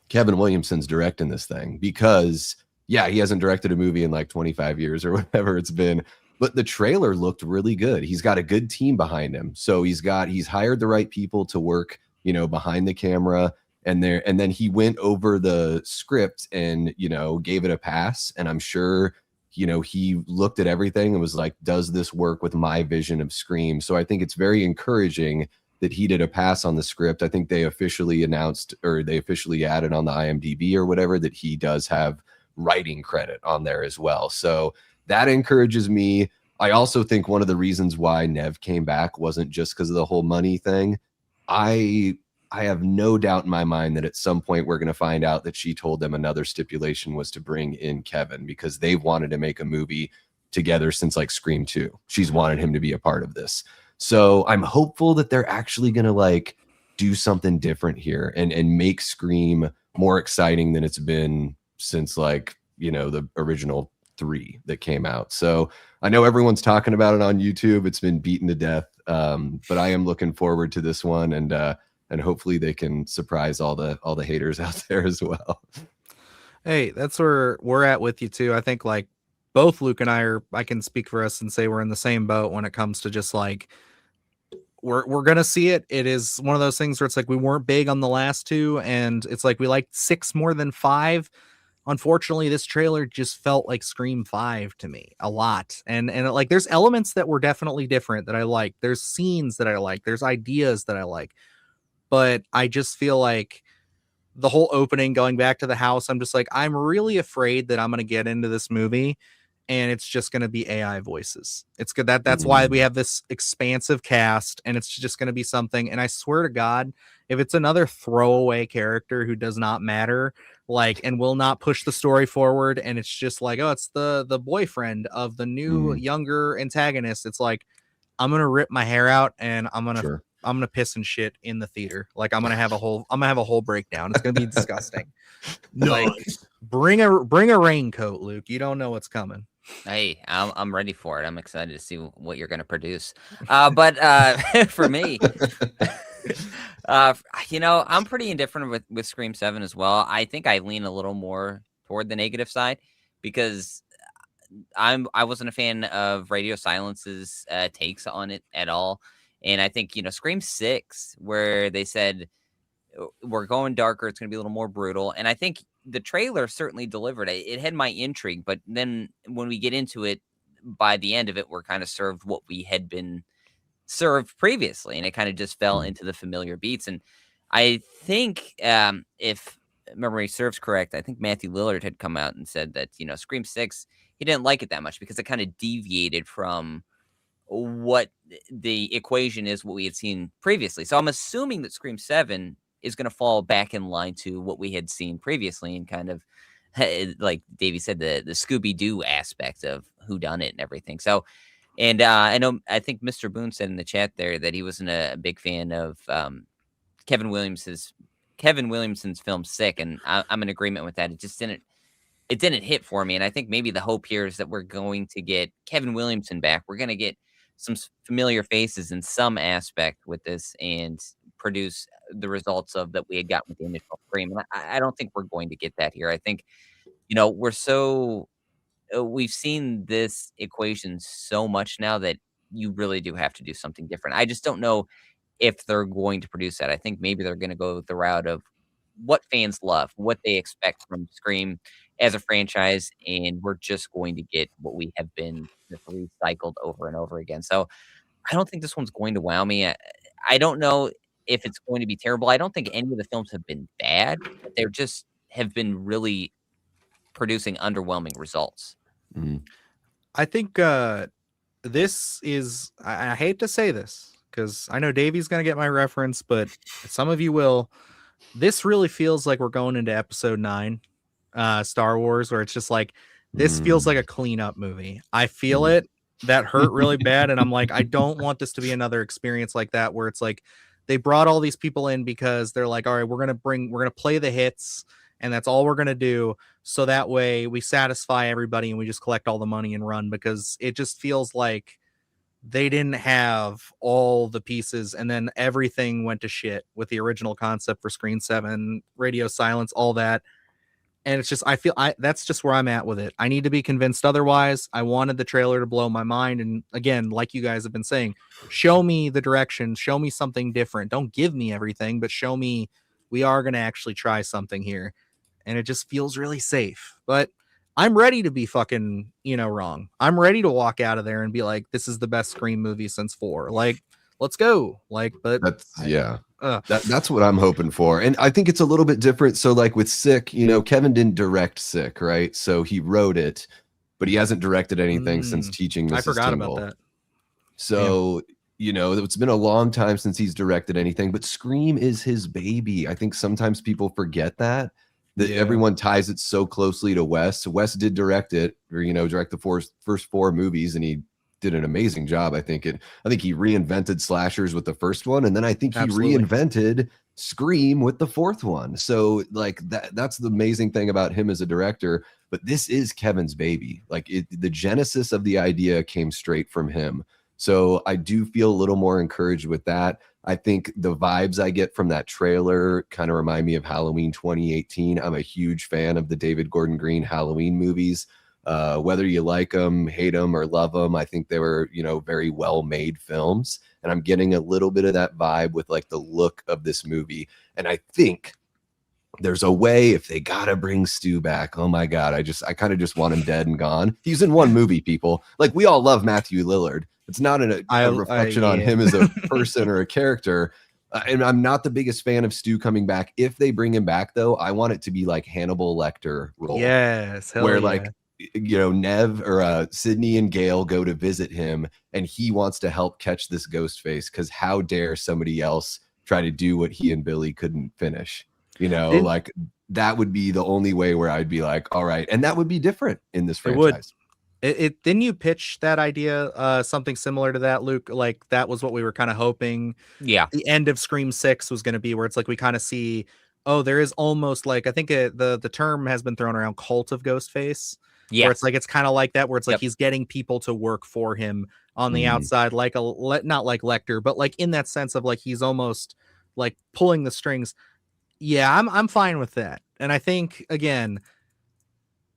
S3: Kevin Williamson's directing this thing because, yeah, he hasn't directed a movie in like 25 years or whatever it's been. But the trailer looked really good. He's got a good team behind him. So he's hired the right people to work, behind the camera. And then he went over the script and, gave it a pass. And I'm sure, he looked at everything and was like, does this work with my vision of Scream? So I think it's very encouraging that he did a pass on the script. I think they officially announced, or they officially added on the IMDb or whatever, that he does have writing credit on there as well. So that encourages me. I also think one of the reasons why Nev came back wasn't just because of the whole money thing. I have no doubt in my mind that at some point we're going to find out that she told them another stipulation was to bring in Kevin because they've wanted to make a movie together since like Scream 2. She's wanted him to be a part of this. So I'm hopeful that they're actually going to like do something different here and make Scream more exciting than it's been since like, the original 3 that came out. So I know everyone's talking about it on YouTube. It's been beaten to death. But I am looking forward to this one, and hopefully they can surprise all the haters out there as well.
S2: Hey, that's where we're at with you too. I think like both Luke and I can speak for us and say we're in the same boat when it comes to just like we're gonna see it. It is one of those things where it's like we weren't big on the last 2, and it's like we liked 6 more than 5. Unfortunately, this trailer just felt like Scream 5 to me a lot. And like there's elements that were definitely different that I like. There's scenes that I like. There's ideas that I like. But I just feel like the whole opening going back to the house, I'm just like, I'm really afraid that I'm going to get into this movie and it's just going to be AI voices. It's good. That's why we have this expansive cast, and it's just going to be something. And I swear to God, if it's another throwaway character who does not matter, like, and will not push the story forward. And it's just like, oh, it's the boyfriend of the new younger antagonist. It's like, I'm gonna rip my hair out and I'm gonna piss and shit in the theater. Like I'm gonna have a whole breakdown. It's gonna be disgusting. Like bring a raincoat, Luke. You don't know what's coming.
S1: Hey, I'm ready for it. I'm excited to see what you're going to produce. But for me, I'm pretty indifferent with Scream 7 as well. I think I lean a little more toward the negative side because I wasn't a fan of Radio Silence's takes on it at all. And I think, Scream 6, where they said we're going darker, it's going to be a little more brutal. And I think the trailer certainly delivered. It had my intrigue, but then when we get into it, by the end of it, we're kind of served what we had been served previously, and it kind of just fell into the familiar beats. And I think, if memory serves correct, I think Matthew Lillard had come out and said that Scream 6, he didn't like it that much because it kind of deviated from what the equation is, what we had seen previously. So I'm assuming that Scream 7 is going to fall back in line to what we had seen previously, and kind of, like Davey said, the Scooby-Doo aspect of whodunit and everything. So, and I think Mr. Boone said in the chat there that he wasn't a big fan of Kevin Williamson's film Sick, and I'm in agreement with that. It just didn't hit for me, and I think maybe the hope here is that we're going to get Kevin Williamson back. We're going to get some familiar faces in some aspect with this, and produce the results of that we had gotten with the initial Scream. And I don't think we're going to get that here. I think, we've seen this equation so much now that you really do have to do something different. I just don't know if they're going to produce that. I think maybe they're going to go the route of what fans love, what they expect from Scream as a franchise, and we're just going to get what we have been recycled over and over again. So I don't think this one's going to wow me. I don't know if it's going to be terrible. I don't think any of the films have been bad, but they're just have been really producing underwhelming results.
S2: I think this is, I hate to say this because I know Davey's going to get my reference, but some of you will. This really feels like we're going into episode 9, Star Wars, where it's just like, this feels like a cleanup movie. I feel it. That hurt really bad. And I'm like, I don't want this to be another experience like that, where it's like, they brought all these people in because they're like, all right, we're going to play the hits, and that's all we're going to do. So that way we satisfy everybody and we just collect all the money and run, because it just feels like they didn't have all the pieces, and then everything went to shit with the original concept for Scream 7, Radio Silence, all that. And it's just, that's just where I'm at with it. I need to be convinced otherwise. I wanted the trailer to blow my mind. And again, like you guys have been saying, show me the direction, show me something different. Don't give me everything, but show me we are going to actually try something here. And it just feels really safe. But I'm ready to be fucking, wrong. I'm ready to walk out of there and be like, this is the best Scream movie since 4. Like, let's go. Like, but
S3: that's what I'm hoping for. And I think it's a little bit different. So like with Sick, Kevin didn't direct Sick, right? So he wrote it, but he hasn't directed anything since teaching Mrs.
S2: I forgot
S3: Tingle.
S2: about that.
S3: So, it's been a long time since he's directed anything, but Scream is his baby. I think sometimes people forget that everyone ties it so closely to Wes. Wes did direct it, or, direct the first 4 movies, and he did an amazing job. I think he reinvented slashers with the first one, and then I think he reinvented Scream with the 4th one. So like that's the amazing thing about him as a director. But this is Kevin's baby. Like the genesis of the idea came straight from him. So I do feel a little more encouraged with that. I think the vibes I get from that trailer kind of remind me of Halloween 2018. I'm a huge fan of the David Gordon Green Halloween movies. Whether you like them, hate them, or love them, I think they were, very well-made films. And I'm getting a little bit of that vibe with like the look of this movie. And I think there's a way, if they gotta bring Stu back, oh my God, I kind of just want him dead and gone. He's in one movie, people. Like, we all love Matthew Lillard. It's not a reflection on him as a person or a character. And I'm not the biggest fan of Stu coming back. If they bring him back, though, I want it to be like Hannibal Lecter role.
S2: Yes.
S3: Where like, Nev or Sydney and Gail go to visit him, and he wants to help catch this ghost face, because how dare somebody else try to do what he and Billy couldn't finish. You know,
S2: Didn't-
S3: like that would be the only way where I'd be like, all right, and that would be different in this
S2: It would.
S3: franchise.
S2: It didn't you pitch that idea, something similar to that, Luke? Like that was what we were kind of hoping
S1: Yeah.
S2: the end of Scream 6 was going to be, where it's like we kind of see, oh, there is almost like, I think the term has been thrown around, cult of Ghostface.
S1: Yeah.
S2: Where it's like, it's kind of like that, where it's like
S1: Yep.
S2: he's getting people to work for him on the
S3: Mhm.
S2: outside, like not like Lecter, but like in that sense of like he's almost like pulling the strings. Yeah, I'm fine with that. And I think again,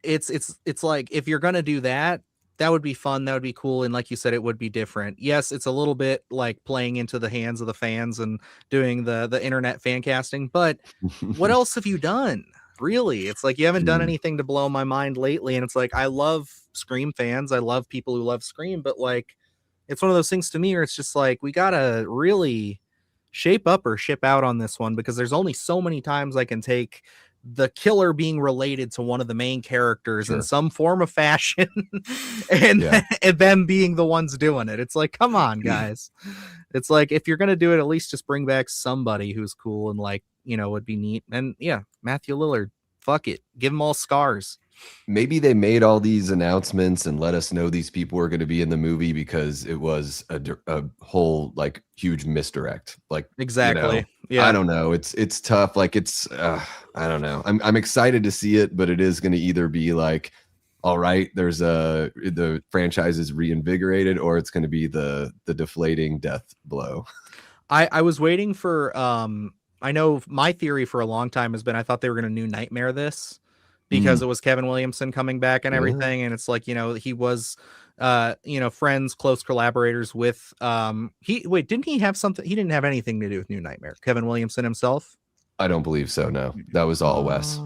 S2: it's like if you're gonna do that, that would be fun, that would be cool, and like you said, it would be different. Yes, it's a little bit like playing into the hands of the fans and doing the internet fan casting, but what else have you done? Really, it's like you haven't done
S3: Mm.
S2: anything to blow my mind lately, and it's like I love Scream fans, I love people who love Scream, but like it's one of those things to me where it's just like we gotta really shape up or ship out on this one, because there's only so many times I can take the killer being related to one of the main characters in
S3: Sure.
S2: some form of fashion and,
S3: Yeah.
S2: and them being the ones doing it. It's like, come on, guys. It's like, if you're going to do it, at least just bring back somebody who's cool and like, you know, would be neat. And yeah, Matthew Lillard, fuck it. Give them all scars.
S3: Maybe they made all these announcements and let us know these people were going to be in the movie because it was a whole like huge misdirect. Like
S2: Exactly.
S3: You know,
S2: Yeah.
S3: I don't know. It's tough. Like it's I don't know. I'm excited to see it, but it is going to either be like, all right, there's the franchise is reinvigorated, or it's going to be the deflating death blow.
S2: I was waiting for I know my theory for a long time has been I thought they were going to New Nightmare this, because it was Kevin Williamson coming back and everything, and it's like, you know, he was you know, friends, close collaborators with didn't he have something? He didn't have anything to do with New Nightmare, Kevin Williamson himself.
S3: I don't believe so. No, that was all Wes.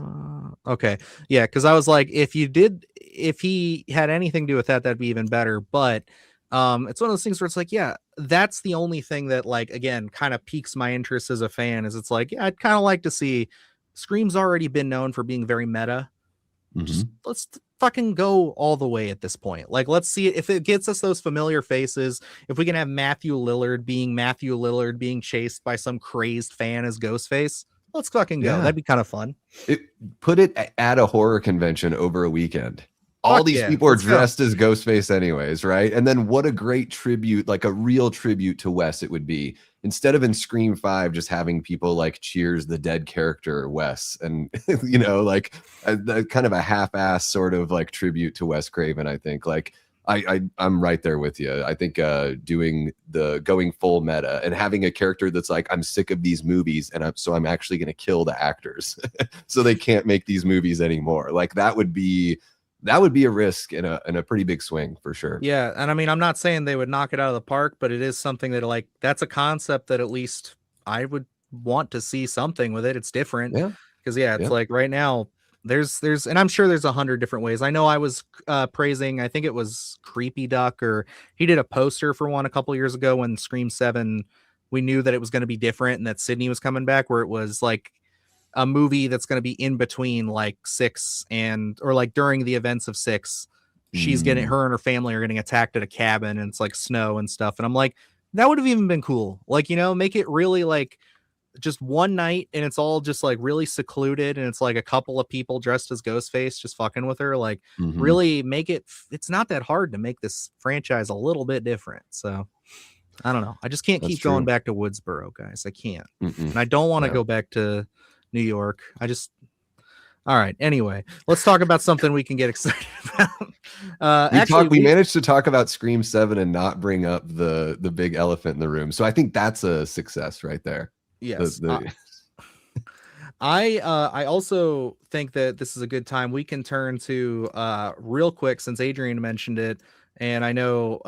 S2: Okay, yeah, because I was like, if he had anything to do with that, that'd be even better. But it's one of those things where it's like, yeah, that's the only thing that like again kind of piques my interest as a fan, is it's like, yeah, I'd kind of like to see. Scream's already been known for being very meta. Just let's fucking go all the way at this point. Like, let's see if it gets us those familiar faces. If we can have Matthew Lillard being chased by some crazed fan as Ghostface, let's fucking go.
S3: Yeah.
S2: That'd be kind of fun.
S3: Put it at a horror convention over a weekend. All
S2: Fuck
S3: these
S2: yeah,
S3: people are
S2: let's go.
S3: dressed as Ghostface anyways, right? And then what a great tribute, like a real tribute to Wes it would be. Instead of in Scream 5 just having people like cheers the dead character Wes, and you know, like a kind of a half-ass sort of like tribute to Wes Craven. I think like I'm right there with you. I think going full meta and having a character that's like, I'm sick of these movies, and I'm actually going to kill the actors so they can't make these movies anymore. Like that would be a risk and a pretty big swing for sure.
S2: Yeah, and I mean, I'm not saying they would knock it out of the park, but it is something that like that's a concept that at least I would want to see something with it. It's different.
S3: Yeah.
S2: Because it's
S3: Yeah.
S2: like right now there's and I'm sure there's 100 different ways. I know I was praising, I think it was Creepy Duck, or he did a poster for one a couple years ago when Scream 7, we knew that it was going to be different and that Sydney was coming back, where it was like a movie that's going to be in between like 6 or like during the events of 6. She's her and her family are getting attacked at a cabin, and it's like snow and stuff. And I'm like, that would have even been cool. Like, you know, make it really like just one night, and it's all just like really secluded, and it's like a couple of people dressed as Ghostface just fucking with her. Like, really make it. It's not that hard to make this franchise a little bit different. So I don't know. I just can't keep going back to Woodsboro, guys. I can't. And I don't want to go back to New York. All right. Anyway, let's talk about something we can get excited about.
S3: We managed to talk about Scream 7 and not bring up the big elephant in the room. So I think that's a success right there.
S2: Yes. I also think that this is a good time. We can turn to real quick, since Adrian mentioned it, and I know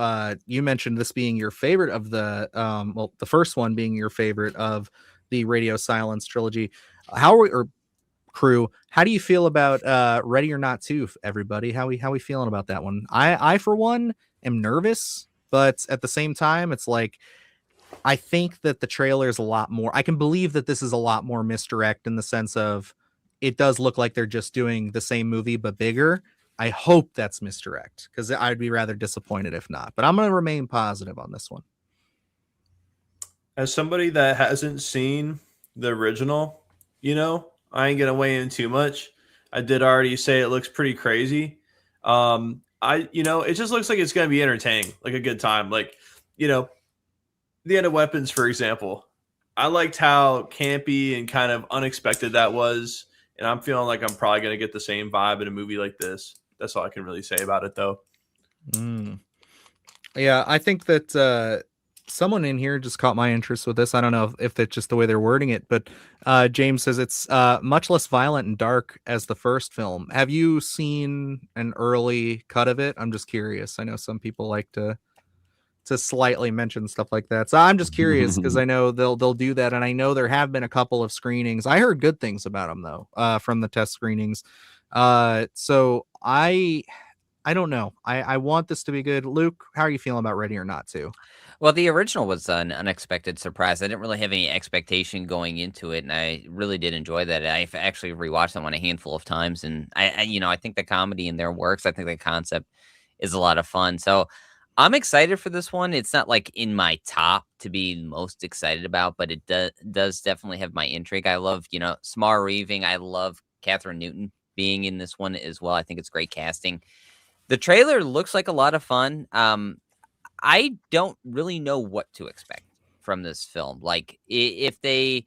S2: you mentioned this being your favorite of the the first one being your favorite of the Radio Silence trilogy. Crew, how do you feel about Ready or Not 2, everybody? How we feeling about that one? I for one am nervous, but at the same time, it's like I think that the trailer is a lot more. I can believe that this is a lot more misdirect, in the sense of it does look like they're just doing the same movie but bigger. I hope that's misdirect, because I'd be rather disappointed if not. But I'm going to remain positive on this one.
S4: As somebody that hasn't seen the original, you know, I ain't gonna weigh in too much. I did already say it looks pretty crazy. It just looks like it's gonna be entertaining, like a good time. Like, you know, the end of Weapons, for example. I liked how campy and kind of unexpected that was, and I'm feeling like I'm probably gonna get the same vibe in a movie like this. That's all I can really say about it, though.
S2: Yeah, I think that someone in here just caught my interest with this. I don't know if it's just the way they're wording it, but James says it's much less violent and dark as the first film. Have you seen an early cut of it? I'm just curious. I know some people like to slightly mention stuff like that. So I'm just curious because I know they'll do that, and I know there have been a couple of screenings. I heard good things about them though, from the test screenings. So I don't know. I want this to be good. Luke, how are you feeling about Ready or Not to?
S1: Well, the original was an unexpected surprise. I didn't really have any expectation going into it, and I really did enjoy that. I've actually rewatched that one a handful of times, and I think the comedy in there works. I think the concept is a lot of fun. So I'm excited for this one. It's not like in my top to be most excited about, but it does definitely have my intrigue. I love, Samara Weaving. I love Catherine Newton being in this one as well. I think it's great casting. The trailer looks like a lot of fun. I don't really know what to expect from this film. Like, if they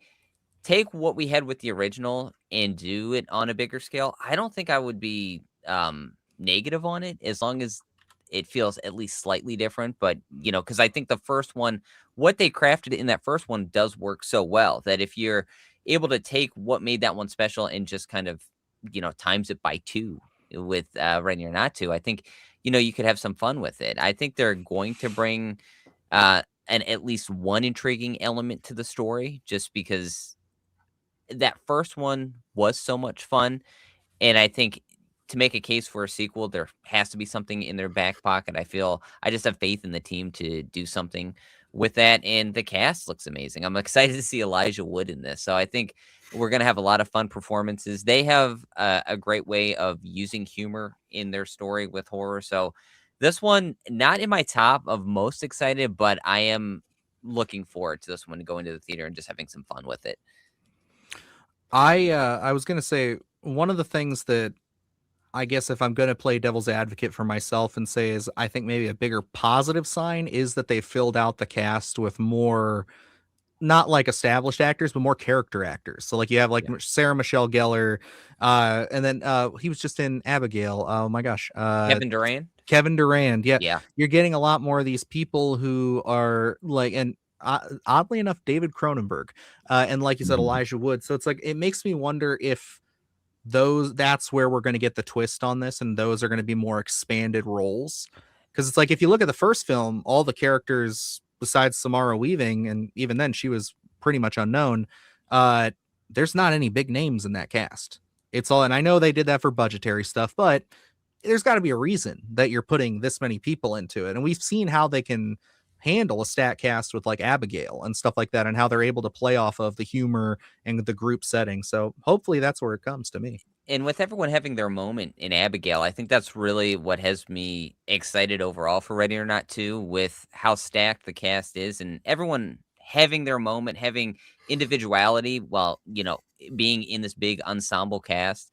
S1: take what we had with the original and do it on a bigger scale, I don't think I would be negative on it, as long as it feels at least slightly different. But, because I think the first one, what they crafted in that first one does work so well that if you're able to take what made that one special and just kind of, times it by 2 with Ready or Not to, I think, you could have some fun with it. I think they're going to bring at least one intriguing element to the story, just because that first one was so much fun. And I think to make a case for a sequel, there has to be something in their back pocket. I just have faith in the team to do something with that. And the cast looks amazing. I'm excited to see Elijah Wood in this. So I think we're going to have a lot of fun performances. They have a great way of using humor in their story with horror. So this one, not in my top of most excited, but I am looking forward to this one, going to the theater and just having some fun with it.
S2: I was going to say, one of the things that I guess if I'm going to play devil's advocate for myself and say is I think maybe a bigger positive sign is that they filled out the cast with more, not like established actors, but more character actors. So like you have like Sarah Michelle Gellar, and then he was just in Abigail. Oh my gosh.
S1: Kevin Durant.
S2: Yeah. You're getting a lot more of these people who are like, and oddly enough, David Cronenberg, and like you said, Elijah Wood. So it's like, it makes me wonder if that's where we're going to get the twist on this, and those are going to be more expanded roles. Because it's like, if you look at the first film, all the characters besides Samara Weaving, and even then she was pretty much unknown, there's not any big names in that cast. It's all, and I know they did that for budgetary stuff, but there's got to be a reason that you're putting this many people into it. And we've seen how they can handle a stat cast with like Abigail and stuff like that, and how they're able to play off of the humor and the group setting. So hopefully that's where it comes to me.
S1: And with everyone having their moment in Abigail, I think that's really what has me excited overall for Ready or Not 2, with how stacked the cast is and everyone having their moment, having individuality while, being in this big ensemble cast.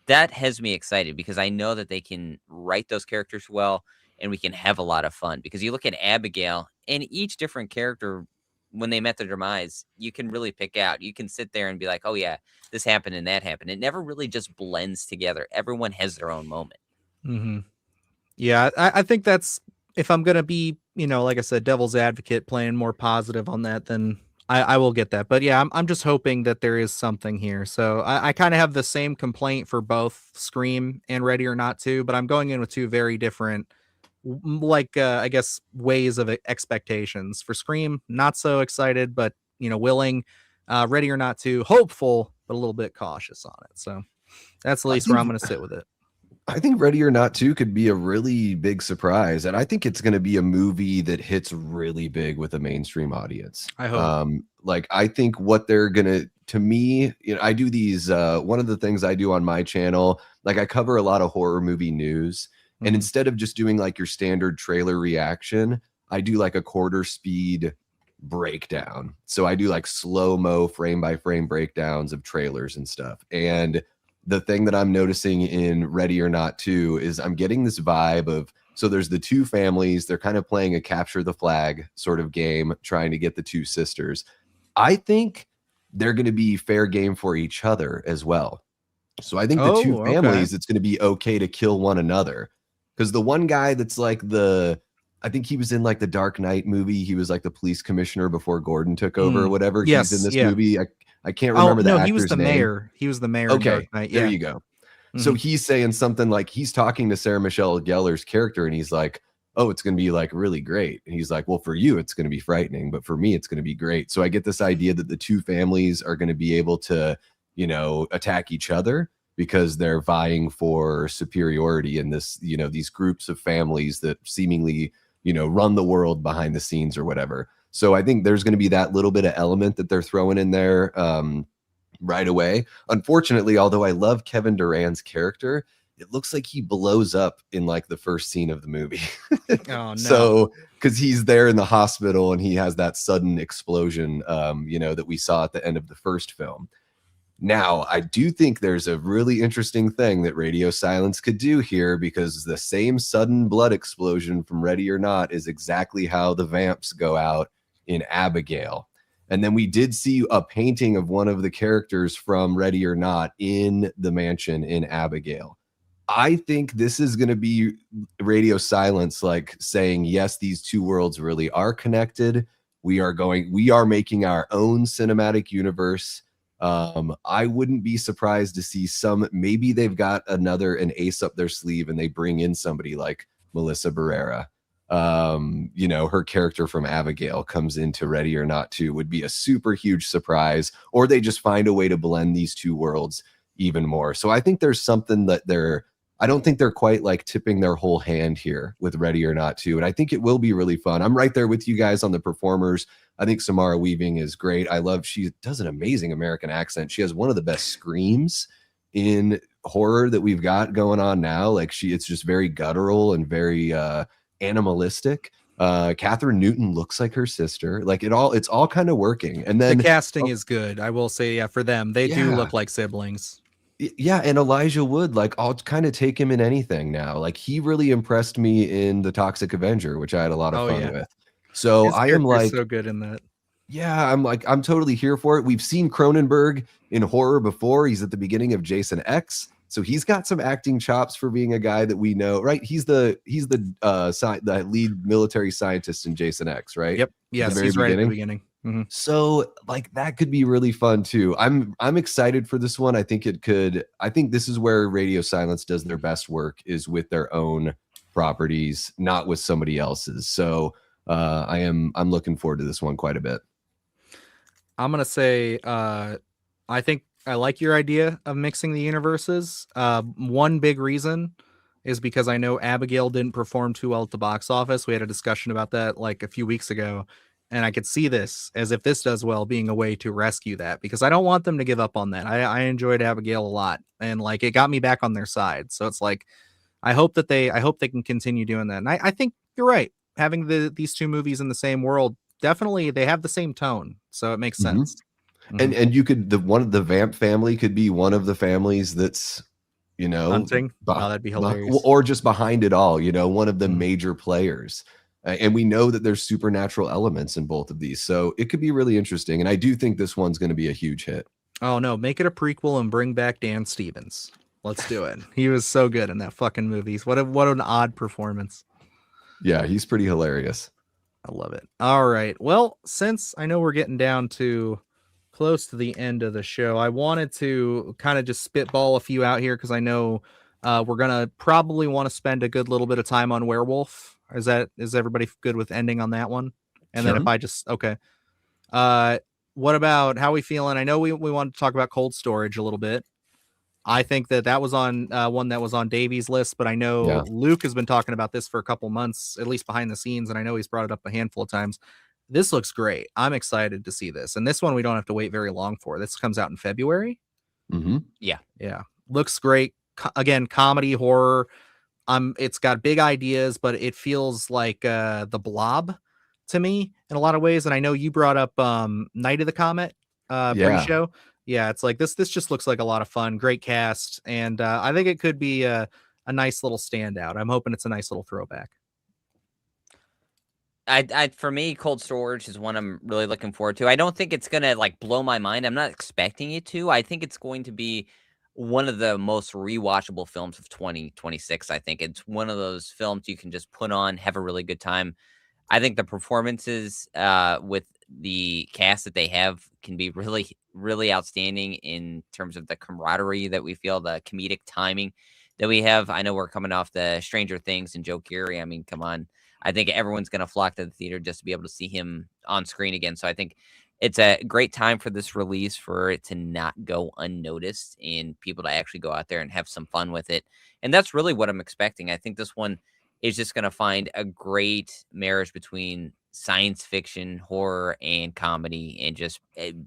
S1: That has me excited because I know that they can write those characters well, and we can have a lot of fun. Because you look at Abigail, and each different character, when they met their demise, you can really pick out. You can sit there and be like, oh yeah, this happened and that happened. It never really just blends together. Everyone has their own moment.
S2: Mm-hmm. Yeah, I think that's, if I'm going to be, like I said, devil's advocate, playing more positive on that, then I will get that. But yeah, I'm just hoping that there is something here. So I kind of have the same complaint for both Scream and Ready or Not 2, but I'm going in with two very different, I guess, ways of expectations. For Scream, not so excited, but willing. Ready or Not 2, hopeful, but a little bit cautious on it. So that's at least where I'm going to sit with it.
S3: I think Ready or Not 2 could be a really big surprise, and I think it's going to be a movie that hits really big with a mainstream audience.
S2: I hope.
S3: I think what they're gonna, to me, I do these. One of the things I do on my channel, like I cover a lot of horror movie news. And instead of just doing like your standard trailer reaction, I do like a quarter speed breakdown. So I do like slow-mo frame by frame breakdowns of trailers and stuff. And the thing that I'm noticing in Ready or Not 2 is I'm getting this vibe of, so there's the two families, they're kind of playing a capture the flag sort of game, trying to get the two sisters. I think they're going to be fair game for each other as well. So I think the two families, it's going to be okay to kill one another. Because the one guy that's like I think he was in like the Dark Knight movie. He was like the police commissioner before Gordon took over or whatever.
S2: Yes,
S3: he's in this movie. I can't remember the actor's
S2: he was the
S3: name.
S2: mayor. He was the mayor.
S3: Okay,
S2: in Dark Knight.
S3: there you go. So he's saying something like, he's talking to Sarah Michelle Gellar's character, and he's like, oh, it's going to be like really great. And he's like, well, for you, it's going to be frightening, but for me, it's going to be great. So I get this idea that the two families are going to be able to, you know, attack each other because they're vying for superiority in this, you know, these groups of families that seemingly, you know, run the world behind the scenes or whatever. So I think there's going to be that little bit of element that they're throwing in there right away. Unfortunately, although I love Kevin Durant's character, it looks like he blows up in like the first scene of the movie.
S2: Oh, no.
S3: So, because he's there in the hospital and he has that sudden explosion, you know, that we saw at the end of the first film. Now, I do think there's a really interesting thing that Radio Silence could do here, because the same sudden blood explosion from Ready or Not is exactly how the vamps go out in Abigail. And then we did see a painting of one of the characters from Ready or Not in the mansion in Abigail. I think this is going to be Radio Silence like saying, yes, these two worlds really are connected. We are making our own cinematic universe. I wouldn't be surprised to see maybe they've got an ace up their sleeve and they bring in somebody like Melissa Barrera. You know, her character from Abigail comes into Ready or Not 2, would be a super huge surprise, or they just find a way to blend these two worlds even more. So I think there's something that I don't think they're quite like tipping their whole hand here with Ready or Not 2. And I think it will be really fun. I'm right there with you guys on the performers. I think Samara Weaving is great. She does an amazing American accent. She has one of the best screams in horror that we've got going on now. Like it's just very guttural and very animalistic. Catherine Newton looks like her sister. Like it's all kind of working. And then
S2: the casting is good. I will say, yeah, for them, they do look like siblings.
S3: Yeah, and Elijah Wood, like I'll kind of take him in anything now. Like he really impressed me in The Toxic Avenger, which I had a lot of fun with. So I am like
S2: so good in that.
S3: Yeah, I'm totally here for it. We've seen Cronenberg in horror before. He's at the beginning of Jason X. So he's got some acting chops for being a guy that we know, right? He's the lead military scientist in Jason X, right?
S2: Yep. Yes, he's right at the beginning. Mm-hmm.
S3: So like that could be really fun too. I'm excited for this one. I think this is where Radio Silence does their best work, is with their own properties, not with somebody else's. So I'm looking forward to this one quite a bit.
S2: I'm gonna say I think I like your idea of mixing the universes. One big reason is because I know Abigail didn't perform too well at the box office. We had a discussion about that like a few weeks ago. And I could see this as, if this does well, being a way to rescue that, because I don't want them to give up on that. I enjoyed Abigail a lot, and like it got me back on their side. So it's like, I hope they can continue doing that. And I think you're right. Having these two movies in the same world, definitely they have the same tone. So it makes sense.
S3: Mm-hmm. And you could, one of the vamp family could be one of the families that's, you know,
S2: hunting. That'd be hilarious.
S3: Or just behind it all, you know, one of the major players. And we know that there's supernatural elements in both of these. So it could be really interesting. And I do think this one's going to be a huge hit.
S2: Oh, no. Make it a prequel and bring back Dan Stevens. Let's do it. He was so good in that fucking movie. What an odd performance.
S3: Yeah, he's pretty hilarious.
S2: I love it. All right. Well, since I know we're getting down to close to the end of the show, I wanted to kind of just spitball a few out here, because I know we're going to probably want to spend a good little bit of time on Werewolf. Is everybody good with ending on that one? And then if I just, okay. What about, how we feeling? I know we wanted to talk about Cold Storage a little bit. I think that was on one that was on Davey's list, but I know Luke has been talking about this for a couple months, at least behind the scenes. And I know he's brought it up a handful of times. This looks great. I'm excited to see this. And this one, we don't have to wait very long for. This comes out in February.
S3: Mm-hmm.
S2: Yeah. Looks great. Again, comedy, horror. It's got big ideas, but it feels like The Blob to me in a lot of ways. And I know you brought up Night of the Comet
S3: Yeah.
S2: pre-show. Yeah, it's like this just looks like a lot of fun, great cast, and I think it could be a nice little standout. I'm hoping it's a nice little throwback.
S1: For me, Cold Storage is one I'm really looking forward to. I don't think it's gonna like blow my mind. I'm not expecting it to. I think it's going to be one of the most rewatchable films of 2026. I think it's one of those films you can just put on, have a really good time. I think the performances with the cast that they have can be really, really outstanding in terms of the camaraderie that we feel, the comedic timing that we have. I know we're coming off the Stranger Things and Joe Keery. I mean, come on. I think everyone's going to flock to the theater just to be able to see him on screen again. So I think it's a great time for this release for it to not go unnoticed and people to actually go out there and have some fun with it. And that's really what I'm expecting. I think this one is just going to find a great marriage between science fiction, horror, and comedy, and just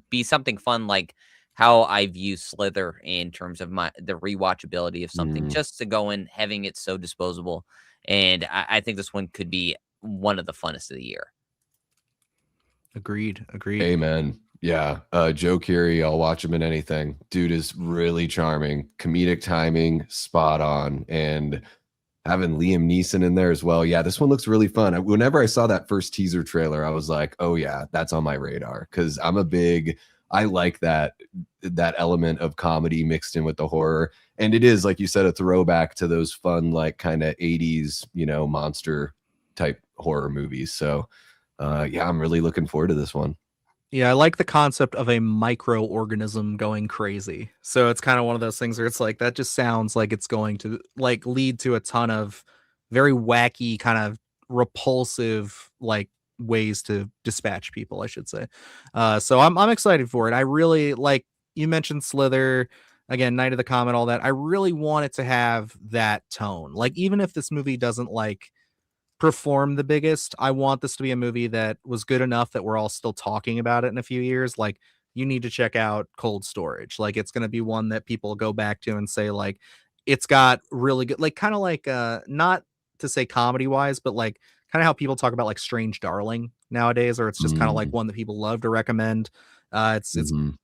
S1: be something fun like how I view Slither in terms of the rewatchability of something,
S3: Mm.
S1: just to go in having it so disposable. And I think this one could be one of the funnest of the year.
S2: Agreed.
S3: Amen. Yeah. Joe Keery, I'll watch him in anything. Dude is really charming. Comedic timing, spot on. And having Liam Neeson in there as well. Yeah, this one looks really fun. Whenever I saw that first teaser trailer, I was like, oh yeah, that's on my radar. Because I like that element of comedy mixed in with the horror. And it is, like you said, a throwback to those fun, like kind of 80s, monster type horror movies. So yeah, I'm really looking forward to this one.
S2: Yeah, I like the concept of a microorganism going crazy. So it's kind of one of those things where it's like that just sounds like it's going to like lead to a ton of very wacky, kind of repulsive like ways to dispatch people, I should say. So I'm excited for it. I really like you mentioned Slither, again, Night of the Comet, all that. I really want it to have that tone. Like even if this movie doesn't like perform the biggest, I want this to be a movie that was good enough that we're all still talking about it in a few years. Like you need to check out Cold Storage. Like it's going to be one that people go back to and say like it's got really good, like kind of like not to say comedy wise, but like kind of how people talk about like Strange Darling nowadays, or it's just kind of like one that people love to recommend. It's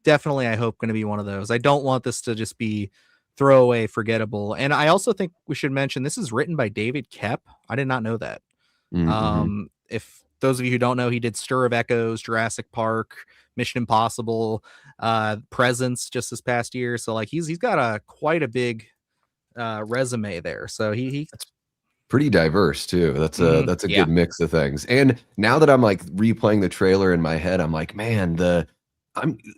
S2: definitely, I hope, going to be one of those. I don't want this to just be throwaway, forgettable. And I also think we should mention this is written by David Koepp. I did not know that. If those of you who don't know, he did Stir of Echoes, Jurassic Park, Mission Impossible, Presence just this past year. So like he's got quite a big resume there. So he
S3: That's pretty diverse too. That's a good mix of things. And now that I'm like replaying the trailer in my head, I'm like, man,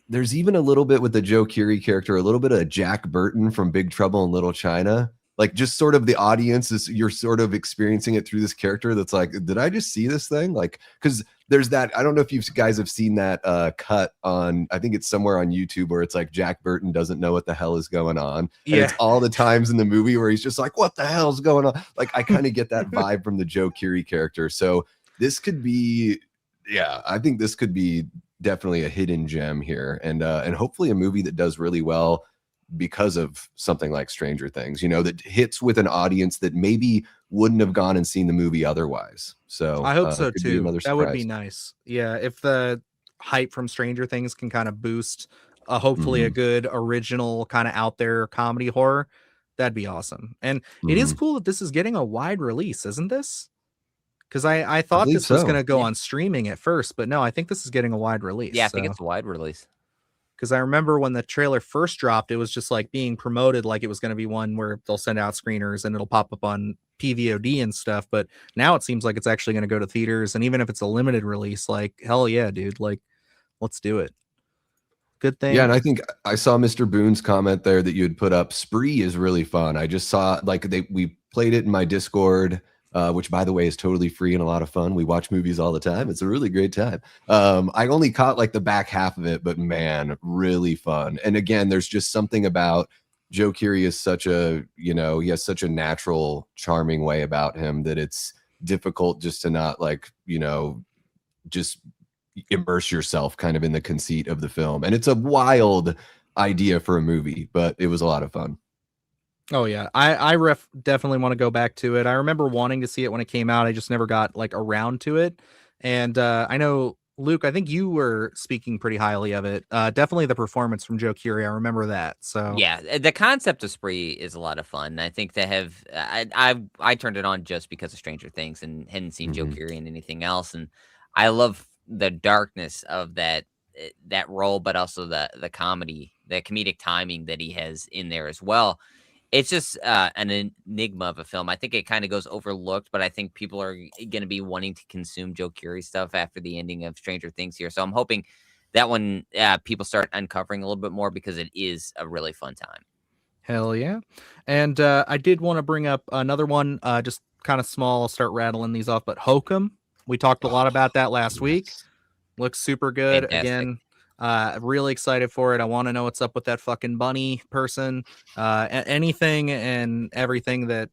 S3: there's even a little bit with the Joe Keery character, a little bit of Jack Burton from Big Trouble in Little China. Like just sort of the audience is, you're sort of experiencing it through this character that's like, did I just see this thing? Like, because there's that, I don't know if you guys have seen that cut on, I think it's somewhere on YouTube where it's like Jack Burton doesn't know what the hell is going on. Yeah. And it's all the times in the movie where he's just like, what the hell's going on? Like, I kind of get that vibe from the Joe Keery character. So this could be, yeah, I think this could be definitely a hidden gem here, and hopefully a movie that does really well because of something like Stranger Things, that hits with an audience that maybe wouldn't have gone and seen the movie otherwise. So
S2: I hope so too. That would be nice. Yeah, if the hype from Stranger Things can kind of boost hopefully a good original kind of out there comedy horror, that'd be awesome. And it is cool that this is getting a wide release, isn't this? Because I thought this was going to go on streaming at first, but no, I think this is getting a wide release.
S1: Yeah, I think it's a wide release.
S2: Because I remember when the trailer first dropped, it was just like being promoted like it was going to be one where they'll send out screeners and it'll pop up on PVOD and stuff. But now it seems like it's actually going to go to theaters. And even if it's a limited release, like, hell yeah, dude, like, let's do it. Good thing.
S3: Yeah, and I think I saw Mr. Boone's comment there that you had put up. Spree is really fun. I just saw, like, we played it in my Discord, which, by the way, is totally free and a lot of fun. We watch movies all the time. It's a really great time. I only caught like the back half of it, but man, really fun. And again, there's just something about Joe Keery is such a, he has such a natural, charming way about him that it's difficult just to not like, just immerse yourself kind of in the conceit of the film. And it's a wild idea for a movie, but it was a lot of fun.
S2: Oh yeah, I definitely want to go back to it. I remember wanting to see it when it came out. I just never got like around to it. And I know, Luke, I think you were speaking pretty highly of it. Definitely the performance from Joe Keery. I remember that. So
S1: Yeah, the concept of Spree is a lot of fun. I think they have. I turned it on just because of Stranger Things and hadn't seen Joe
S3: Mhm.
S1: Keery in anything else, and I love the darkness of that role, but also the comedy, the comedic timing that he has in there as well. It's just an enigma of a film. I think it kind of goes overlooked, but I think people are going to be wanting to consume Joe Keery stuff after the ending of Stranger Things here. So I'm hoping that one people start uncovering a little bit more because it is a really fun time.
S2: hell yeah. And I did want to bring up another one, just kind of small. I'll start rattling these off, but Hokum. We talked a lot about that last week.
S3: Yes.
S2: Looks super good.
S1: Fantastic.
S2: Again, really excited for it. I want to know what's up with that fucking bunny person. Anything and everything that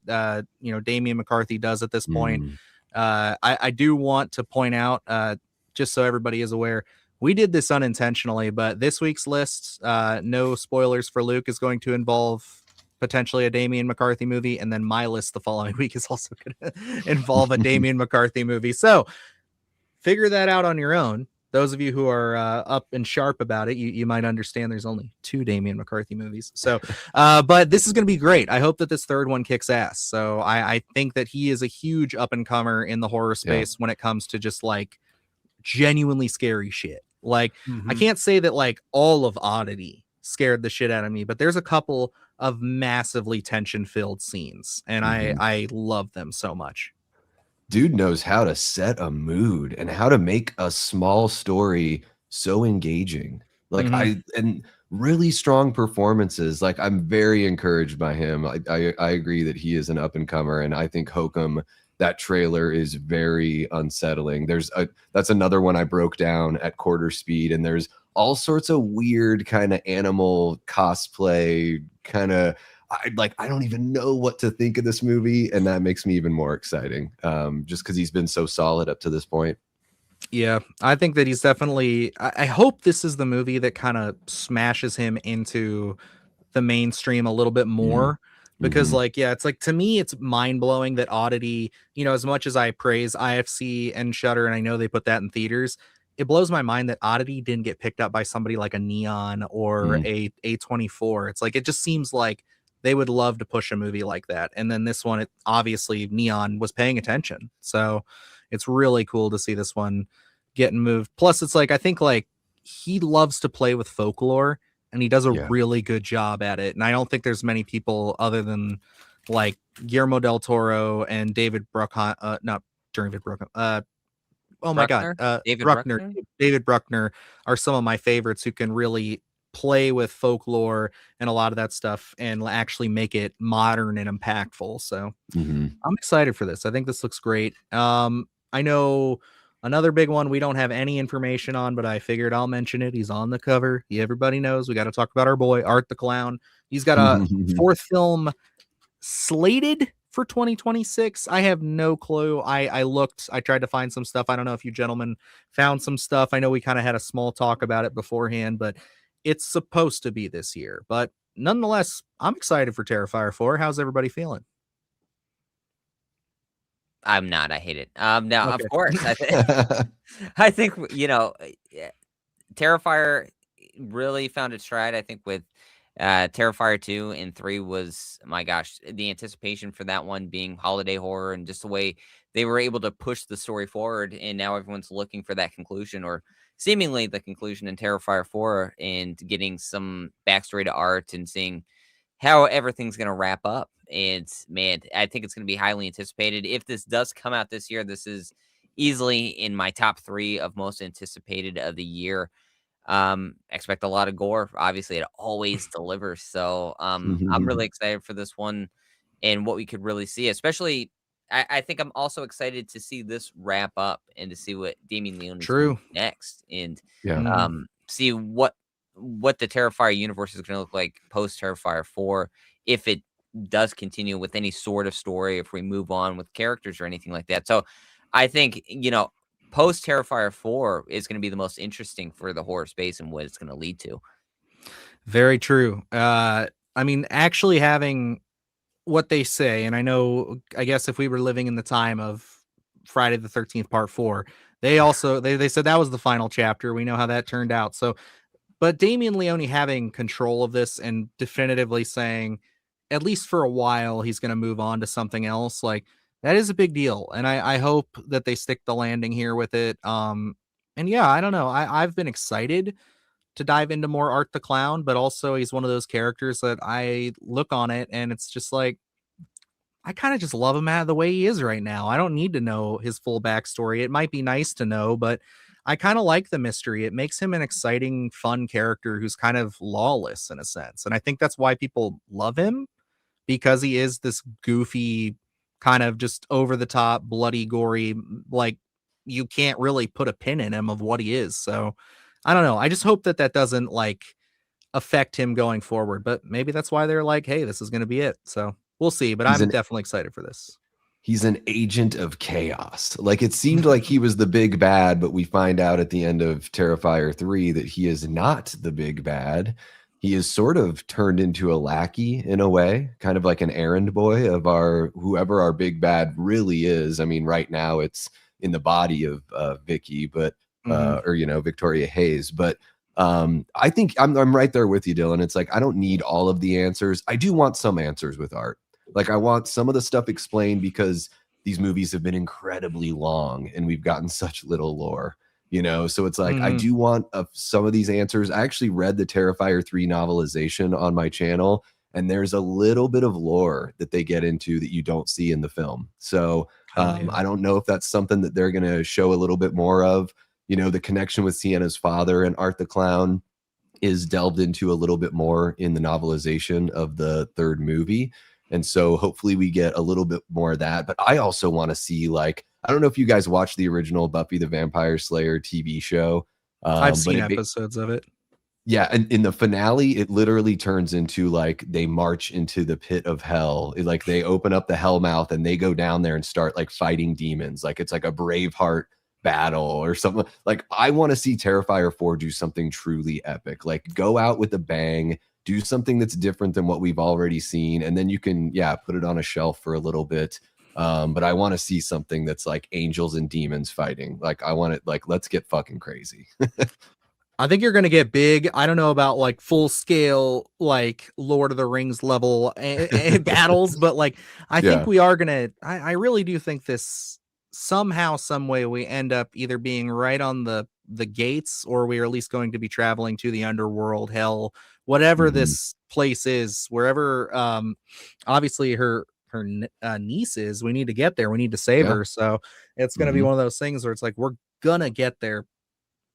S2: Damian McCarthy does at this point.
S3: Mm.
S2: I do want to point out, just so everybody is aware, we did this unintentionally, but this week's list, no spoilers for Luke, is going to involve potentially a Damian McCarthy movie, and then my list the following week is also going to involve a Damian McCarthy movie. So figure that out on your own. Those of you who are up and sharp about it, you might understand there's only 2 Damian McCarthy movies. So, but this is going to be great. I hope that this third one kicks ass. So I think that he is a huge up and comer in the horror space when it comes to just like genuinely scary shit. Like I can't say that like all of Oddity scared the shit out of me, but there's a couple of massively tension filled scenes, and I love them so much.
S3: Dude knows how to set a mood and how to make a small story so engaging. Like and really strong performances. Like I'm very encouraged by him. I agree that he is an up and comer, and I think Hokum, that trailer is very unsettling. That's another one I broke down at quarter speed, and there's all sorts of weird kind of animal cosplay kind of. I don't even know what to think of this movie, and that makes me even more exciting. Just because he's been so solid up to this point.
S2: Yeah, I think that he's definitely. I hope this is the movie that kind of smashes him into the mainstream a little bit more. Because, like, yeah, it's like to me, it's mind blowing that Oddity, as much as I praise IFC and Shudder, and I know they put that in theaters, it blows my mind that Oddity didn't get picked up by somebody like a Neon or a A24. It's like it just seems like they would love to push a movie like that. And then this one, obviously Neon was paying attention. So it's really cool to see this one getting moved. Plus, it's like I think like he loves to play with folklore, and he does a really good job at it. And I don't think there's many people other than like Guillermo del Toro and David Bruckner, not David Bruckner. Oh my God,
S1: David
S2: Bruckner.
S1: Bruckner?
S2: David Bruckner are some of my favorites who can really play with folklore and a lot of that stuff and actually make it modern and impactful. So I'm excited for this. I think this looks great. I know another big one we don't have any information on, but I figured I'll mention it. He's on the cover. Everybody knows we got to talk about our boy Art the Clown. He's got a 4th film slated for 2026. I have no clue. I looked, I tried to find some stuff. I don't know if you gentlemen found some stuff. I know we kind of had a small talk about it beforehand, but it's supposed to be this year. But nonetheless, I'm excited for Terrifier 4. How's everybody feeling?
S1: I'm not. I hate it. Now,
S2: Okay.
S1: of course, I think Terrifier really found its stride. I think with Terrifier 2 and 3 was, my gosh, the anticipation for that one being holiday horror and just the way they were able to push the story forward. And now everyone's looking for that conclusion, or seemingly the conclusion in Terrifier 4, and getting some backstory to Art and seeing how everything's going to wrap up. And man, I think it's going to be highly anticipated. If this does come out this year, this is easily in my top 3 of most anticipated of the year. Expect a lot of gore. Obviously, it always delivers. So I'm really excited for this one and what we could really see. Especially, I think I'm also excited to see this wrap up and to see what Damien Leone is doing next, and see what the Terrifier universe is going to look like post Terrifier 4, if it does continue with any sort of story, if we move on with characters or anything like that. So I think, post Terrifier 4 is going to be the most interesting for the horror space and what it's going to lead to.
S2: Very true. I mean, actually having what they say, and I guess if we were living in the time of Friday the 13th part 4, They said that was the final chapter. We know how that turned out. So, but Damian Leone having control of this and definitively saying, at least for a while, he's going to move on to something else. Like, that is a big deal. And I hope that they stick the landing here with it. And yeah, I don't know. I've been excited to dive into more Art the Clown, but also he's one of those characters that I look on it and it's just like, I kind of just love him out of the way he is right now. I don't need to know his full backstory. It might be nice to know, but I kind of like the mystery. It makes him an exciting, fun character who's kind of lawless in a sense. And I think that's why people love him, because he is this goofy, kind of just over the top, bloody, gory, like you can't really put a pin in him of what he is. So I don't know. I just hope that that doesn't like affect him going forward, but maybe that's why they're like, hey, this is going to be it. So we'll see, but I'm definitely excited for this.
S3: He's an agent of chaos. Like, it seemed like he was the big bad, but we find out at the end of Terrifier 3 that he is not the big bad. He is sort of turned into a lackey in a way, kind of like an errand boy of whoever our big bad really is. I mean, right now it's in the body of Vicky, but or Victoria Hayes. But I think I'm right there with you, Dylan. It's like, I don't need all of the answers. I do want some answers with Art. Like, I want some of the stuff explained because these movies have been incredibly long and we've gotten such little lore, So it's like, I do want some of these answers. I actually read the Terrifier 3 novelization on my channel, and there's a little bit of lore that they get into that you don't see in the film. So I don't know if that's something that they're going to show a little bit more of. The connection with Sienna's father and Art the Clown is delved into a little bit more in the novelization of the third movie. And so hopefully we get a little bit more of that. But I also want to see, like, I don't know if you guys watched the original Buffy the Vampire Slayer TV show.
S2: I've seen episodes of it.
S3: Yeah. And in the finale, it literally turns into like they march into the pit of hell. Like they open up the hell mouth and they go down there and start like fighting demons. Like it's like a Braveheart battle or something. Like, I want to see Terrifier 4 do something truly epic. Like, go out with a bang, do something that's different than what we've already seen, and then you can put it on a shelf for a little bit. But I want to see something that's like angels and demons fighting. Like, I want it, like, let's get fucking crazy.
S2: I think you're going to get big. I don't know about like full scale, like Lord of the Rings level battles, but like, I think we are going to, I really do think this somehow, some way we end up either being right on the gates, or we are at least going to be traveling to the underworld, hell, whatever this place is, wherever obviously her niece is. We need to get there. We need to save her. So it's going to be one of those things where it's like, we're gonna get there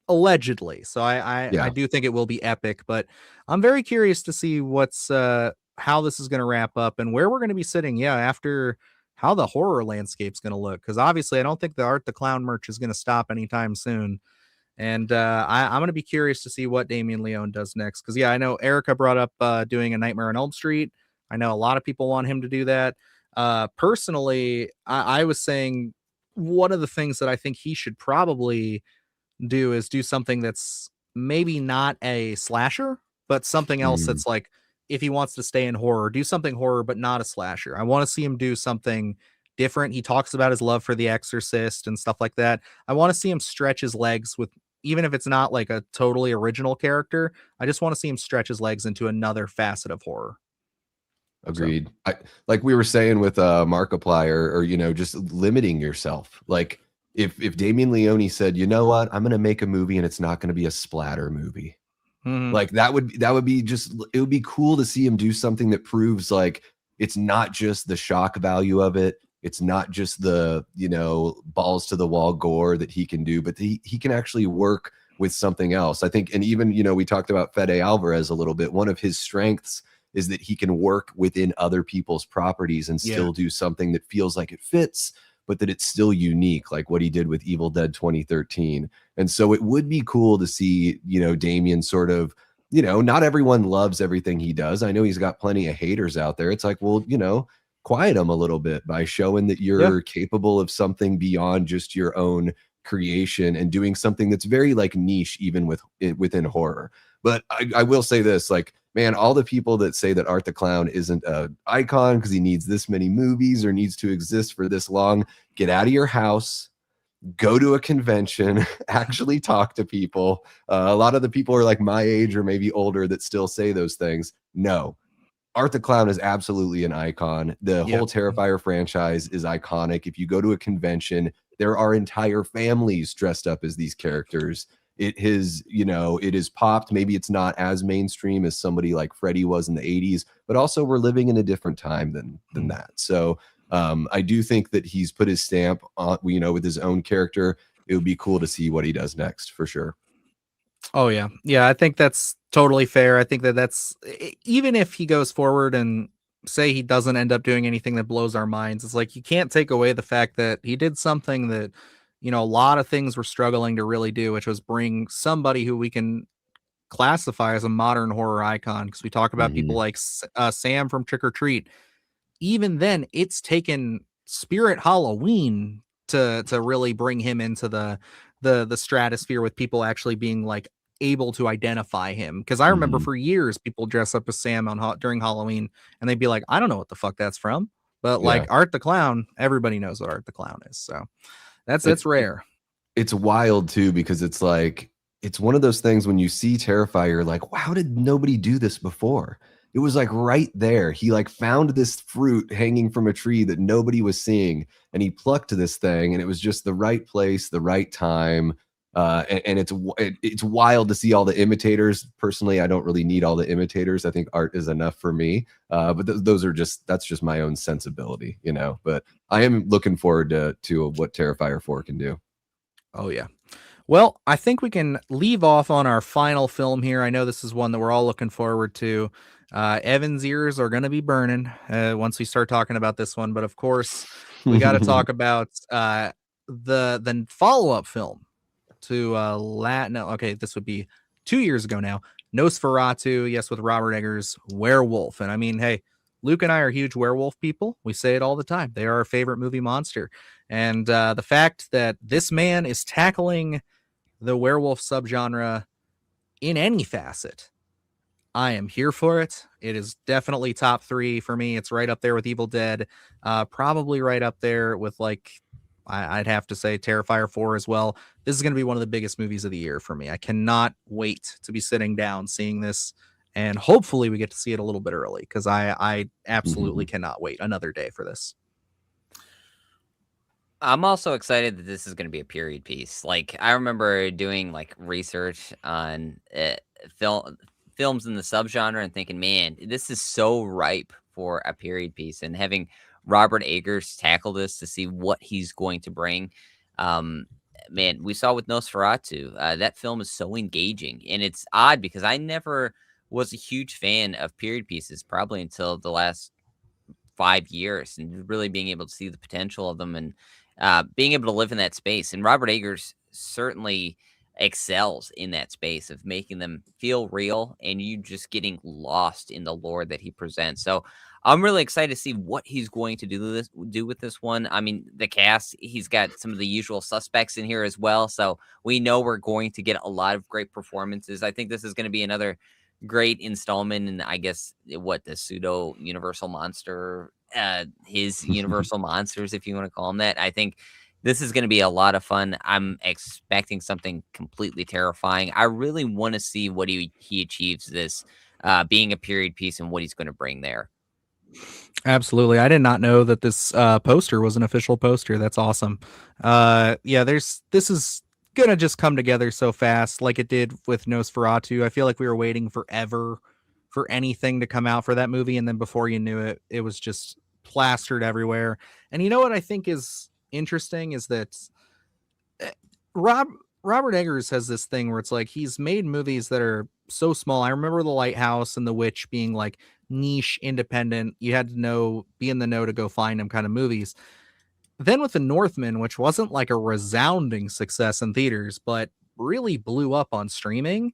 S2: allegedly. So I do think it will be epic, but I'm very curious to see what's how this is going to wrap up and where we're going to be sitting after how the horror landscape's going to look, because obviously I don't think the Art the Clown merch is going to stop anytime soon. And I'm going to be curious to see what Damian Leone does next. Because, I know Erica brought up doing a Nightmare on Elm Street. I know a lot of people want him to do that. Personally, I was saying one of the things that I think he should probably do is do something that's maybe not a slasher, but something else that's like, if he wants to stay in horror, do something horror, but not a slasher. I want to see him do something different. He talks about his love for The Exorcist and stuff like that. I want to see him stretch his legs with, even if it's not like a totally original character, I just want to see him stretch his legs into another facet of horror.
S3: Agreed. So, like we were saying with Markiplier, or just limiting yourself. Like if Damian Leone said, you know what, I'm going to make a movie and it's not going to be a splatter movie. Like that would be just, it would be cool to see him do something that proves like it's not just the shock value of it. It's not just the, balls to the wall gore that he can do, but he can actually work with something else. I think, and even, we talked about Fede Alvarez a little bit. One of his strengths is that he can work within other people's properties and still do something that feels like it fits, but that it's still unique, like what he did with Evil Dead 2013. And so it would be cool to see, Damien sort of, not everyone loves everything he does. I know he's got plenty of haters out there. It's like, well, quiet him a little bit by showing that you're capable of something beyond just your own creation and doing something that's very like niche, even within horror. But I will say this, like, man, all the people that say that Art the Clown isn't an icon because he needs this many movies or needs to exist for this long, get out of your house, go to a convention, actually talk to people. A lot of the people are like my age or maybe older that still say those things. No, Art the Clown is absolutely an icon. The whole Terrifier franchise is iconic. If you go to a convention, there are entire families dressed up as these characters. It has, it is popped. Maybe it's not as mainstream as somebody like Freddy was in the 80s, but also we're living in a different time than that. So I do think that he's put his stamp on, with his own character. It would be cool to see what he does next for sure.
S2: Oh yeah. Yeah, I think that's totally fair. I think that's even if he goes forward and say he doesn't end up doing anything that blows our minds, it's like you can't take away the fact that he did something that, a lot of things were struggling to really do, which was bring somebody who we can classify as a modern horror icon, because we talk about people like Sam from Trick or Treat. Even then, it's taken Spirit Halloween to really bring him into the stratosphere, with people actually being like able to identify him. Because I remember for years people dress up as Sam during Halloween, and they'd be like, I don't know what the fuck that's from, but like Art the Clown, everybody knows what Art the Clown is. So that's rare.
S3: It's wild too, because it's like, it's one of those things when you see Terrifier, like, wow, how did nobody do this before? It was like right there. He like found this fruit hanging from a tree that nobody was seeing, and he plucked this thing, and it was just the right place, the right time. And it's wild to see all the imitators. Personally, I don't really need all the imitators. I think art is enough for me. But that's just my own sensibility, But I am looking forward to what Terrifier 4 can do.
S2: Oh yeah. Well, I think we can leave off on our final film here. I know this is one that we're all looking forward to. Evan's ears are going to be burning once we start talking about this one. But of course, we got to talk about the follow-up film to this would be 2 years ago now. Nosferatu, yes, with Robert Eggers' Werewolf. And I mean, hey, Luke and I are huge werewolf people. We say it all the time. They are our favorite movie monster. And the fact that this man is tackling the werewolf subgenre in any facet, I am here for it. It is definitely top 3 for me. It's right up there with Evil Dead, probably right up there with I'd have to say Terrifier 4 as well. This is going to be one of the biggest movies of the year for me. I cannot wait to be sitting down seeing this, and hopefully we get to see it a little bit early, because I absolutely cannot wait another day for this.
S1: I'm also excited that this is going to be a period piece. Like, I remember doing research on films in the subgenre and thinking, man, this is so ripe for a period piece. And having Robert Eggers tackle this to see what he's going to bring, man, we saw with Nosferatu, that film is so engaging. And it's odd because I never was a huge fan of period pieces, probably until the last 5 years, and really being able to see the potential of them and being able to live in that space. And Robert Eggers certainly excels in that space of making them feel real and you just getting lost in the lore that he presents. So I'm really excited to see what he's going to do with this one. I mean, the cast, he's got some of the usual suspects in here as well. So we know we're going to get a lot of great performances. I think this is going to be another great installment in, I guess, what the pseudo universal monster, his universal monsters, if you want to call them that. I think this is going to be a lot of fun. I'm expecting something completely terrifying. I really want to see what he achieves this being a period piece and what he's going to bring there.
S2: Absolutely. I did not know that this poster was an official poster. That's awesome. This is gonna just come together so fast, like it did with Nosferatu. I feel like we were waiting forever for anything to come out for that movie, and then before you knew it, it was just plastered everywhere. And you know what I think is interesting is that Robert Eggers has this thing where it's like he's made movies that are so small. I remember The Lighthouse and The Witch being like niche, independent. You had to be in the know to go find them kind of movies. Then with The Northman, which wasn't like a resounding success in theaters, but really blew up on streaming,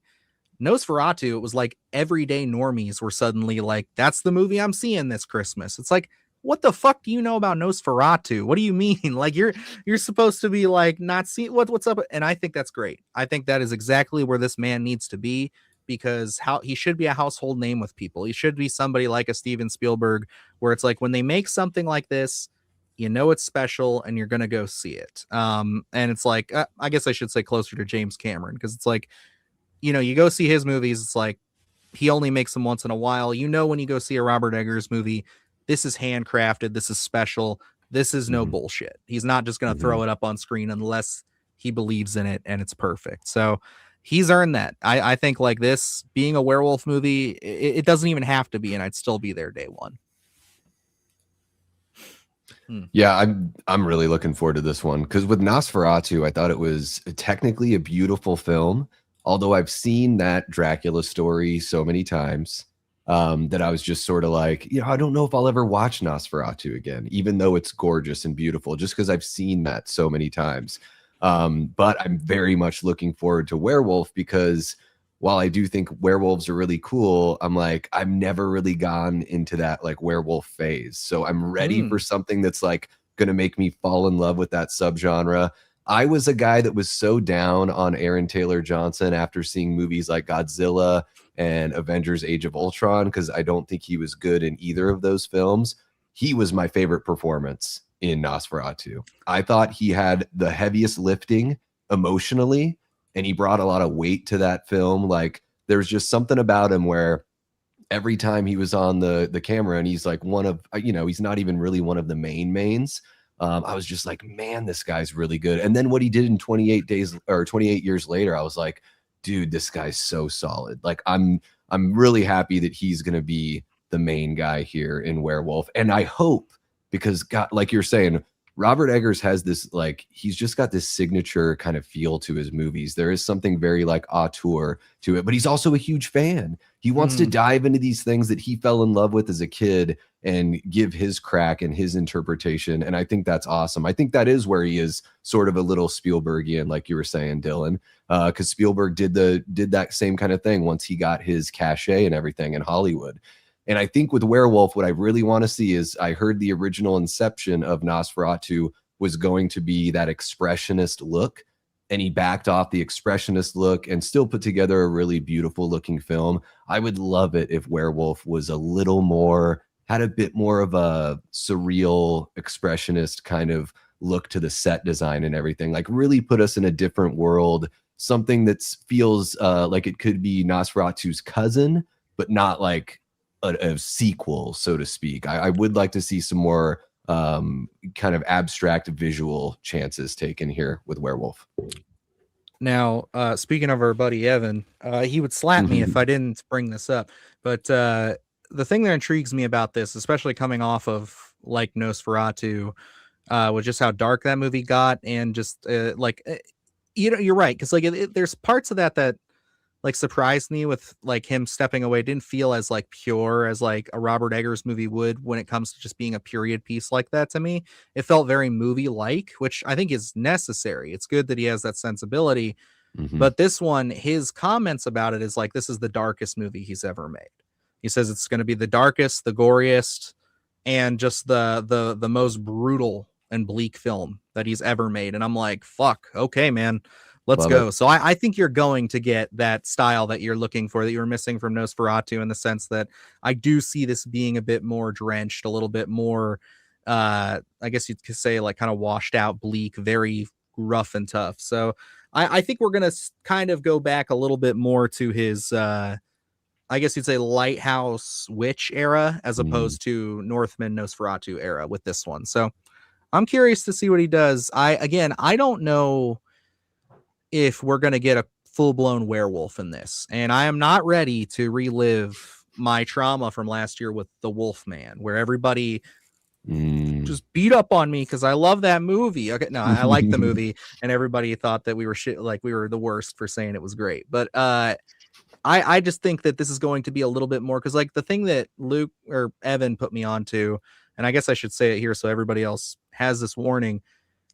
S2: Nosferatu, it was like everyday normies were suddenly like, that's the movie I'm seeing this Christmas. It's like, what the fuck do you know about Nosferatu? What do you mean? Like you're supposed to be like not seeing what's up. And I think that's great. I think that is exactly where this man needs to be, because he should be a household name with people. He should be somebody like a Steven Spielberg, where it's like when they make something like this, you know it's special, and you're gonna go see it. And it's like, I guess I should say closer to James Cameron, because it's like, you go see his movies, it's like he only makes them once in a while. When you go see a Robert Eggers movie, this is handcrafted, this is special, this is no bullshit. He's not just gonna throw it up on screen unless he believes in it and it's perfect. So he's earned that. I think like this being a werewolf movie, it doesn't even have to be, and I'd still be there day one.
S3: Yeah, I'm really looking forward to this one, because with Nosferatu, I thought it was technically a beautiful film, although I've seen that Dracula story so many times that I was just sort of like, I don't know if I'll ever watch Nosferatu again, even though it's gorgeous and beautiful, just because I've seen that so many times. But I'm very much looking forward to Werewolf, because while I do think werewolves are really cool, I'm like, I've never really gone into that like werewolf phase. So I'm ready for something that's like going to make me fall in love with that subgenre. I was a guy that was so down on Aaron Taylor Johnson after seeing movies like Godzilla and Avengers Age of Ultron, because I don't think he was good in either of those films. He was my favorite performance in Nosferatu. I thought he had the heaviest lifting emotionally, and he brought a lot of weight to that film. Like, there's just something about him where every time he was on the camera, and he's like one of, he's not even really one of the mains. I was just like, man, this guy's really good. And then what he did in 28 years later, I was like, dude, this guy's so solid. Like, I'm really happy that he's going to be the main guy here in Werewolf. And I hope, because God, like you're saying, Robert Eggers has this, like, he's just got this signature kind of feel to his movies. There is something very like auteur to it, but he's also a huge fan. He wants to dive into these things that he fell in love with as a kid and give his crack and his interpretation. And I think that's awesome. I think that is where he is sort of a little Spielbergian, like you were saying, Dylan, because Spielberg did that same kind of thing once he got his cachet and everything in Hollywood. And I think with Werewolf, what I really want to see is, I heard the original inception of Nosferatu was going to be that expressionist look, and he backed off the expressionist look and still put together a really beautiful looking film. I would love it if Werewolf was a little more, had a bit more of a surreal expressionist kind of look to the set design and everything, like really put us in a different world, something that feels like it could be Nosferatu's cousin, but not like a sequel, so to speak. I would like to see some more kind of abstract visual chances taken here with Werewolf.
S2: Now, speaking of our buddy Evan, he would slap me if I didn't bring this up. But the thing that intrigues me about this, especially coming off of like Nosferatu, was just how dark that movie got, and just you're right, because like there's parts of that like surprised me with like him stepping away. It didn't feel as like pure as like a Robert Eggers movie would when it comes to just being a period piece like that. To me, it felt very movie like, which I think is necessary. It's good that he has that sensibility, but this one, his comments about it is like, this is the darkest movie he's ever made. He says it's going to be the darkest, the goriest, and just the most brutal and bleak film that he's ever made. And I'm like, fuck, okay, man. Let's go. So I think you're going to get that style that you're looking for, that you were missing from Nosferatu, in the sense that I do see this being a bit more drenched, a little bit more, I guess you could say like kind of washed out, bleak, very rough and tough. So I think we're going to kind of go back a little bit more to his, I guess you'd say Lighthouse Witch era, as opposed to Northman Nosferatu era with this one. So I'm curious to see what he does. I don't know if we're going to get a full-blown werewolf in this, and I am not ready to relive my trauma from last year with The Wolfman, where everybody just beat up on me because I love that movie. Okay, no, I like the movie, and everybody thought that we were like we were the worst for saying it was great. But I just think that this is going to be a little bit more, because like the thing that Luke or Evan put me onto, and I guess I should say it here so everybody else has this warning,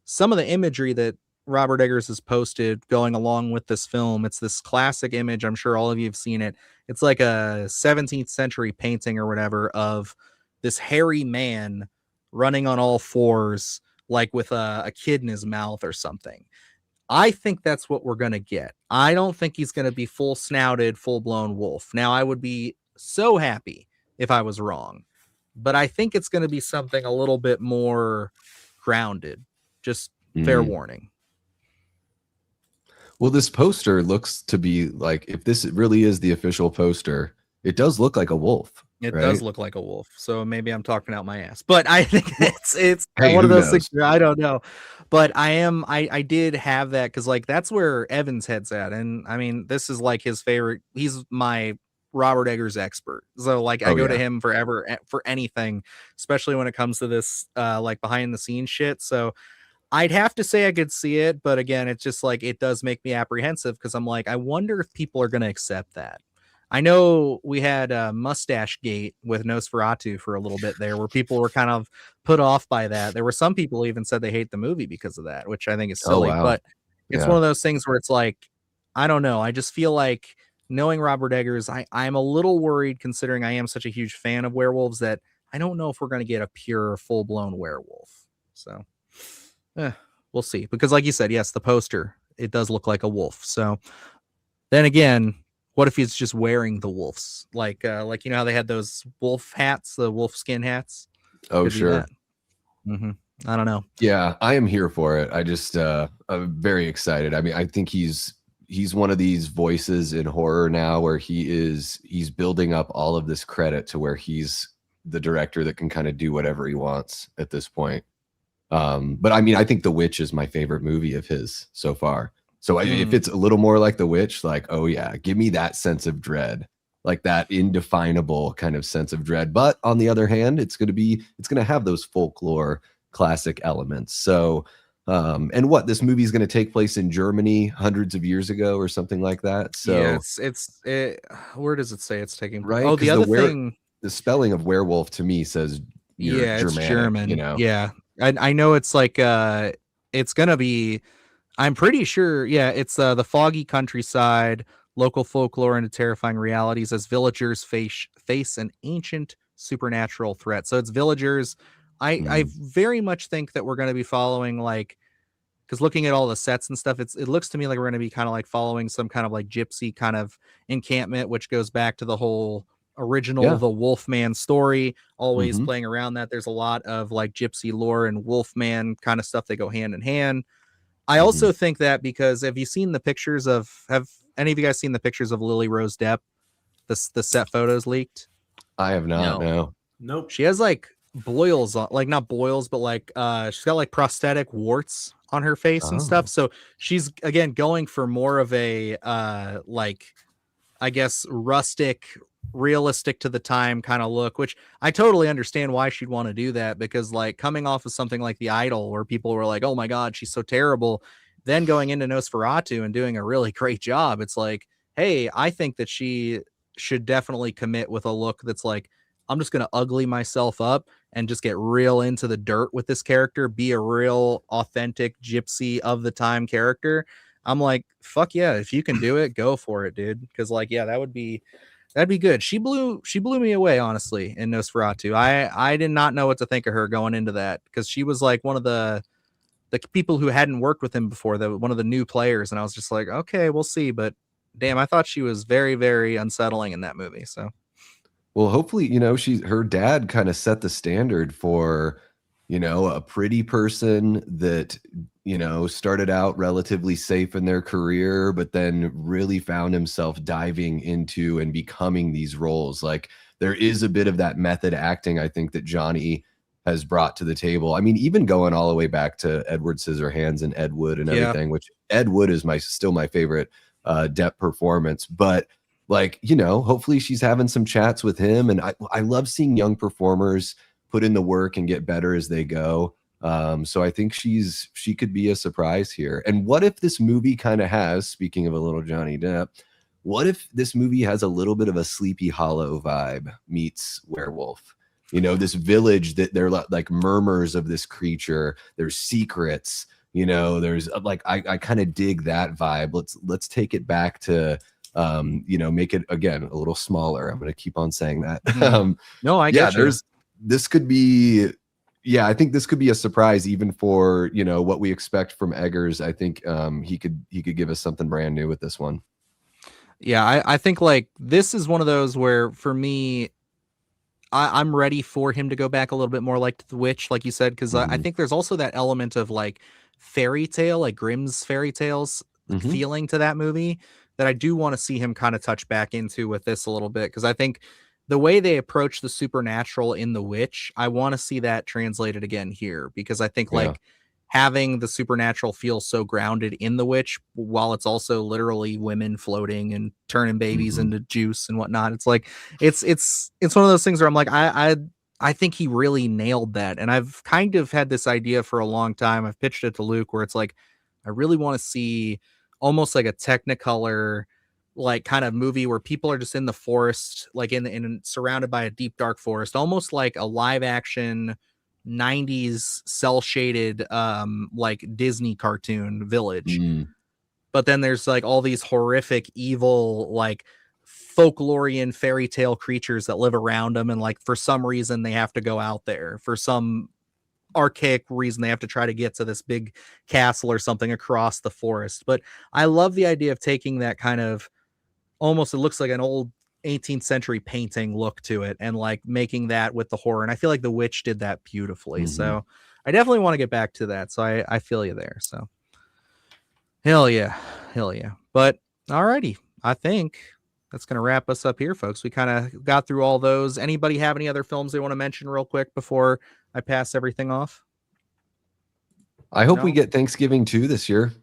S2: some of the imagery that Robert Eggers has posted going along with this film, it's this classic image. I'm sure all of you have seen it. It's like a 17th century painting or whatever of this hairy man running on all fours, like with a kid in his mouth or something. I think that's what we're going to get. I don't think he's going to be full snouted, full blown wolf. Now, I would be so happy if I was wrong. but I think it's going to be something a little bit more grounded. Just fair
S3: Mhm.
S2: warning.
S3: Well, this poster looks to be like, if this really is the official poster, it does look like a wolf,
S2: It does
S3: right?
S2: look like a wolf, so maybe I'm talking out my ass. But I think
S3: Well,
S2: it's
S3: hey,
S2: one of
S3: who
S2: those things
S3: knows?
S2: where I don't know. But I did have that because like that's where Evan's head's at. And I mean, this is like his favorite. He's my Robert Eggers expert. So like I
S3: Oh
S2: go to
S3: yeah.
S2: him forever for anything, especially when it comes to this like behind the scenes shit. So I'd have to say I could see it, but again, it's just like it does make me apprehensive because I'm like, I wonder if people are going to accept that. I know we had a mustache gate with Nosferatu for a little bit there where people were kind of put off by that. There were some people even said they hate the movie because of that, which I think is
S3: Oh
S2: silly,
S3: wow.
S2: but it's one
S3: Yeah.
S2: of those things where it's like, I don't know. I just feel like knowing Robert Eggers, I'm a little worried considering I am such a huge fan of werewolves that I don't know if we're going to get a pure full blown werewolf. So we'll see. Because like you said, yes, the poster, it does look like a wolf. So then again, what if he's just wearing the wolves? Like you know how they had those wolf hats, the wolf skin hats?
S3: Oh
S2: Could be
S3: sure.
S2: that. I don't know.
S3: Yeah, I am here for it. I just I'm very excited. I mean, I think he's one of these voices in horror now where he's building up all of this credit to where he's the director that can kind of do whatever he wants at this point. But I mean, I think The Witch is my favorite movie of his so far. So if it's a little more like The Witch, like, oh yeah, give me that sense of dread, like that indefinable kind of sense of dread. But on the other hand, it's going to have those folklore classic elements. So, and what this movie is going to take place in Germany hundreds of years ago or something like that. So
S2: yeah, where does it say it's taking?
S3: right,
S2: Oh, the
S3: because
S2: other thing,
S3: the spelling of werewolf to me says you're
S2: yeah, it's
S3: Germanic, you
S2: German.
S3: know.
S2: Yeah, I know it's like it's gonna be. I'm pretty sure. Yeah, it's the foggy countryside, local folklore, and terrifying realities as villagers face an ancient supernatural threat. So it's villagers. I very much think that we're going to be following like because looking at all the sets and stuff, it looks to me like we're going to be kind of like following some kind of like gypsy kind of encampment, which goes back to the whole original
S3: Yeah.
S2: the Wolfman story, always
S3: Mhm.
S2: playing around that. There's a lot of like gypsy lore and Wolfman kind of stuff. They go hand in hand. I
S3: Mhm.
S2: also think that because have you seen the pictures of have any of you guys seen the pictures of Lily Rose Depp? The set photos leaked.
S3: I have not.
S1: No.
S3: No.
S4: Nope.
S2: She has like boils on, like not boils, but like she's got like prosthetic warts on her face and stuff.
S3: Oh.
S2: So she's again going for more of a like I guess rustic, realistic to the time kind of look, which I totally understand why she'd want to do that because like coming off of something like The Idol where people were like, "Oh my god, she's so terrible." Then going into Nosferatu and doing a really great job, it's like, "Hey, I think that she should definitely commit with a look that's like I'm just going to ugly myself up and just get real into the dirt with this character, be a real authentic gypsy of the time character." I'm like, fuck yeah, if you can do it, go for it, dude. Because like, yeah, that'd be good. She blew me away, honestly, in Nosferatu. I did not know what to think of her going into that because she was like one of the people who hadn't worked with him before, one of the new players, and I was just like, okay, we'll see. But damn, I thought she was very, very unsettling in that movie. So
S3: Well, hopefully, her dad kind of set the standard for, a pretty person that, started out relatively safe in their career, but then really found himself diving into and becoming these roles. Like there is a bit of that method acting, I think, that Johnny has brought to the table. I mean, even going all the way back to Edward Scissorhands and Ed Wood and
S2: yeah,
S3: everything, which Ed Wood is still my favorite Depp performance. But like, hopefully she's having some chats with him. And I love seeing young performers put in the work and get better as they go. So I think she could be a surprise here. And what if this movie kind of has, speaking of a little Johnny Depp, what if this movie has a little bit of a Sleepy Hollow vibe meets Werewolf? This village that they're like murmurs of this creature. There's secrets, there's like, I kind of dig that vibe. Let's take it back to, make it again a little smaller. I'm going to keep on saying that.
S2: No, I get you.
S3: This could be, I think this could be a surprise even for, what we expect from Eggers. I think he could give us something brand new with this one.
S2: Yeah, I think like this is one of those where for me, I'm ready for him to go back a little bit more like the witch, like you said, because I think there's also that element of like fairy tale, like Grimm's fairy tales feeling to that movie that I do want to see him kind of touch back into with this a little bit, because I think the way they approach the supernatural in The Witch, I want to see that translated again here, because I think like having the supernatural feel so grounded in The Witch while it's also literally women floating and turning babies into juice and whatnot. It's like it's one of those things where I'm like, I think he really nailed that. And I've kind of had this idea for a long time. I've pitched it to Luke where it's like, I really want to see almost like a Technicolor like kind of movie where people are just in the forest, like in surrounded by a deep dark forest, almost like a live action 90s cell shaded like Disney cartoon village. But then there's like all these horrific evil like folklorian fairy tale creatures that live around them, and like for some reason they have to go out there, for some archaic reason they have to try to get to this big castle or something across the forest. But I love the idea of taking that kind of almost, it looks like an old 18th century painting look to it, and like making that with the horror. And I feel like The Witch did that beautifully. So I definitely want to get back to that. So I feel you there. So hell yeah. But alrighty, I think that's going to wrap us up here, folks. We kind of got through all those. Anybody have any other films they want to mention real quick before I pass everything off?
S3: I hope we get Thanksgiving too this year.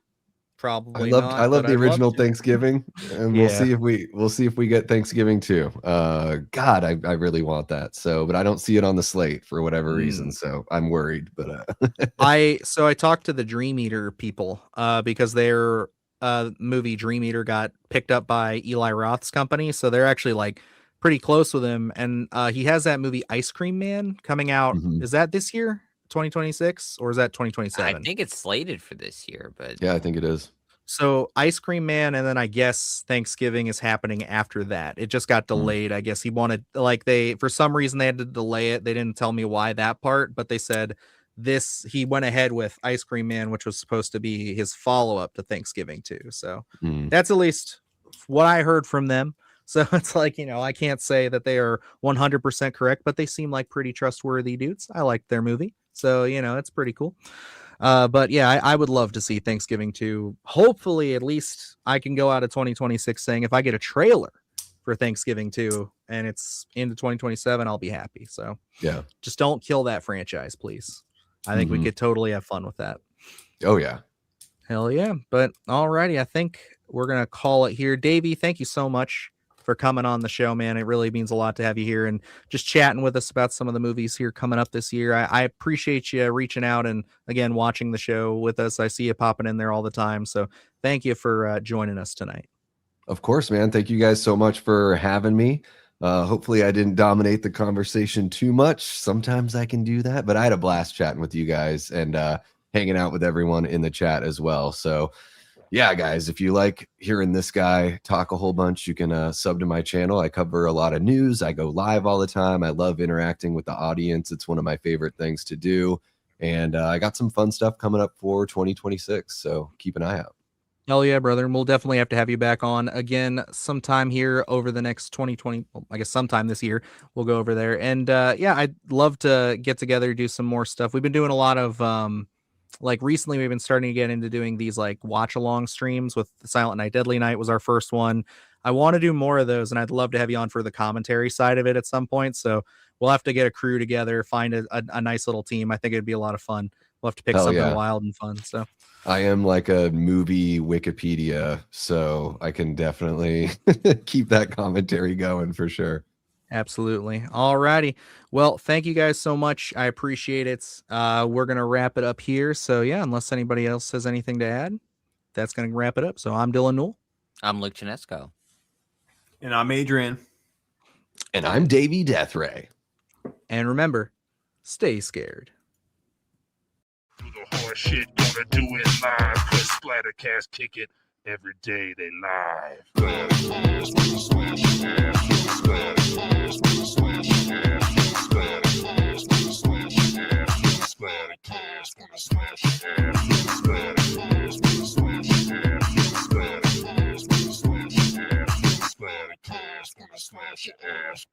S2: Probably
S3: I love the original Thanksgiving, and we'll see if we get Thanksgiving too. God, I really want that. So, but I don't see it on the slate for whatever reason. So I'm worried. But
S2: I talked to the Dream Eater people because their movie Dream Eater got picked up by Eli Roth's company, so they're actually like pretty close with him. And he has that movie Ice Cream Man coming out. Is that this year? 2026, or is that 2027?
S1: I think it's slated for this year, but
S3: yeah, I think it is.
S2: So Ice Cream Man, and then I guess Thanksgiving is happening after that. It just got delayed. I guess he wanted, like, for some reason they had to delay it. They didn't tell me why that part, but they said he went ahead with Ice Cream Man, which was supposed to be his follow-up to Thanksgiving too. So that's at least what I heard from them. So it's like, I can't say that they are 100% correct, but they seem like pretty trustworthy dudes. I liked their movie. So, it's pretty cool. But yeah, I would love to see Thanksgiving too. Hopefully, at least I can go out of 2026 saying if I get a trailer for Thanksgiving too, and it's into 2027, I'll be happy. So
S3: yeah,
S2: just don't kill that franchise, please. I think we could totally have fun with that.
S3: Oh yeah.
S2: Hell yeah. But alrighty, I think we're going to call it here. Davey, thank you so much for coming on the show, man. It really means a lot to have you here and just chatting with us about some of the movies here coming up this year. I appreciate you reaching out and again watching the show with us. I see you popping in there all the time, so thank you for joining us tonight.
S3: Of course, man. Thank you guys so much for having me. Hopefully I didn't dominate the conversation too much. Sometimes I can do that, but I had a blast chatting with you guys and hanging out with everyone in the chat as well. So yeah, guys, if you like hearing this guy talk a whole bunch, you can sub to my channel. I cover a lot of news. I go live all the time. I love interacting with the audience. It's one of my favorite things to do. And I got some fun stuff coming up for 2026. So keep an eye out.
S2: Hell yeah, brother. And we'll definitely have to have you back on again sometime here over the next 2020. Well, I guess sometime this year we'll go over there. And yeah, I'd love to get together, do some more stuff. We've been doing a lot of like recently we've been starting to get into doing these like watch along streams with Silent Night, Deadly Night was our first one. I want to do more of those, and I'd love to have you on for the commentary side of it at some point. So we'll have to get a crew together, find a nice little team. I think it'd be a lot of fun. We'll have to pick something wild and fun. So
S3: I am like a movie Wikipedia, so I can definitely keep that commentary going for sure.
S2: Absolutely. All righty. Well, thank you guys so much. I appreciate it. We're going to wrap it up here. So yeah, unless anybody else has anything to add, that's going to wrap it up. So I'm Dylan Newell.
S1: I'm Luke Chinesco.
S4: And I'm Adrian.
S3: And I'm Davey Deathray.
S2: And remember, stay scared.
S5: Do the horror shit, gonna do it live. Cause Splattercast kick it every day they live. Splattercast, gonna smash your ass. Splattercast, gonna smash your ass. Splattercast, gonna smash your ass. Splattercast, gonna smash your ass. Splattercast, gonna smash your ass. Splattercast, gonna smash your ass. Splattercast, gonna smash your ass.